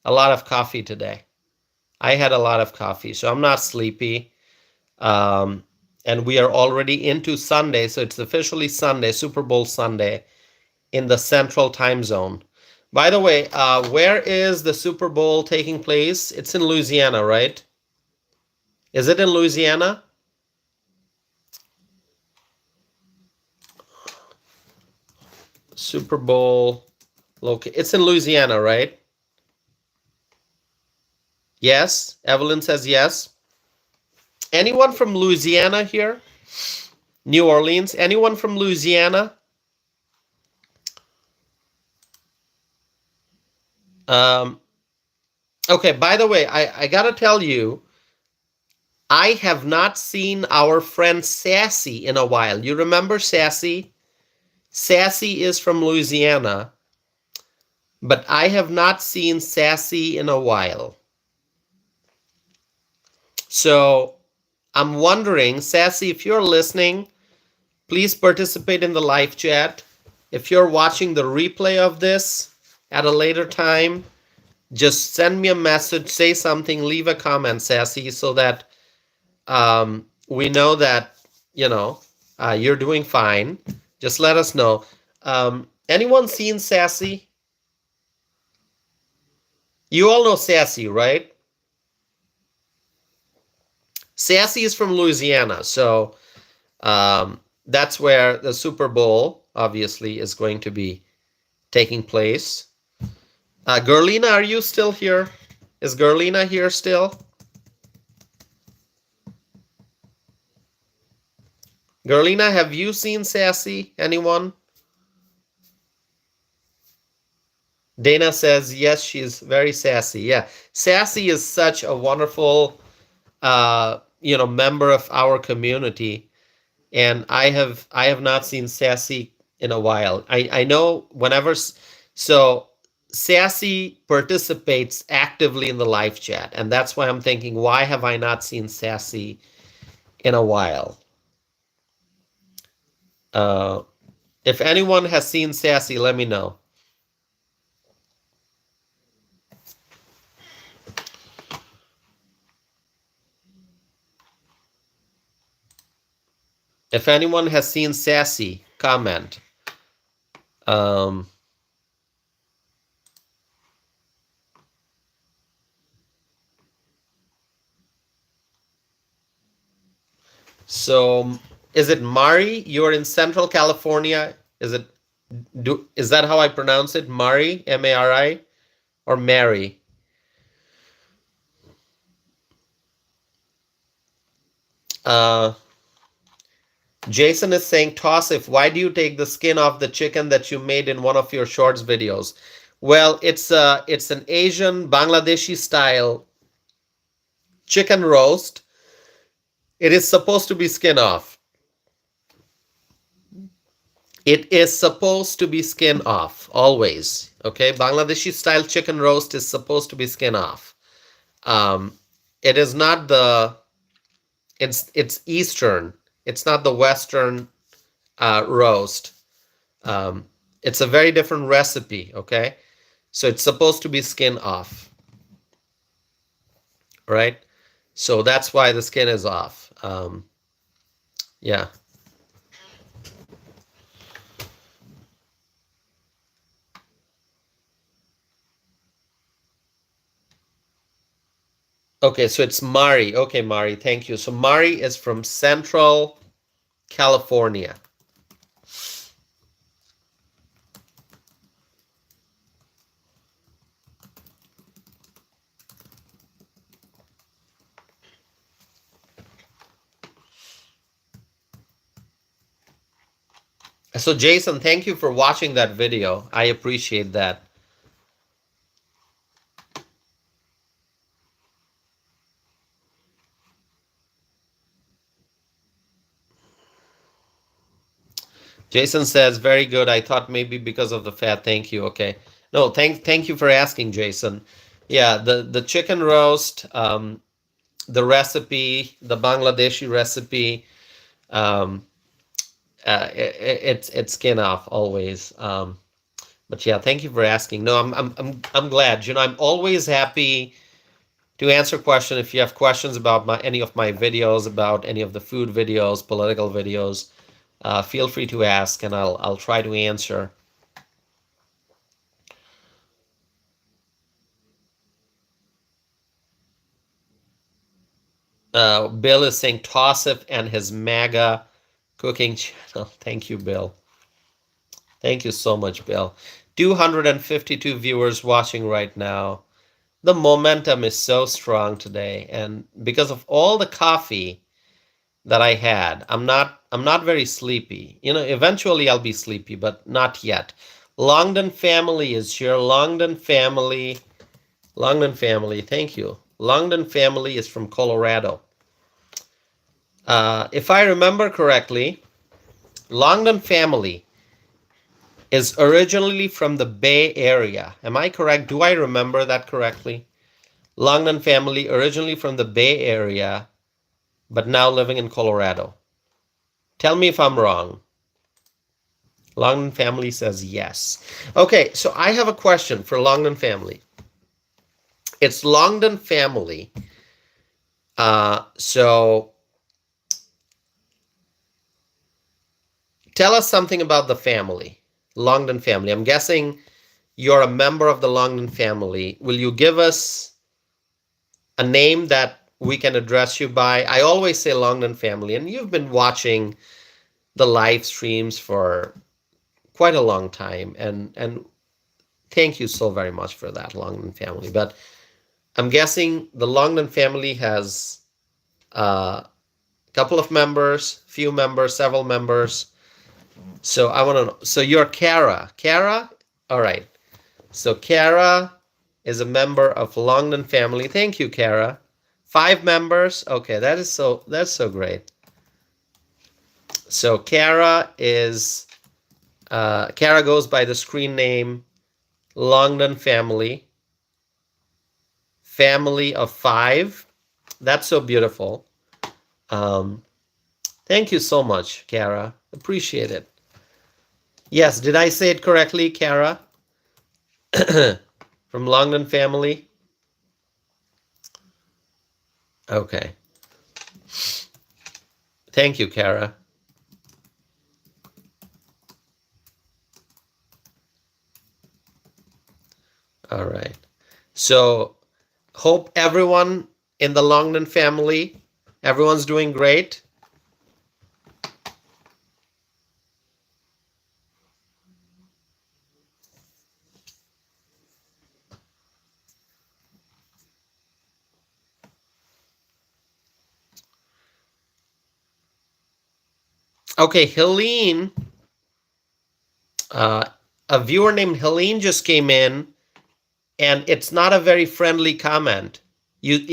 a lot of coffee today. I had a lot of coffee, so I'm not sleepy. Um, and we are already into Sunday, so it's officially Sunday, Super Bowl Sunday, in the Central Time Zone. By the way, where is the Super Bowl taking place? It's in Louisiana, right? Is it in Louisiana? Super Bowl it's in Louisiana, right? Yes. Evelyn says yes. Anyone from Louisiana here? New Orleans? Anyone from Louisiana? Um, okay, by the way, I gotta tell you, I have not seen our friend Sassy in a while. You remember Sassy? Sassy is from Louisiana, but I have not seen Sassy in a while. So I'm wondering, Sassy, if you're listening, please participate in the live chat. If you're watching the replay of this at a later time, just send me a message, say something, leave a comment, Sassy, so that we know that, you're doing fine. Just let us know. Anyone seen Sassy? You all know Sassy, right? Sassy is from Louisiana, so that's where the Super Bowl, obviously, is going to be taking place. Gerlina, are you still here? Is Gerlina here still? Gerlina, have you seen Sassy? Anyone? Dana says, yes, she's very sassy. Yeah, Sassy is such a wonderful, member of our community, and I have not seen Sassy in a while. I know so Sassy participates actively in the live chat, and that's why I'm thinking, why have I not seen Sassy in a while? If anyone has seen Sassy, let me know. If anyone has seen Sassy, comment. So is it Mari? You're in Central California. Is that how I pronounce it? Mari, M-A-R-I, or Mary? Uh, Jason is saying, Tosif, why do you take the skin off the chicken that you made in one of your shorts videos? Well, it's an Asian Bangladeshi style chicken roast. It is supposed to be skin off. It is supposed to be skin off, always. Okay, Bangladeshi style chicken roast is supposed to be skin off. It is not it's Eastern. It's not the Western roast. It's a very different recipe. Okay, so it's supposed to be skin off, right? So that's why the skin is off. Yeah. Okay, so it's Mari. Okay, Mari, thank you. So Mari is from Central California. So Jason, thank you for watching that video. I appreciate that. Jason says, very good. I thought maybe because of the fat. Thank you. Okay. No, thank you for asking, Jason. Yeah, the chicken roast, the recipe, the Bangladeshi recipe, um, it's skin off always. But yeah, thank you for asking. No, I'm glad. You know, I'm always happy to answer questions. If you have questions about any of my videos, about any of the food videos, political videos, feel free to ask, and I'll try to answer. Bill is saying Tossif and his MAGA cooking channel. Thank you, Bill. Thank you so much, Bill. 252 viewers watching right now. The momentum is so strong today, and because of all the coffee that I had, I'm not very sleepy. You know, eventually I'll be sleepy, but not yet. Longdon family is here. Longdon family. Thank you. Longdon family is from Colorado. If I remember correctly, Longdon family is originally from the Bay Area. Am I correct? Do I remember that correctly? Longdon family originally from the Bay Area, but now living in Colorado. Tell me if I'm wrong. Longdon family says yes. Okay, so I have a question for Longdon family. It's Longdon family. So tell us something about the family, Longdon family. I'm guessing you're a member of the Longdon family. Will you give us a name that we can address you by? I always say Longdon family, and you've been watching the live streams for quite a long time, and thank you so very much for that, Longdon family. But I'm guessing the Longdon family has a couple of members, few members, several members. So I want to know. So you're Kara. Kara? All right. So Kara is a member of Longdon family. Thank you, Kara. 5 members. Okay, that's so great. So Kara is Kara goes by the screen name Longdon family. Family of 5. That's so beautiful. Thank you so much, Kara. Appreciate it. Yes, did I say it correctly, Kara? From Longdon family? Okay. Thank you, Kara. All right. So, hope everyone in the Longdon family, everyone's doing great. Okay, Helene, a viewer named Helene just came in, and it's not a very friendly comment.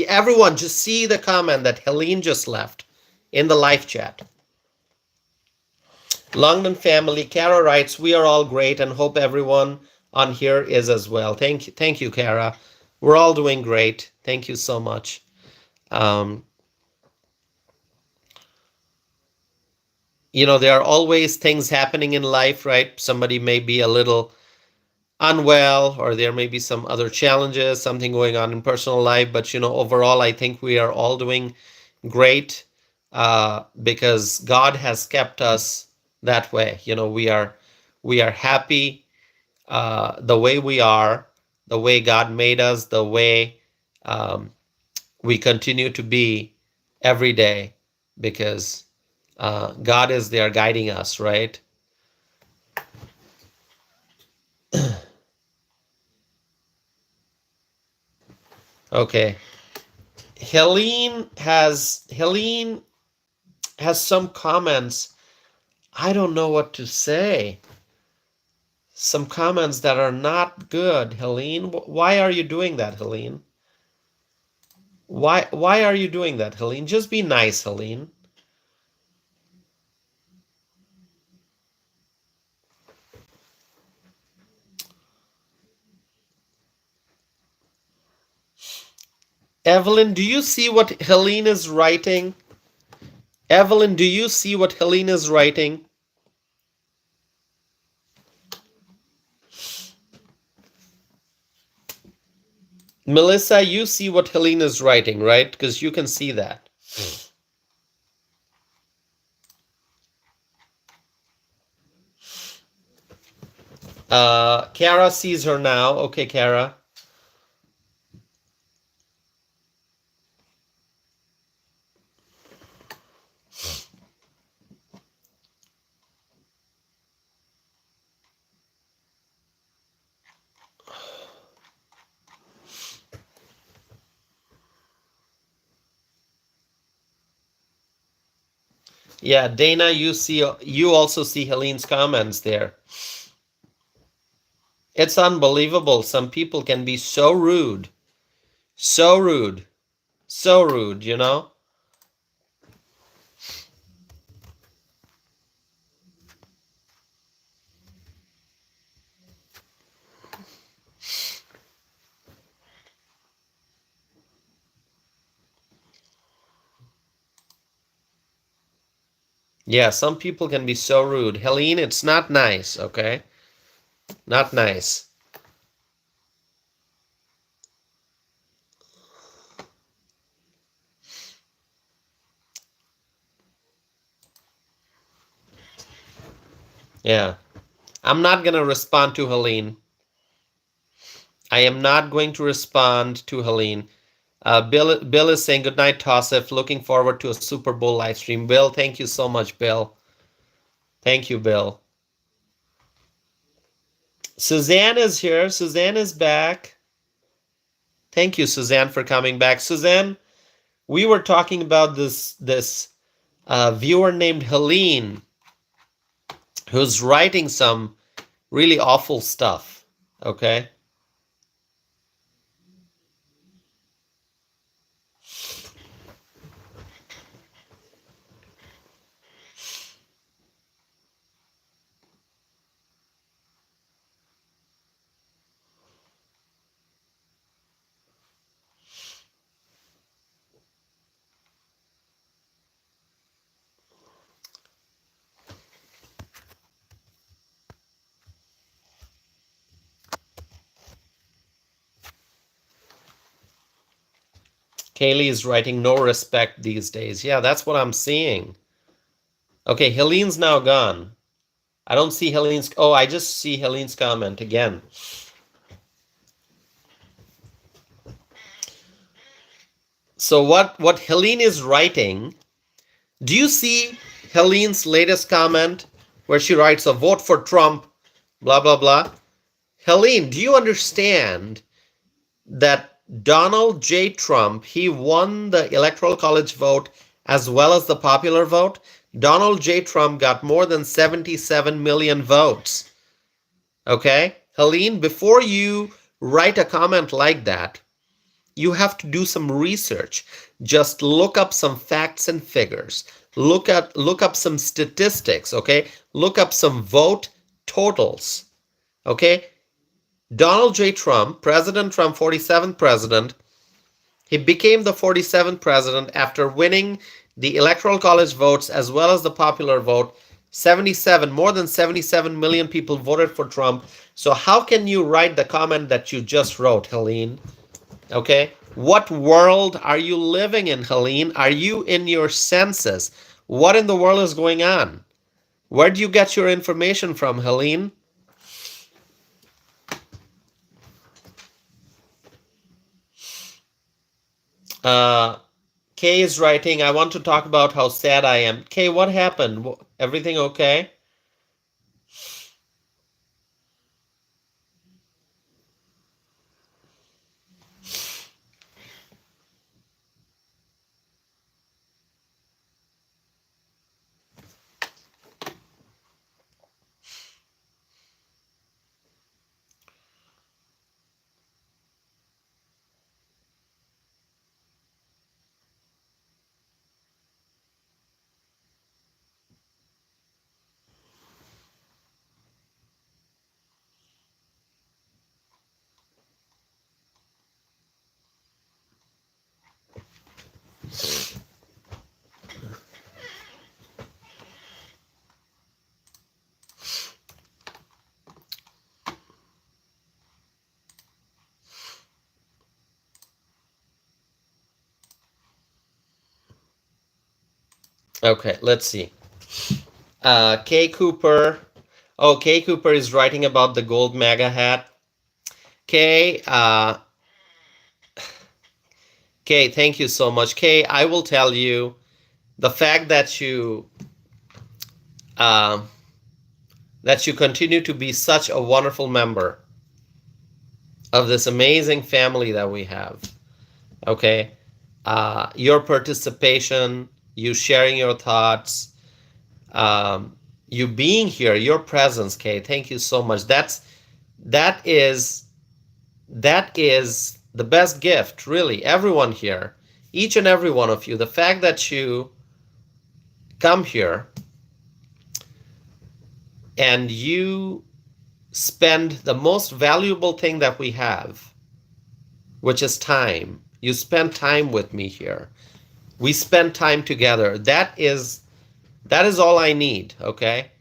Everyone just see the comment that Helene just left in the live chat. Longdon family, Kara writes, we are all great and hope everyone on here is as well. Thank you, Kara. We're all doing great. Thank you so much. You know, there are always things happening in life, right? Somebody may be a little unwell, or there may be some other challenges, something going on in personal life. But, you know, overall, I think we are all doing great because God has kept us that way. You know, we are happy the way we are, the way God made us, the way we continue to be every day, because God is there guiding us, right? Okay. Helene has some comments. I don't know what to say. Some comments that are not good, Helene. Why are you doing that, Helene? Why are you doing that, Helene? Just be nice, Helene. Evelyn, do you see what Helene is writing? Evelyn, do you see what Helene is writing? Melissa, you see what Helene is writing, right? Because you can see that. Kara sees her now. Okay, Kara. Yeah, Dana, you also see Helene's comments there. It's unbelievable. Some people can be so rude. So rude. So rude, you know? Yeah, some people can be so rude. Helene, it's not nice, okay? Not nice. Yeah. I'm not going to respond to Helene. I am not going to respond to Helene. Bill is saying good night, Tosif. Looking forward to a Super Bowl live stream. Bill, thank you so much, Bill. Thank you, Bill. Suzanne is here. Suzanne is back. Thank you, Suzanne, for coming back. Suzanne, we were talking about this viewer named Helene, who's writing some really awful stuff. Okay. Kaylee is writing no respect these days. Yeah, that's what I'm seeing. Okay, Helene's now gone. I don't see Helene's. Oh, I just see Helene's comment again. So what Helene is writing, do you see Helene's latest comment where she writes a vote for Trump, blah, blah, blah? Helene, do you understand that Donald J. Trump, he won the Electoral College vote as well as the popular vote? Donald J. Trump got more than 77 million votes. Okay? Helene, before you write a comment like that, you have to do some research. Just look up some facts and figures. Look up some statistics, okay? Look up some vote totals. Okay? Donald J. Trump, President Trump, 47th president, he became the 47th president after winning the Electoral College votes as well as the popular vote. More than 77 million people voted for Trump. So how can you write the comment that you just wrote, Helene? Okay? What world are you living in, Helene? Are you in your senses? What in the world is going on? Where do you get your information from, Helene? Uh, Kay is writing, I want to talk about how sad I am. Kay, what happened? Everything okay? Okay, let's see. Kay Cooper. Oh, Kay Cooper is writing about the gold MAGA hat. Kay, Kay, thank you so much. Kay, I will tell you the fact uh, that you continue to be such a wonderful member of this amazing family that we have. Okay, your participation, you sharing your thoughts, you being here, your presence, Kay. Thank you so much. That is the best gift, really. Everyone here, each and every one of you, the fact that you come here and you spend the most valuable thing that we have, which is time. You spend time with me here. We spend time together. That is all I need, okay?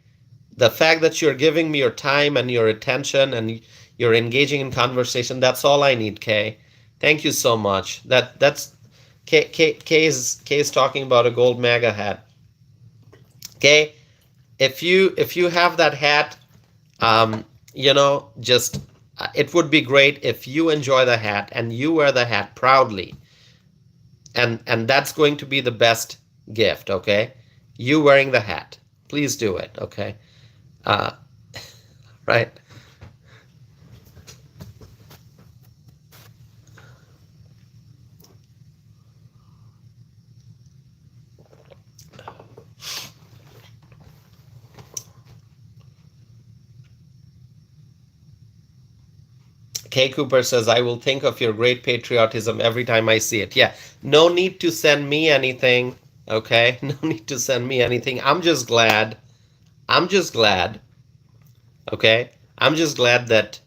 The fact that you're giving me your time and your attention and you're engaging in conversation, that's all I need, Kay. Thank you so much. That's Kay is talking about a gold MAGA hat. Kay, if you have that hat, just it would be great if you enjoy the hat and you wear the hat proudly. And that's going to be the best gift, okay? You wearing the hat. Please do it, okay? Uh, right. Kay Cooper says, I will think of your great patriotism every time I see it. Yeah, no need to send me anything, okay? No need to send me anything. I'm just glad, okay? I'm just glad that,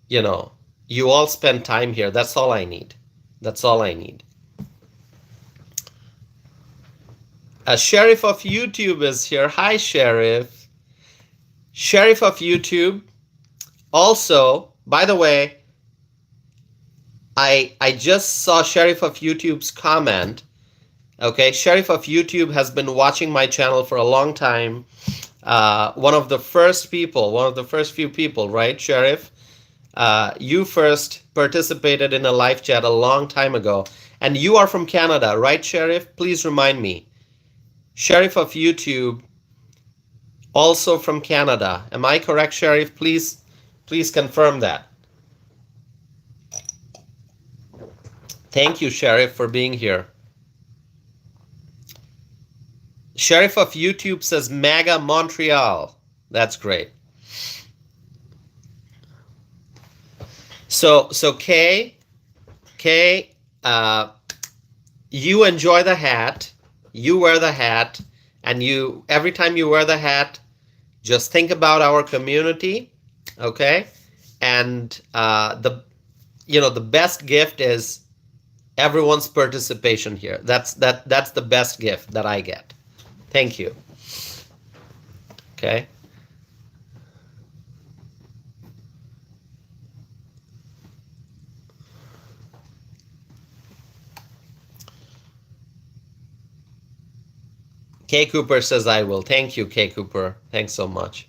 you all spend time here. That's all I need. That's all I need. Sheriff of YouTube is here. Hi, Sheriff. Sheriff of YouTube. Also, by the way, I just saw Sheriff of YouTube's comment. Okay, Sheriff of YouTube has been watching my channel for a long time. One of the first few people, right, Sheriff? You first participated in a live chat a long time ago. And you are from Canada, right, Sheriff? Please remind me. Sheriff of YouTube, also from Canada. Am I correct, Sheriff? Please confirm that. Thank you, Sheriff, for being here. Sheriff of YouTube says MAGA Montreal. That's great. So Kay, you enjoy the hat, you wear the hat, and every time you wear the hat, just think about our community, okay? And the best gift is everyone's participation here. That's the best gift that I get. Thank you. Okay. Kay Cooper says I will. Thank you, Kay Cooper. Thanks so much.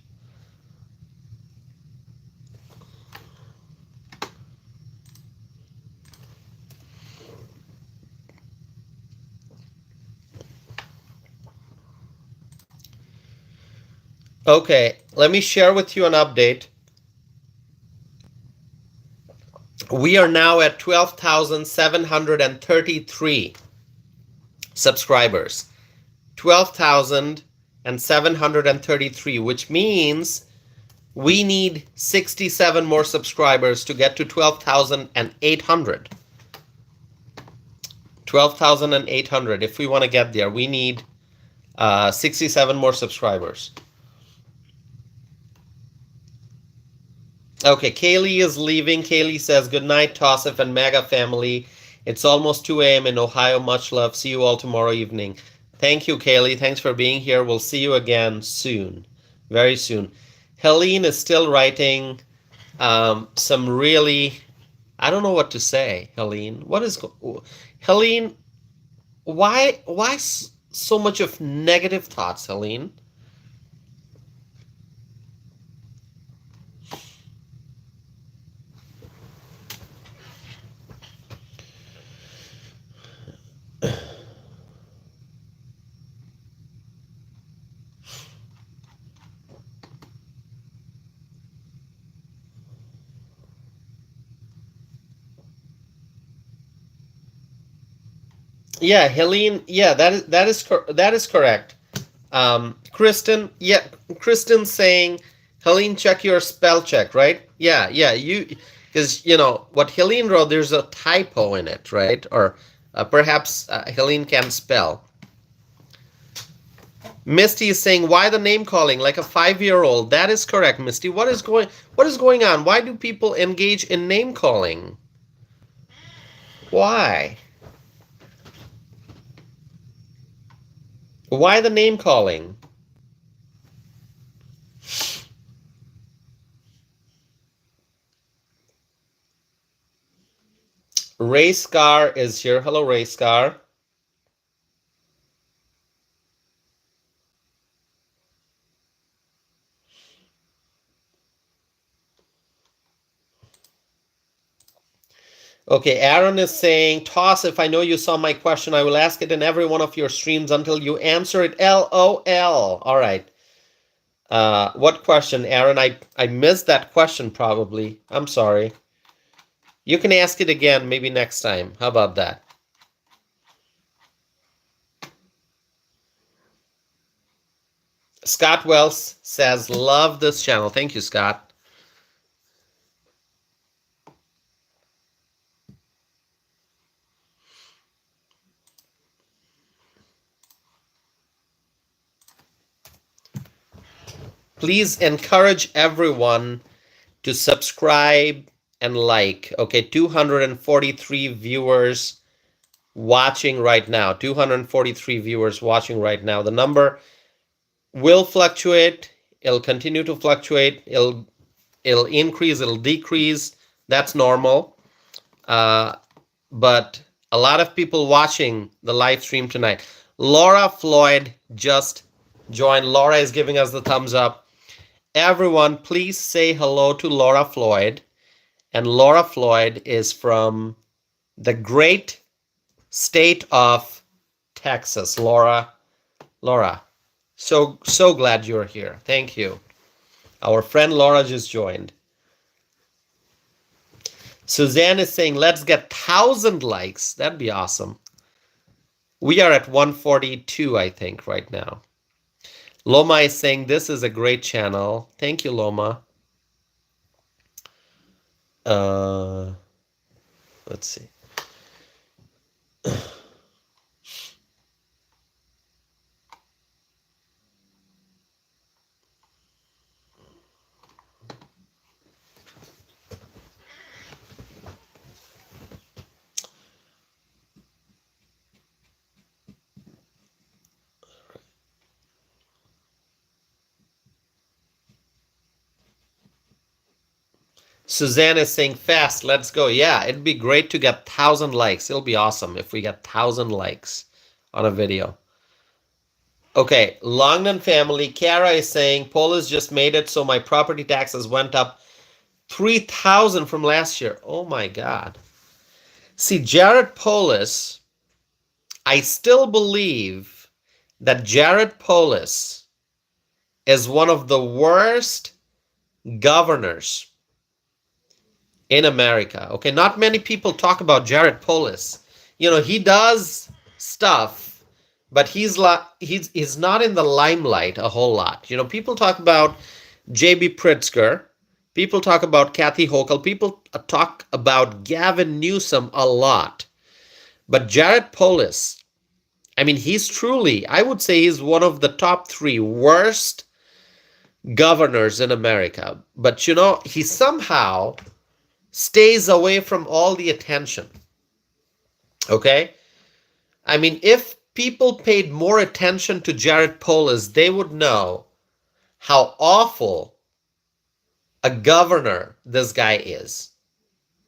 Okay, let me share with you an update. We are now at 12,733 subscribers. 12,733, which means we need 67 more subscribers to get to 12,800. 12,800. If we want to get there, we need 67 more subscribers. Okay, Kaylee is leaving. Kaylee says, good night, Tossif and Mega family. It's almost 2 a.m. in Ohio. Much love. See you all tomorrow evening. Thank you, Kaylee. Thanks for being here. We'll see you again soon. Very soon. Helene is still writing some really... I don't know what to say, Helene. Helene, why so much of negative thoughts, Helene? Yeah, Helene. Yeah, that is correct. Kristen. Yeah, Kristen's saying, Helene, check your spell check, right? Yeah, you, because what Helene wrote. There's a typo in it, right? Or perhaps Helene can't spell. Misty is saying, why the name calling like a 5-year-old? That is correct, Misty. What is going on? Why do people engage in name calling? Why? Why the name calling? Ray Scar is here. Hello, Ray Scar. Okay, Aaron is saying, Toss, if I know you saw my question, I will ask it in every one of your streams until you answer it. LOL. All right. What question, Aaron? I missed that question probably. I'm sorry. You can ask it again maybe next time. How about that? Scott Wells says, love this channel. Thank you, Scott. Please encourage everyone to subscribe and like. Okay, 243 viewers watching right now. 243 viewers watching right now. The number will fluctuate. It'll continue to fluctuate. It'll increase. It'll decrease. That's normal. But a lot of people watching the live stream tonight. Laura Floyd just joined. Laura is giving us the thumbs up. Everyone, please say hello to Laura Floyd. And Laura Floyd is from the great state of Texas. Laura, so glad you're here. Thank you. Our friend Laura just joined. Suzanne is saying, let's get 1,000 likes. That'd be awesome. We are at 142, I think, right now. Loma is saying, this is a great channel. Thank you, Loma. Let's see. Suzanne is saying, fast, let's go. Yeah, it'd be great to get 1,000 likes. It'll be awesome if we get 1,000 likes on a video. Okay, Longden family. Kara is saying, Polis just made it, so my property taxes went up 3,000 from last year. Oh my God. See, Jared Polis, I still believe that Jared Polis is one of the worst governors in America. Okay, not many people talk about Jared Polis. He does stuff, but he's not in the limelight a whole lot. People talk about J.B. Pritzker. People talk about Kathy Hochul. People talk about Gavin Newsom a lot. But Jared Polis, he's truly, I would say he's one of the top 3 worst governors in America. But he somehow stays away from all the attention. Okay? If people paid more attention to Jared Polis, they would know how awful a governor this guy is.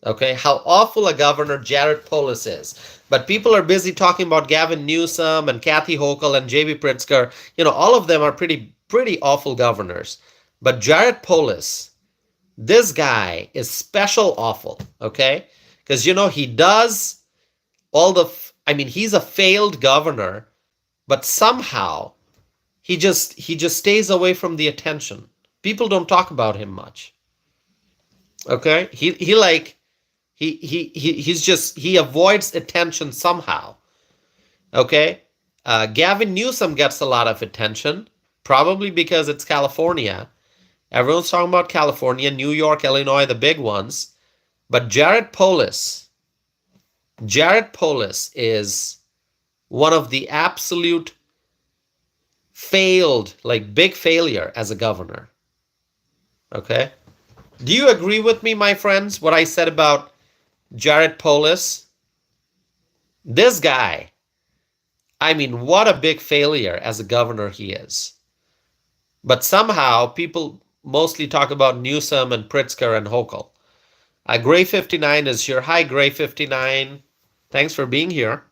Okay? How awful a governor Jared Polis is. But people are busy talking about Gavin Newsom and Kathy Hochul and J.B. Pritzker. All of them are pretty awful governors. But Jared Polis, this guy is special awful, okay? Because, he does all the, he's a failed governor, but somehow he just stays away from the attention. People don't talk about him much, okay? He avoids attention somehow, okay? Gavin Newsom gets a lot of attention, probably because it's California. Everyone's talking about California, New York, Illinois, the big ones. But Jared Polis is one of the absolute big failure as a governor. Okay? Do you agree with me, my friends, what I said about Jared Polis? This guy, what a big failure as a governor he is. But somehow people mostly talk about Newsom and Pritzker and Hochul. Gray 59 is here. Hi, Gray 59. Thanks for being here.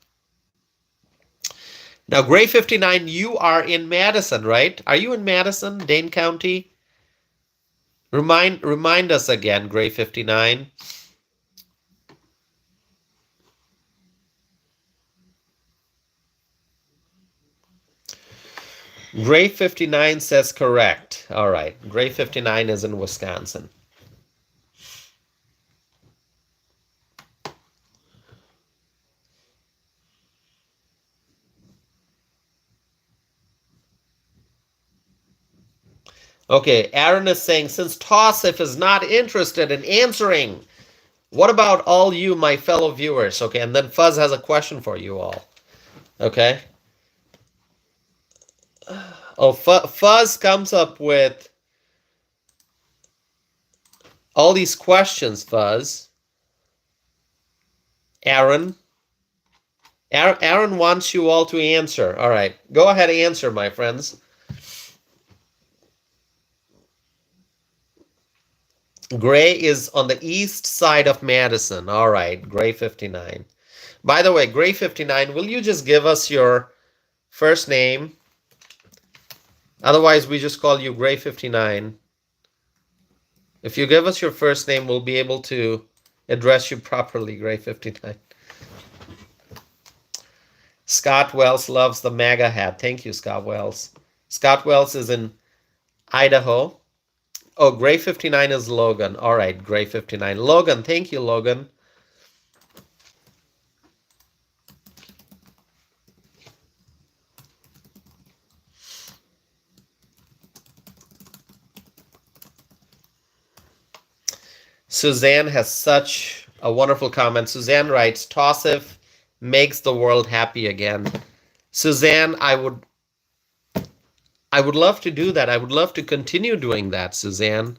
Now, Gray 59, you are in Madison, right? Are you in Madison, Dane County? Remind us again, Gray 59. Gray 59 says correct. All right. Gray 59 is in Wisconsin. Okay, Aaron is saying, since Tausif is not interested in answering, what about all you, my fellow viewers? Okay, and then Fuzz has a question for you all. Okay. Oh, Fuzz comes up with all these questions, Fuzz. Aaron wants you all to answer. All right, go ahead and answer, my friends. Gray is on the east side of Madison. All right, Gray 59. By the way, Gray 59, will you just give us your first name? Otherwise, we just call you Gray 59. If you give us your first name, we'll be able to address you properly, Gray 59. Scott Wells loves the MAGA hat. Thank you, Scott Wells. Scott Wells is in Idaho. Oh, Gray 59 is Logan. All right, Gray 59. Logan, thank you, Logan. Suzanne has such a wonderful comment. Suzanne writes, Tausif makes the world happy again. Suzanne, I would love to do that. I would love to continue doing that, Suzanne.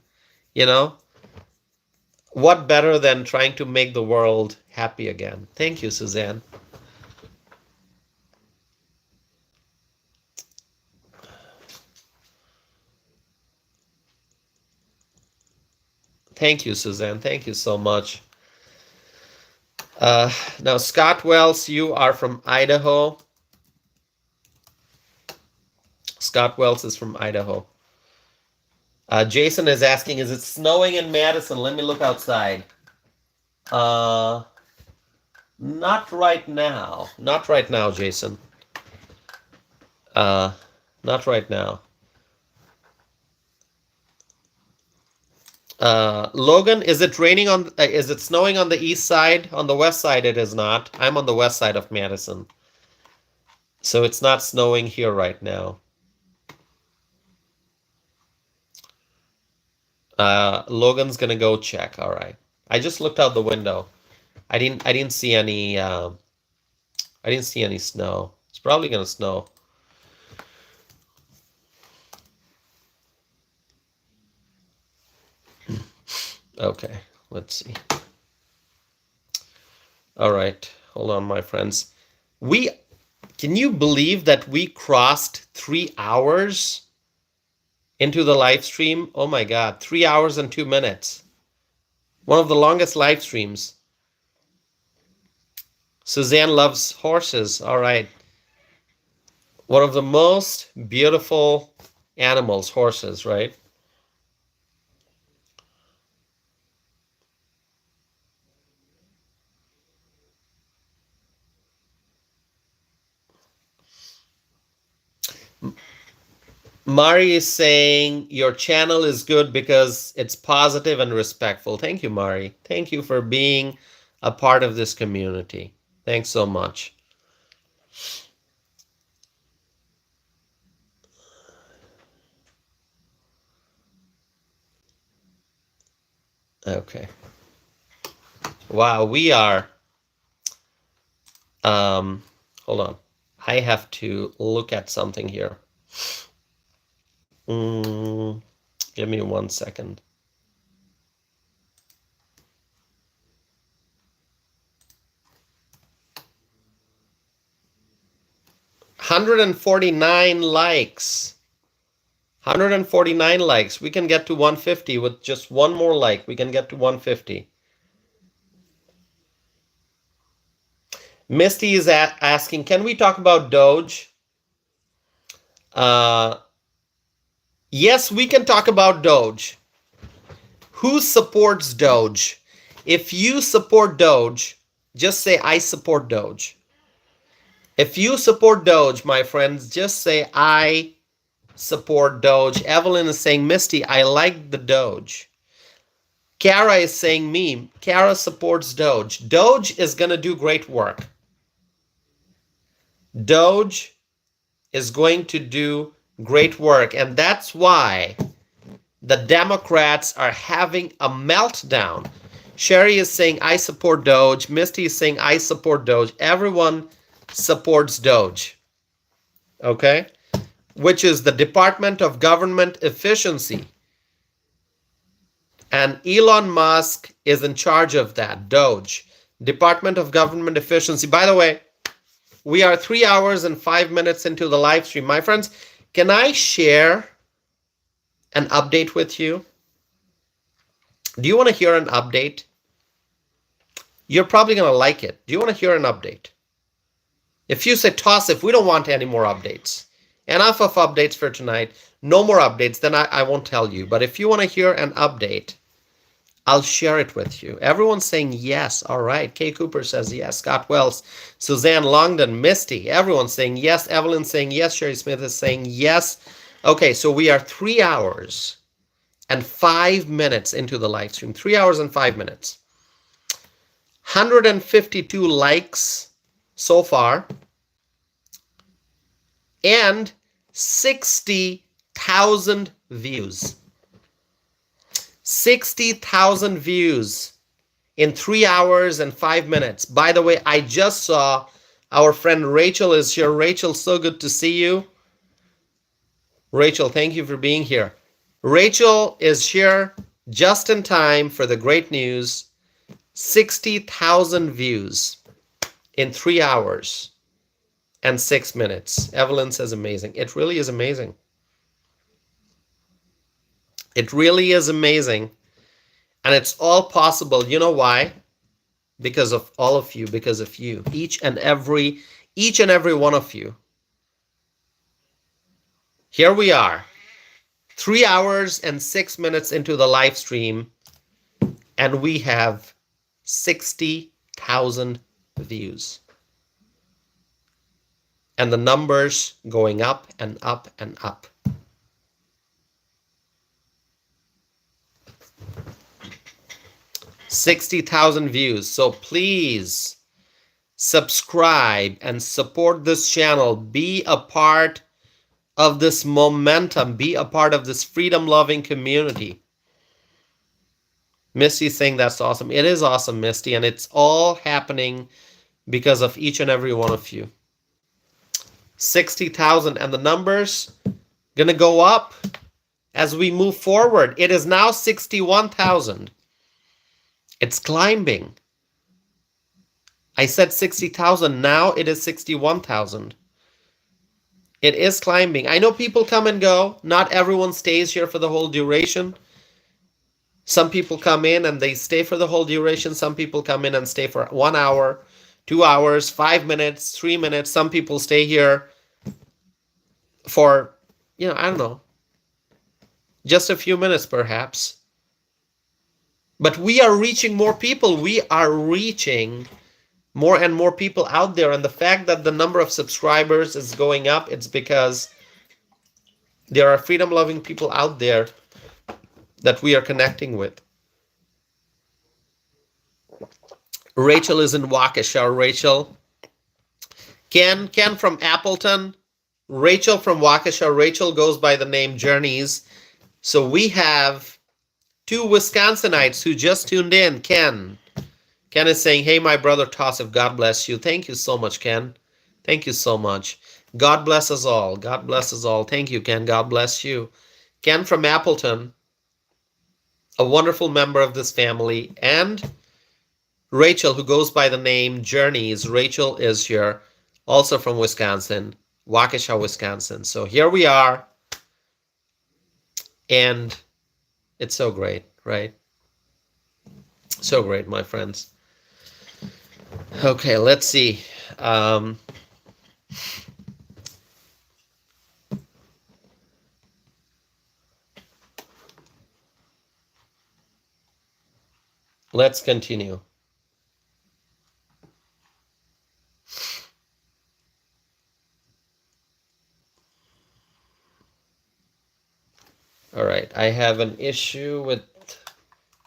What better than trying to make the world happy again? Thank you, Suzanne. Thank you, Suzanne. Thank you so much. Now, Scott Wells, you are from Idaho. Scott Wells is from Idaho. Jason is asking, is it snowing in Madison? Let me look outside. Not right now. Not right now, Jason. Not right now. Logan, is it raining on? Is it snowing on the east side? On the west side, it is not. I'm on the west side of Madison, so it's not snowing here right now. Logan's gonna go check. All right. I just looked out the window. I didn't see any. I didn't see any snow. It's probably gonna snow. Okay. Let's see. All right. Hold on, my friends. Can you believe that we crossed 3 hours into the live stream? Oh my God, 3 hours and 2 minutes. One of the longest live streams. Suzanne loves horses. All right. One of the most beautiful animals, horses, right? Mari is saying your channel is good because it's positive and respectful. Thank you, Mari. Thank you for being a part of this community. Thanks so much. Okay. Wow, we are. Hold on. I have to look at something here. Give me 1 second. $149 likes. 149 likes. We can get to 150 with just one more like. We can get to 150. Misty is asking, can we talk about Doge? Yes, we can talk about Doge. Who supports Doge? If you support Doge, just say, I support Doge. If you support Doge, my friends, just say, I support Doge. Evelyn is saying, Misty, I like the Doge. Kara is saying, me. Kara supports Doge. Doge is going to do great work. Doge is going to do great work. And that's why the Democrats are having a meltdown. Sherry is saying, I support Doge. Misty is saying, I support Doge. Everyone supports Doge. Okay? Which is the Department of Government Efficiency. And Elon Musk is in charge of that, Doge. Department of Government Efficiency. By the way, we are 3 hours and 5 minutes into the live stream. My friends, can I share an update with you? Do you want to hear an update? You're probably going to like it. Do you want to hear an update? If you say, toss, if we don't want any more updates, enough of updates for tonight, no more updates, then I won't tell you. But if you want to hear an update, I'll share it with you. Everyone's saying yes. All right. Kay Cooper says yes. Scott Wells, Suzanne Longdon, Misty. Everyone's saying yes. Evelyn saying yes. Sherry Smith is saying yes. Okay, so we are 3 hours and 5 minutes into the live stream. 3 hours and 5 minutes. 152 likes so far. And 60,000 views. 60,000 views in 3 hours and 5 minutes. By the way, I just saw our friend Rachel is here. Rachel, so good to see you. Rachel, thank you for being here. Rachel is here just in time for the great news. 60,000 views in 3 hours and 6 minutes. Evelyn says amazing. It really is amazing. It really is amazing. And it's all possible. You know why? Because of all of you, because of you. Each and every one of you. Here we are. 3 hours and 6 minutes into the live stream. And we have 60,000 views. And the numbers going up and up and up. 60,000 views. So please subscribe and support this channel. Be a part of this momentum. Be a part of this freedom-loving community. Misty's saying that's awesome. It is awesome, Misty, and it's all happening because of each and every one of you. 60,000, and the numbers gonna go up as we move forward. It is now 61,000. It's climbing. I said 60,000. Now it is 61,000. It is climbing. I know people come and go. Not everyone stays here for the whole duration. Some people come in and they stay for the whole duration. Some people come in and stay for 1 hour, 2 hours, 5 minutes, 3 minutes. Some people stay here for, I don't know, just a few minutes perhaps. But we are reaching more people. We are reaching more and more people out there. And the fact that the number of subscribers is going up, it's because there are freedom-loving people out there that we are connecting with. Rachel is in Waukesha. Rachel. Ken from Appleton. Rachel from Waukesha. Rachel goes by the name Journeys. So we have 2 Wisconsinites who just tuned in. Ken is saying, hey, my brother Tassif, God bless you. Thank you so much, Ken. Thank you so much. God bless us all. God bless us all. Thank you, Ken. God bless you. Ken from Appleton, a wonderful member of this family. And Rachel, who goes by the name Journeys. Rachel is here, also from Wisconsin, Waukesha, Wisconsin. So here we are. And it's so great, right? So great, my friends. Okay, let's see. Let's continue. All right, I have an issue with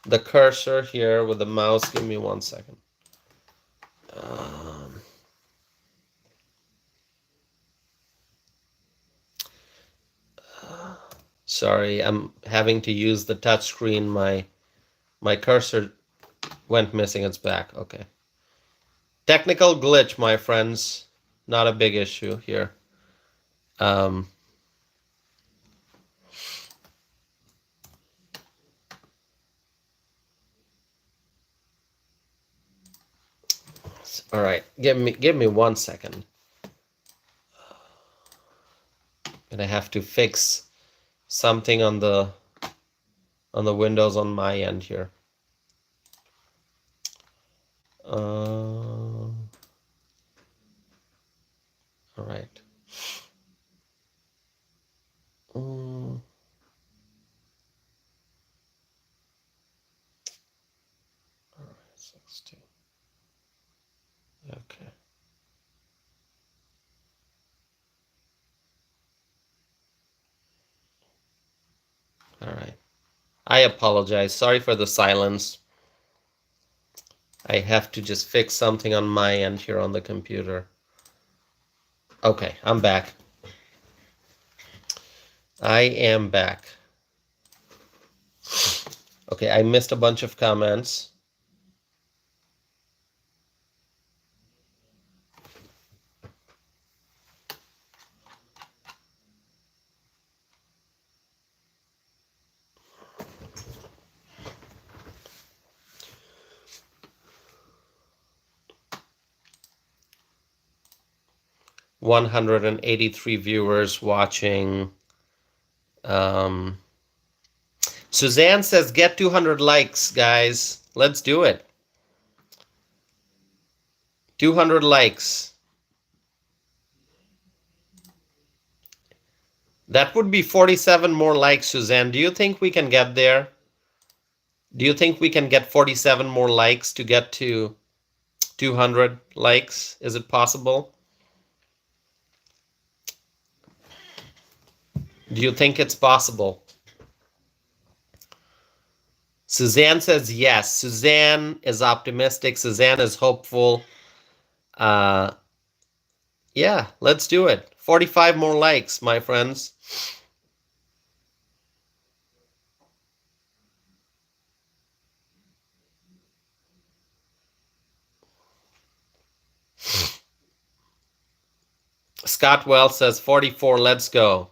the cursor here with the mouse. Give me 1 second. Sorry, I'm having to use the touch screen. My cursor went missing. It's back. Okay. Technical glitch, my friends. Not a big issue here. All right, give me 1 second. And I have to fix something on the windows on my end here. All right. All right, 16. Okay. All right. I apologize. Sorry for the silence. I have to just fix something on my end here on the computer. Okay, I'm back. I am back. Okay, I missed a bunch of comments. $183 viewers watching. Suzanne says, get 200 likes, guys. Let's do it. 200 likes. That would be 47 more likes, Suzanne. Do you think we can get there? Do you think we can get 47 more likes to get to 200 likes? Is it possible? Do you think it's possible? Suzanne says yes. Suzanne is optimistic. Suzanne is hopeful. Uh, yeah, let's do it. 45 more likes, my friends. Scott Wells says 44, let's go.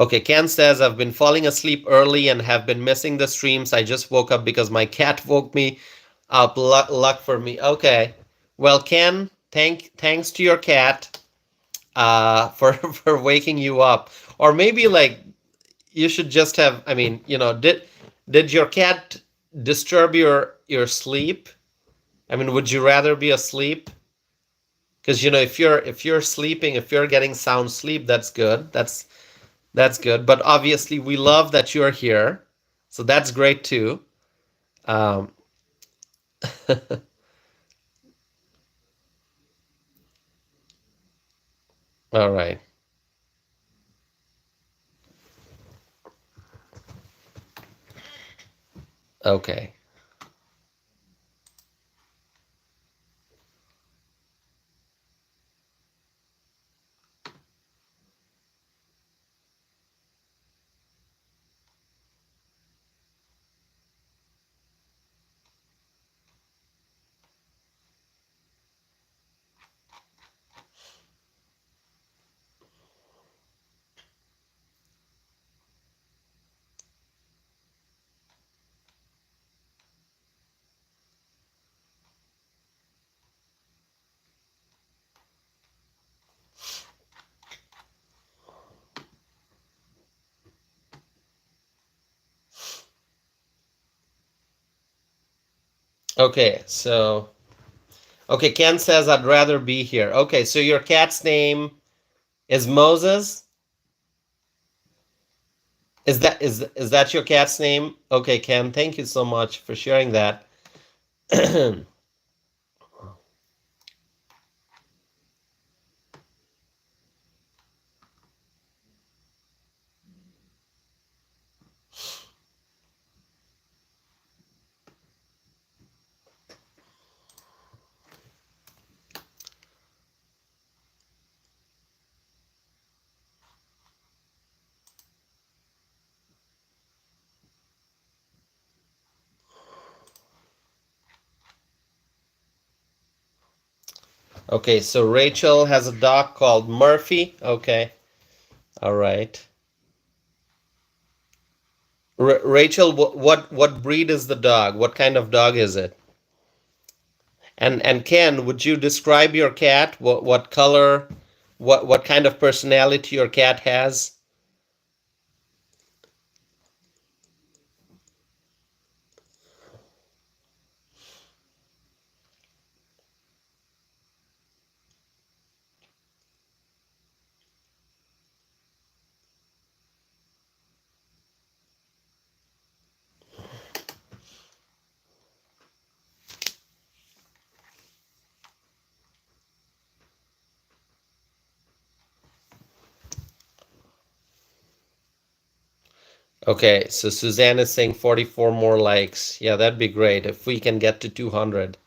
Okay, Ken says, I've been falling asleep early and have been missing the streams. I just woke up because my cat woke me up. Luck for me. Okay. Well, Ken, thanks to your cat for waking you up. Or maybe like you should just have, I mean, did your cat disturb your sleep? I mean, would you rather be asleep? Because if you're sleeping, if you're getting sound sleep, that's good. That's good. But obviously, we love that you're here. So that's great too. Um, all right. Okay. Okay. Okay, Ken says I'd rather be here. Okay, so your cat's name is Moses? Is that your cat's name? Okay, Ken, thank you so much for sharing that. Okay, so Rachel has a dog called Murphy. Okay, all right. Rachel, what breed is the dog? What kind of dog is it? And Ken, would you describe your cat? What color? What kind of personality your cat has? Okay, so Suzanne is saying 44 more likes. Yeah, that'd be great if we can get to 200.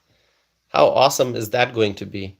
How awesome is that going to be?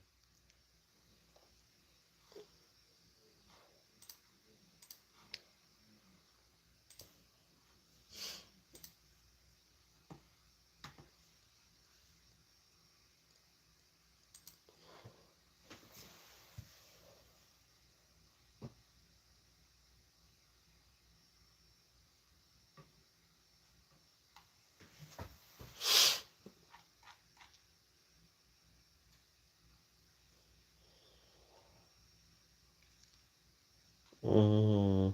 Mm,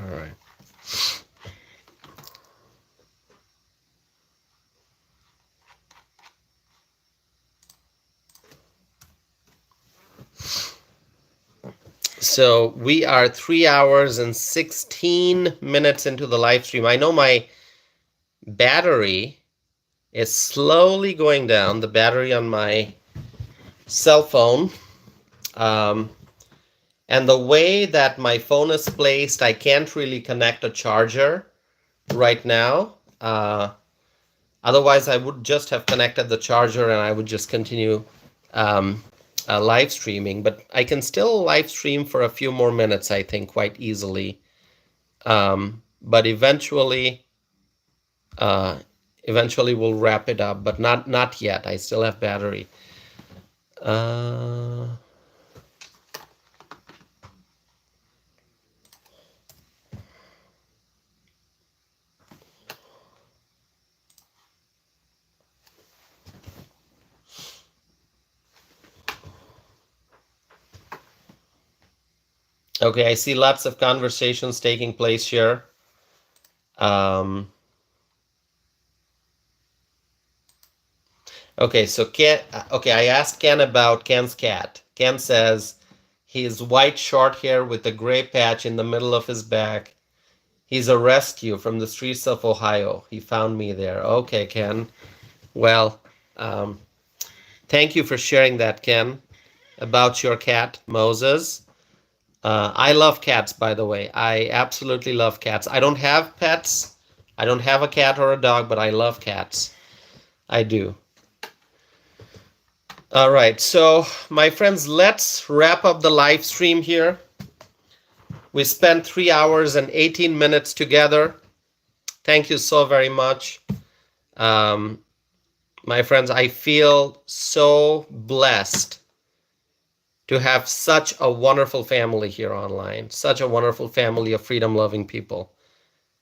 all right. So we are 3 hours and 16 minutes into the live stream. I know my battery is slowly going down, the battery on my cell phone. And the way that my phone is placed, I can't really connect a charger right now. Otherwise, I would just have connected the charger and I would just continue live streaming. But I can still live stream for a few more minutes, I think, quite easily. But eventually we'll wrap it up, but not yet. I still have battery. Okay, I see lots of conversations taking place here. Okay, so Ken, I asked Ken about Ken's cat. Ken says he's white short hair with a gray patch in the middle of his back. He's a rescue from the streets of Ohio. He found me there. Okay, Ken. Well, thank you for sharing that, Ken, about your cat, Moses. I love cats, by the way. I absolutely love cats. I don't have pets. I don't have a cat or a dog, but I love cats. I do. All right, so my friends, let's wrap up the live stream here. We spent 3 hours and 18 minutes together. Thank you so very much. My friends, I feel so blessed to have such a wonderful family here online, such a wonderful family of freedom-loving people.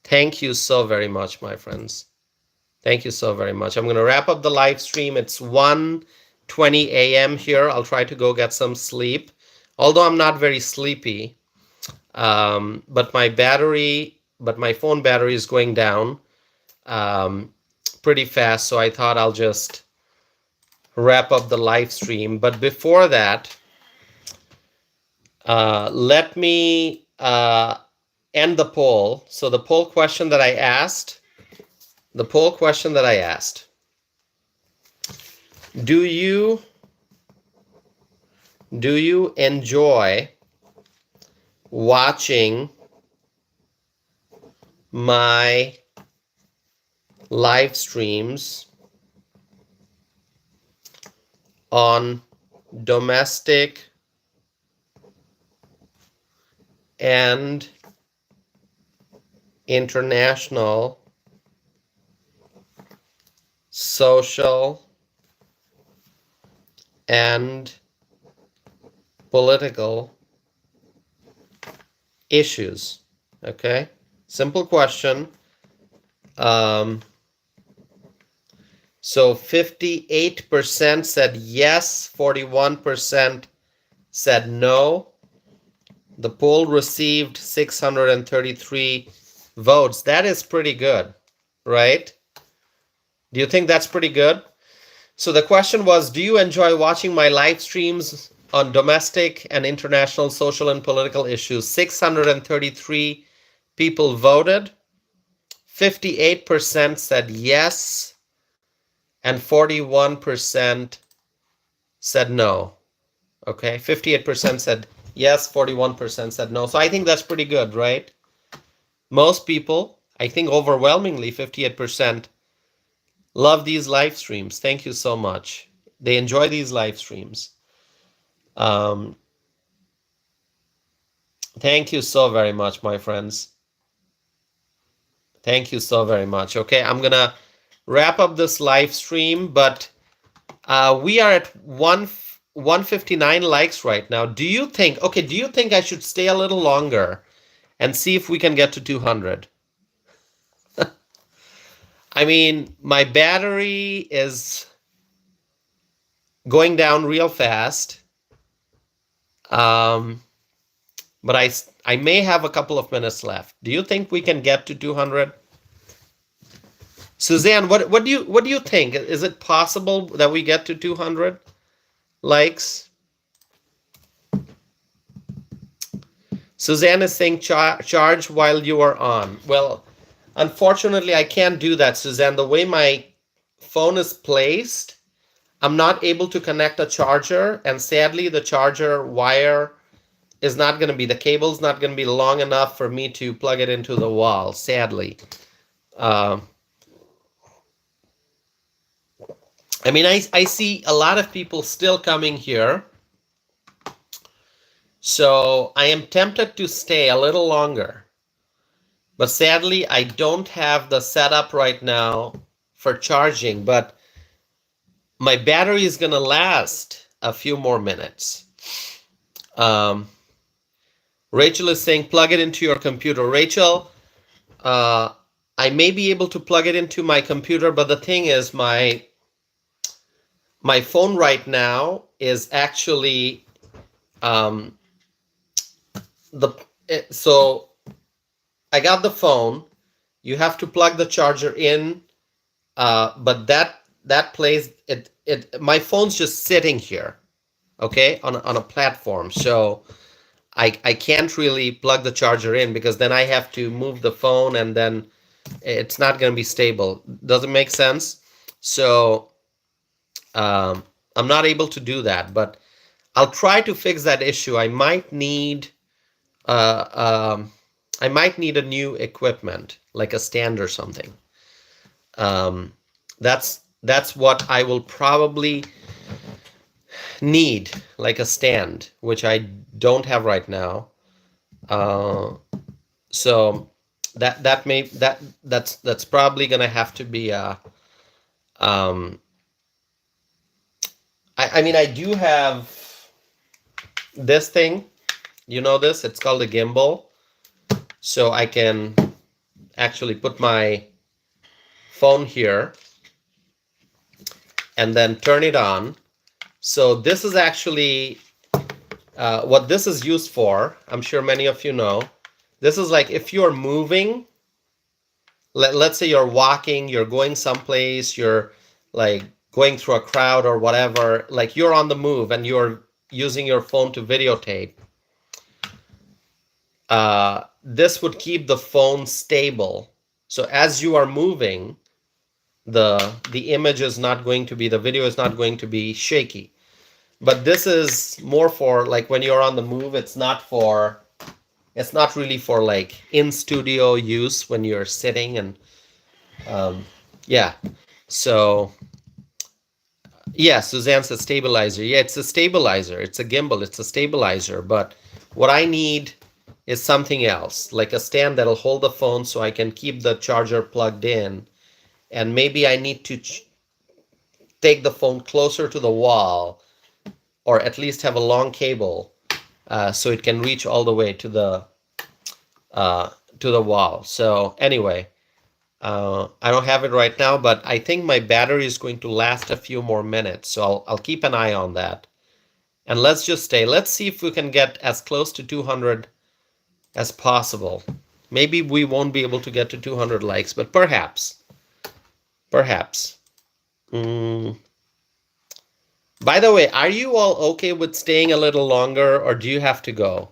Thank you so very much, my friends. Thank you so very much. I'm going to wrap up the live stream. It's 1:20 a.m. here. I'll try to go get some sleep, although I'm not very sleepy. But my phone battery is going down pretty fast, so I thought I'll just wrap up the live stream. But before that, let me end the poll. So the poll question that I asked, do you enjoy watching my live streams on domestic and international social and political issues? Okay, simple question. So 58% said yes, 41% said no. The poll received 633 votes. That is pretty good, right? Do you think that's pretty good? So the question was, do you enjoy watching my live streams on domestic and international social and political issues? 633 people voted. 58% said yes, and 41% said no. Okay, 58% said yes, 41% said no. So I think that's pretty good, right? Most people, I think overwhelmingly 58%, love these live streams. Thank you so much. They enjoy these live streams. Thank you so very much, my friends. Thank you so very much. Okay, I'm gonna wrap up this live stream, but we are at 159 likes right now. Do you think I should stay a little longer and see if we can get to 200? I mean, my battery is going down real fast, but I may have a couple of minutes left. Do you think we can get to 200? Suzanne, what do you think? Is it possible that we get to 200 likes? Suzanne is saying charge while you are on. Well, unfortunately, I can't do that, Suzanne. The way my phone is placed, I'm not able to connect a charger, and sadly the charger wire is not going to be, the cable's not going to be long enough for me to plug it into the wall, sadly. Uh, I mean, I see a lot of people still coming here, so I am tempted to stay a little longer. But sadly, I don't have the setup right now for charging, but my battery is going to last a few more minutes. Rachel is saying plug it into your computer. Rachel, I may be able to plug it into my computer, but the thing is my phone right now is actually so I got the phone. You have to plug the charger in, but that plays it. My phone's just sitting here, okay, on a platform. So I can't really plug the charger in because then I have to move the phone and then it's not going to be stable. Does it make sense? So I'm not able to do that, but I'll try to fix that issue. I might need a new equipment, like a stand or something. That's what I will probably need, like a stand, which I don't have right now. So that's probably gonna have to be a. I mean, I do have this thing. You know this? It's called a gimbal. So I can actually put my phone here and then turn it on. So this is actually what this is used for. I'm sure many of you know. This is like if you're moving, let's say you're walking, you're going someplace, you're like going through a crowd or whatever, like you're on the move and you're using your phone to videotape. This would keep the phone stable. So as you are moving, the image is not going to be, the video is not going to be shaky. But this is more for like when you're on the move. It's not really for like in studio use when you're sitting and yeah. So yeah, Suzanne says stabilizer. Yeah, it's a stabilizer. It's a gimbal. It's a stabilizer. But what I need is something else, like a stand that'll hold the phone so I can keep the charger plugged in. And maybe I need to take the phone closer to the wall, or at least have a long cable so it can reach all the way to the wall. So anyway, I don't have it right now, but I think my battery is going to last a few more minutes. So I'll keep an eye on that. And let's just stay. Let's see if we can get as close to 200 as possible. Maybe we won't be able to get to 200 likes, but perhaps. Perhaps. By the way, are you all okay with staying a little longer, or do you have to go?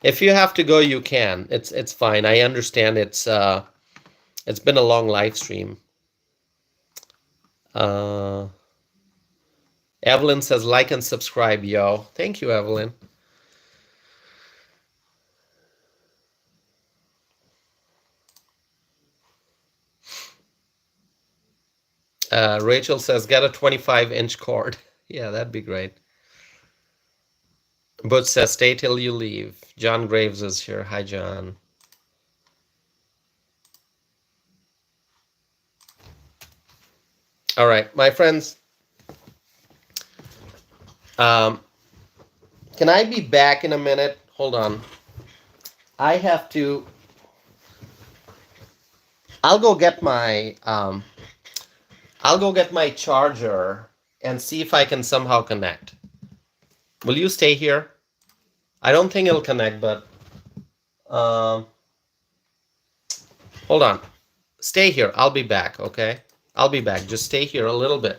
If you have to go, you can. It's fine. I understand it's been a long live stream. Evelyn says like and subscribe, yo. Thank you, Evelyn. Rachel says get a 25-inch cord. Yeah, that'd be great. Butch says stay till you leave. John Graves is here. Hi, John. All right, my friends. Can I be back in a minute? Hold on. I have to. I'll go get my charger and see if I can somehow connect. Will you stay here? I don't think it'll connect, but hold on. Stay here. I'll be back, okay? I'll be back. Just stay here a little bit.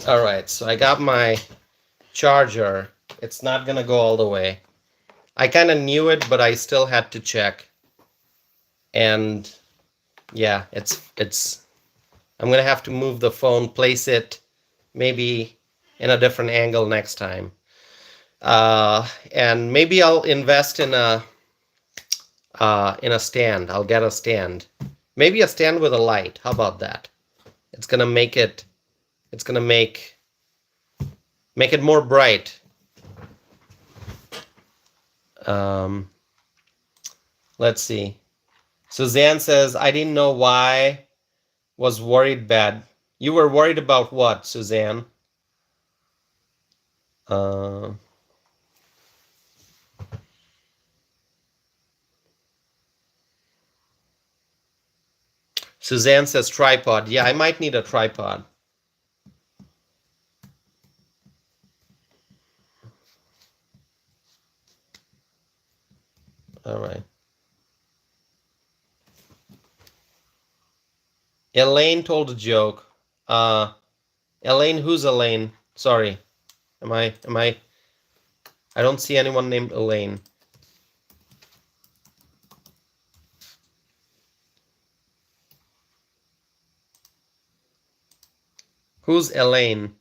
All right, so I got my charger. It's not gonna go all the way. I kind of knew it, but I still had to check. And yeah, it's I'm gonna have to move the phone, place it maybe in a different angle next time. And maybe I'll invest in a stand. I'll get a stand. Maybe a stand with a light. How about that? It's gonna make it. It's gonna make it more bright. Let's see. Suzanne says, I didn't know why was worried bad. You were worried about what, Suzanne? Suzanne says tripod. Yeah, I might need a tripod. All right. Elaine told a joke. Elaine, who's Elaine? Sorry. I don't see anyone named Elaine. Who's Elaine?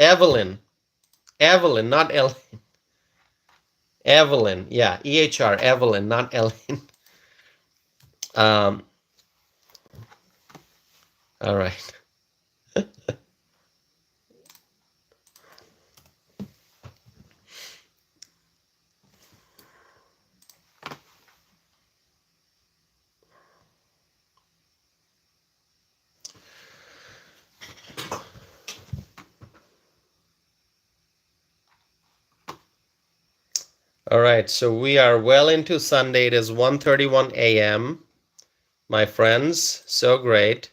Evelyn. Evelyn, not Elaine. Evelyn. Yeah, EHR, Evelyn, not Elaine. All right. All right, so we are well into Sunday. It is 1:31 a.m., my friends. So great.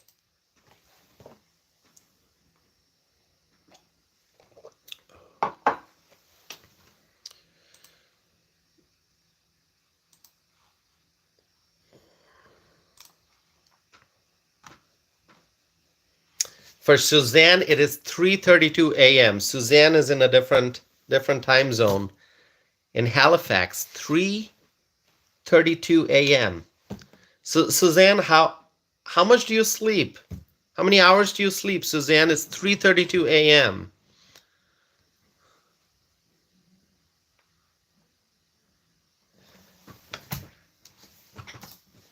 For Suzanne, it is 3:32 a.m. Suzanne is in a different time zone. In Halifax, 3:32 a.m. So Suzanne, how much do you sleep? How many hours do you sleep, Suzanne? It's 3:32 a.m.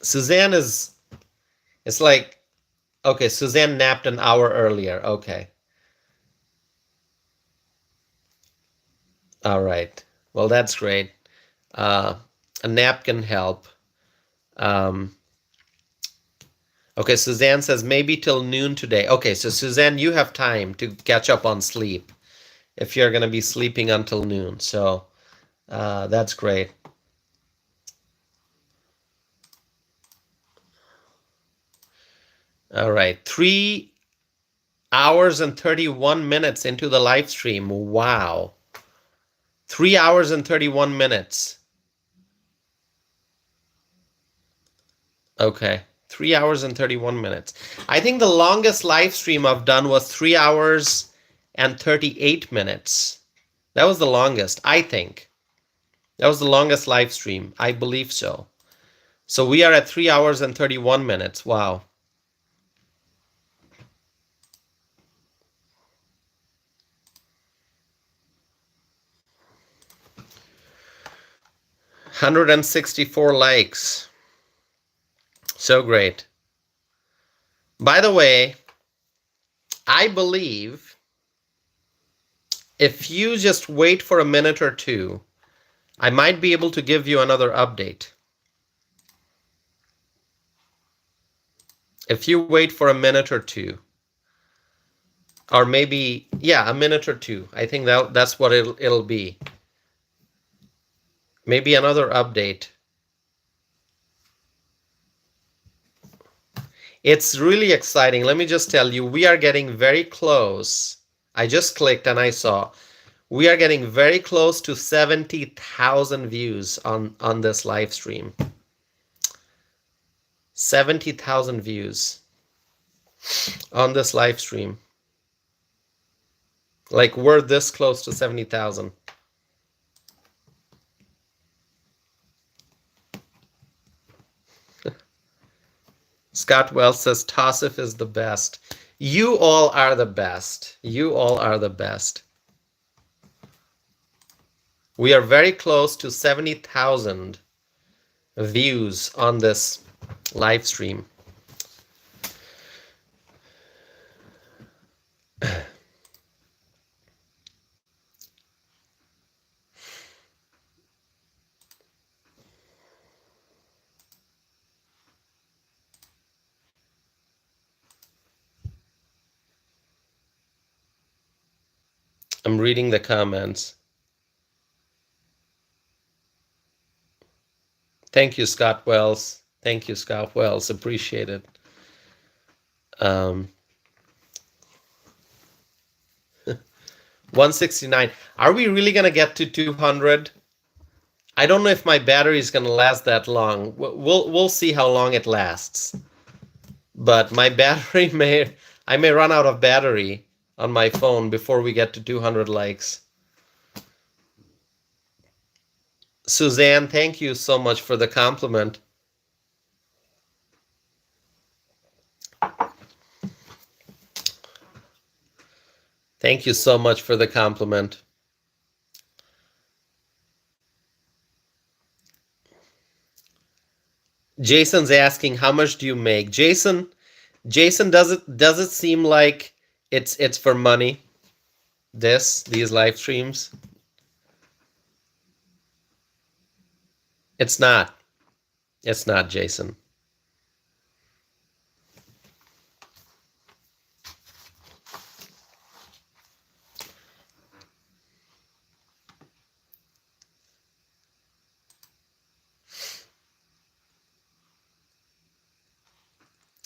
Suzanne is, it's like, okay, Suzanne napped an hour earlier. Okay. All right. Well, that's great. A nap can help. Okay, Suzanne says maybe till noon today. Okay, so Suzanne, you have time to catch up on sleep if you're going to be sleeping until noon. So that's great. All right, 3 hours and 31 minutes into the live stream. Wow. 3 hours and 31 minutes. Okay, 3 hours and 31 minutes. I think the longest live stream I've done was 3 hours and 38 minutes. That was the longest, I think. That was the longest live stream. I believe so. So we are at 3 hours and 31 minutes. Wow. $164 likes. So great. By the way, I believe if you just wait for a minute or two, I might be able to give you another update. If you wait for a minute or two, or maybe, yeah, a minute or two, I think that's what it'll be. Maybe another update. It's really exciting. Let me just tell you, we are getting very close. I just clicked and I saw we are getting very close to 70,000 views on this live stream. 70,000 views on this live stream. Like we're this close to 70,000. Scott Wells says Tassif is the best. You all are the best. You all are the best. We are very close to 70,000 views on this live stream. I'm reading the comments. Thank you, Scott Wells. Thank you, Scott Wells. Appreciate it. 169. Are we really going to get to 200? I don't know if my battery is going to last that long. We'll see how long it lasts. But my battery I may run out of battery on my phone before we get to 200 likes. Suzanne, thank you so much for the compliment. Thank you so much for the compliment. Jason's asking, how much do you make? Jason, does it seem like it's for money? These live streams? It's not. It's not, Jason.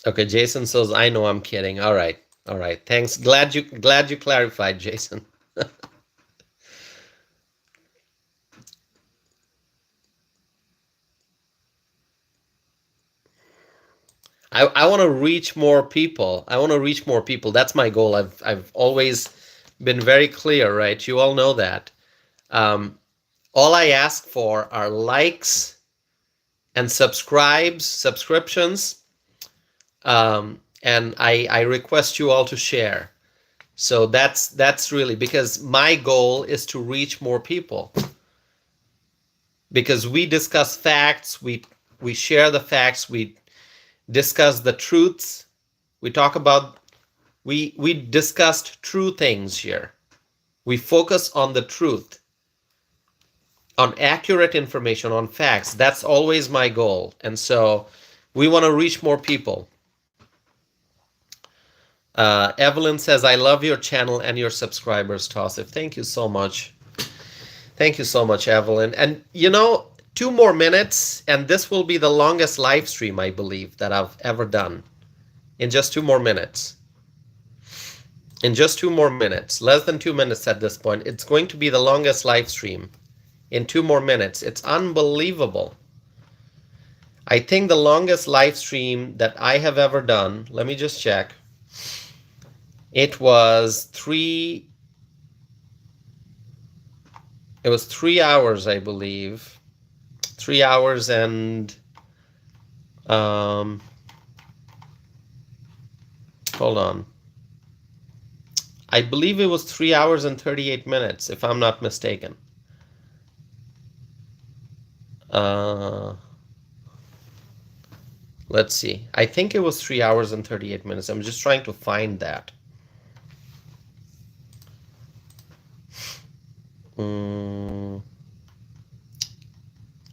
Okay, Jason says, I know I'm kidding. All right. All right. Thanks. Glad you clarified, Jason. I want to reach more people. I want to reach more people. That's my goal. I've always been very clear, right? You all know that. All I ask for are likes and subscriptions. And I request you all to share. So that's really, because my goal is to reach more people. Because we discuss facts, we share the facts, we discuss the truths. We discussed true things here. We focus on the truth, on accurate information, on facts. That's always my goal. And so we want to reach more people. Evelyn says, I love your channel and your subscribers, Tassif. Thank you so much. Thank you so much, Evelyn. And 2 more minutes, and this will be the longest live stream, I believe, that I've ever done. In just 2 more minutes. In just 2 more minutes. Less than 2 minutes at this point. It's going to be the longest live stream. In 2 more minutes. It's unbelievable. I think the longest live stream that I have ever done, let me just check. It was 3 hours, I believe. 3 hours and hold on. I believe it was 3 hours and 38 minutes, if I'm not mistaken. Let's see. I think it was 3 hours and 38 minutes. I'm just trying to find that.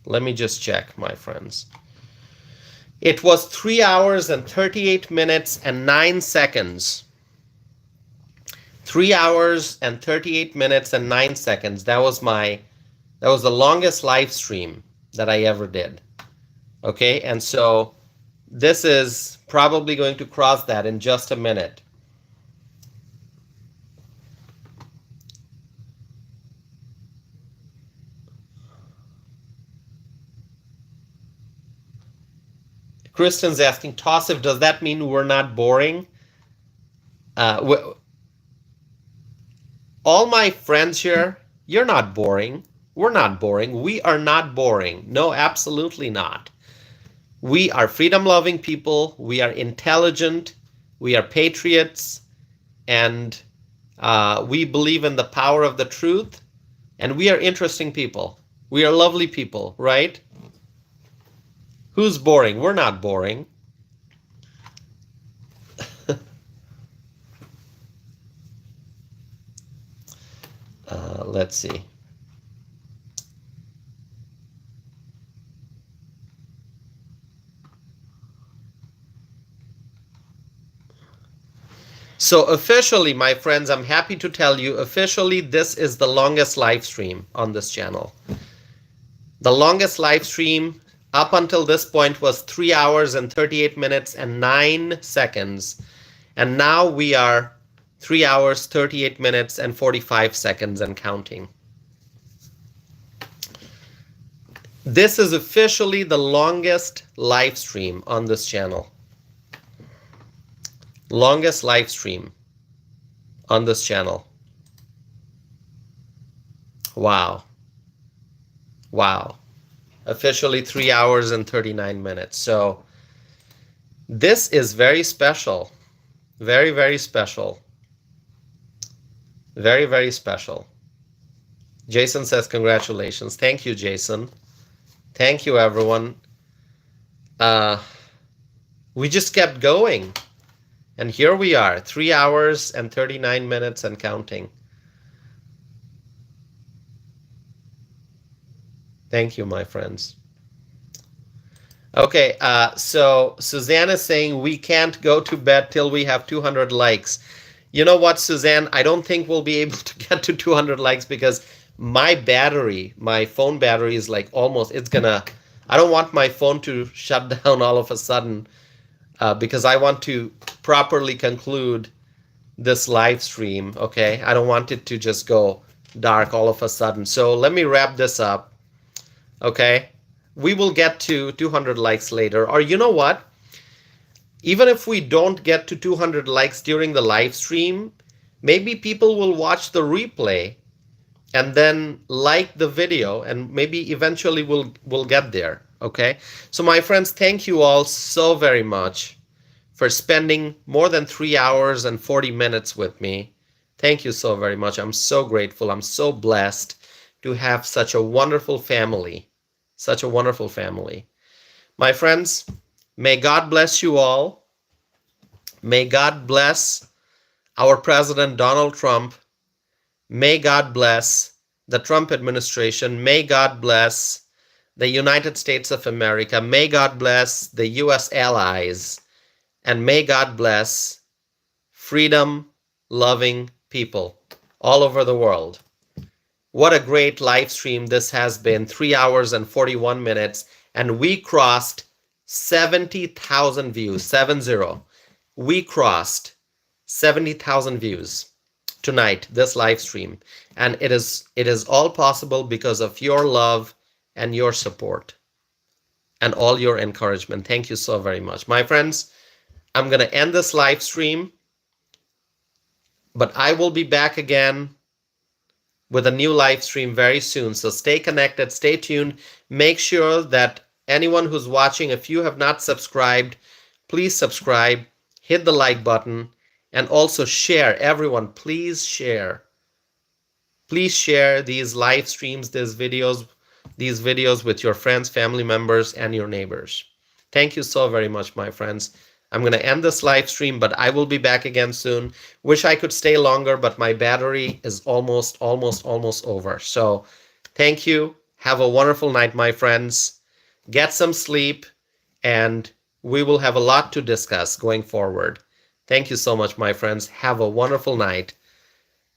Let me just check, my friends. It was 3 hours and 38 minutes and 9 seconds. 3 hours and 38 minutes and 9 seconds. That was the longest live stream that I ever did. Okay, and so this is probably going to cross that in just a minute. Kristen's asking, Tassif, does that mean we're not boring? All my friends here, you're not boring. We're not boring. We are not boring. No, absolutely not. We are freedom-loving people. We are intelligent. We are patriots. And we believe in the power of the truth. And we are interesting people. We are lovely people, right? Who's boring? We're not boring. Let's see. So officially, my friends, I'm happy to tell you, officially, this is the longest live stream on this channel. The longest live stream up until this point was 3 hours and 38 minutes and 9 seconds. And now we are 3 hours, 38 minutes and 45 seconds and counting. This is officially the longest live stream on this channel. Longest live stream on this channel. Wow. Wow. Officially 3 hours and 39 minutes. So this is very special. Very, very special. Very, very special. Jason says congratulations. Thank you, Jason. Thank you, everyone. We just kept going. And here we are, 3 hours and 39 minutes and counting. Thank you, my friends. Okay, so Suzanne is saying we can't go to bed till we have 200 likes. You know what, Suzanne? I don't think we'll be able to get to 200 likes because my battery, my phone battery is like almost, it's gonna, I don't want my phone to shut down all of a sudden because I want to properly conclude this live stream, okay? I don't want it to just go dark all of a sudden. So let me wrap this up, okay? We will get to 200 likes later. Or you know what? Even if we don't get to 200 likes during the live stream, maybe people will watch the replay and then like the video, and maybe eventually we'll get there, okay? So my friends, thank you all so very much for spending more than 3 hours and 40 minutes with me. Thank you so very much. I'm so grateful. I'm so blessed to have such a wonderful family. Such a wonderful family. My friends, may God bless you all. May God bless our President Donald Trump. May God bless the Trump administration. May God bless the United States of America. May God bless the U.S. allies. And may God bless freedom-loving people all over the world. What a great live stream this has been, 3 hours and 41 minutes, and we crossed 70,000 views, 70. We crossed 70,000 views tonight, this live stream, and it is all possible because of your love and your support and all your encouragement. Thank you so very much. My friends, I'm going to end this live stream, but I will be back again with a new live stream very soon. So stay connected, stay tuned. Make sure that anyone who's watching, if you have not subscribed, please subscribe, hit the like button, and also share. Everyone, please share. Please share these live streams, these videos with your friends, family members, and your neighbors. Thank you so very much, my friends. I'm going to end this live stream, but I will be back again soon. Wish I could stay longer, but my battery is almost over. So thank you. Have a wonderful night, my friends. Get some sleep, and we will have a lot to discuss going forward. Thank you so much, my friends. Have a wonderful night.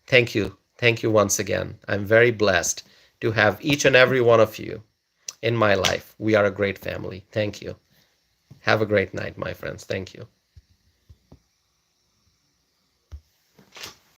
Thank you. Thank you once again. I'm very blessed to have each and every one of you in my life. We are a great family. Thank you. Have a great night, my friends. Thank you.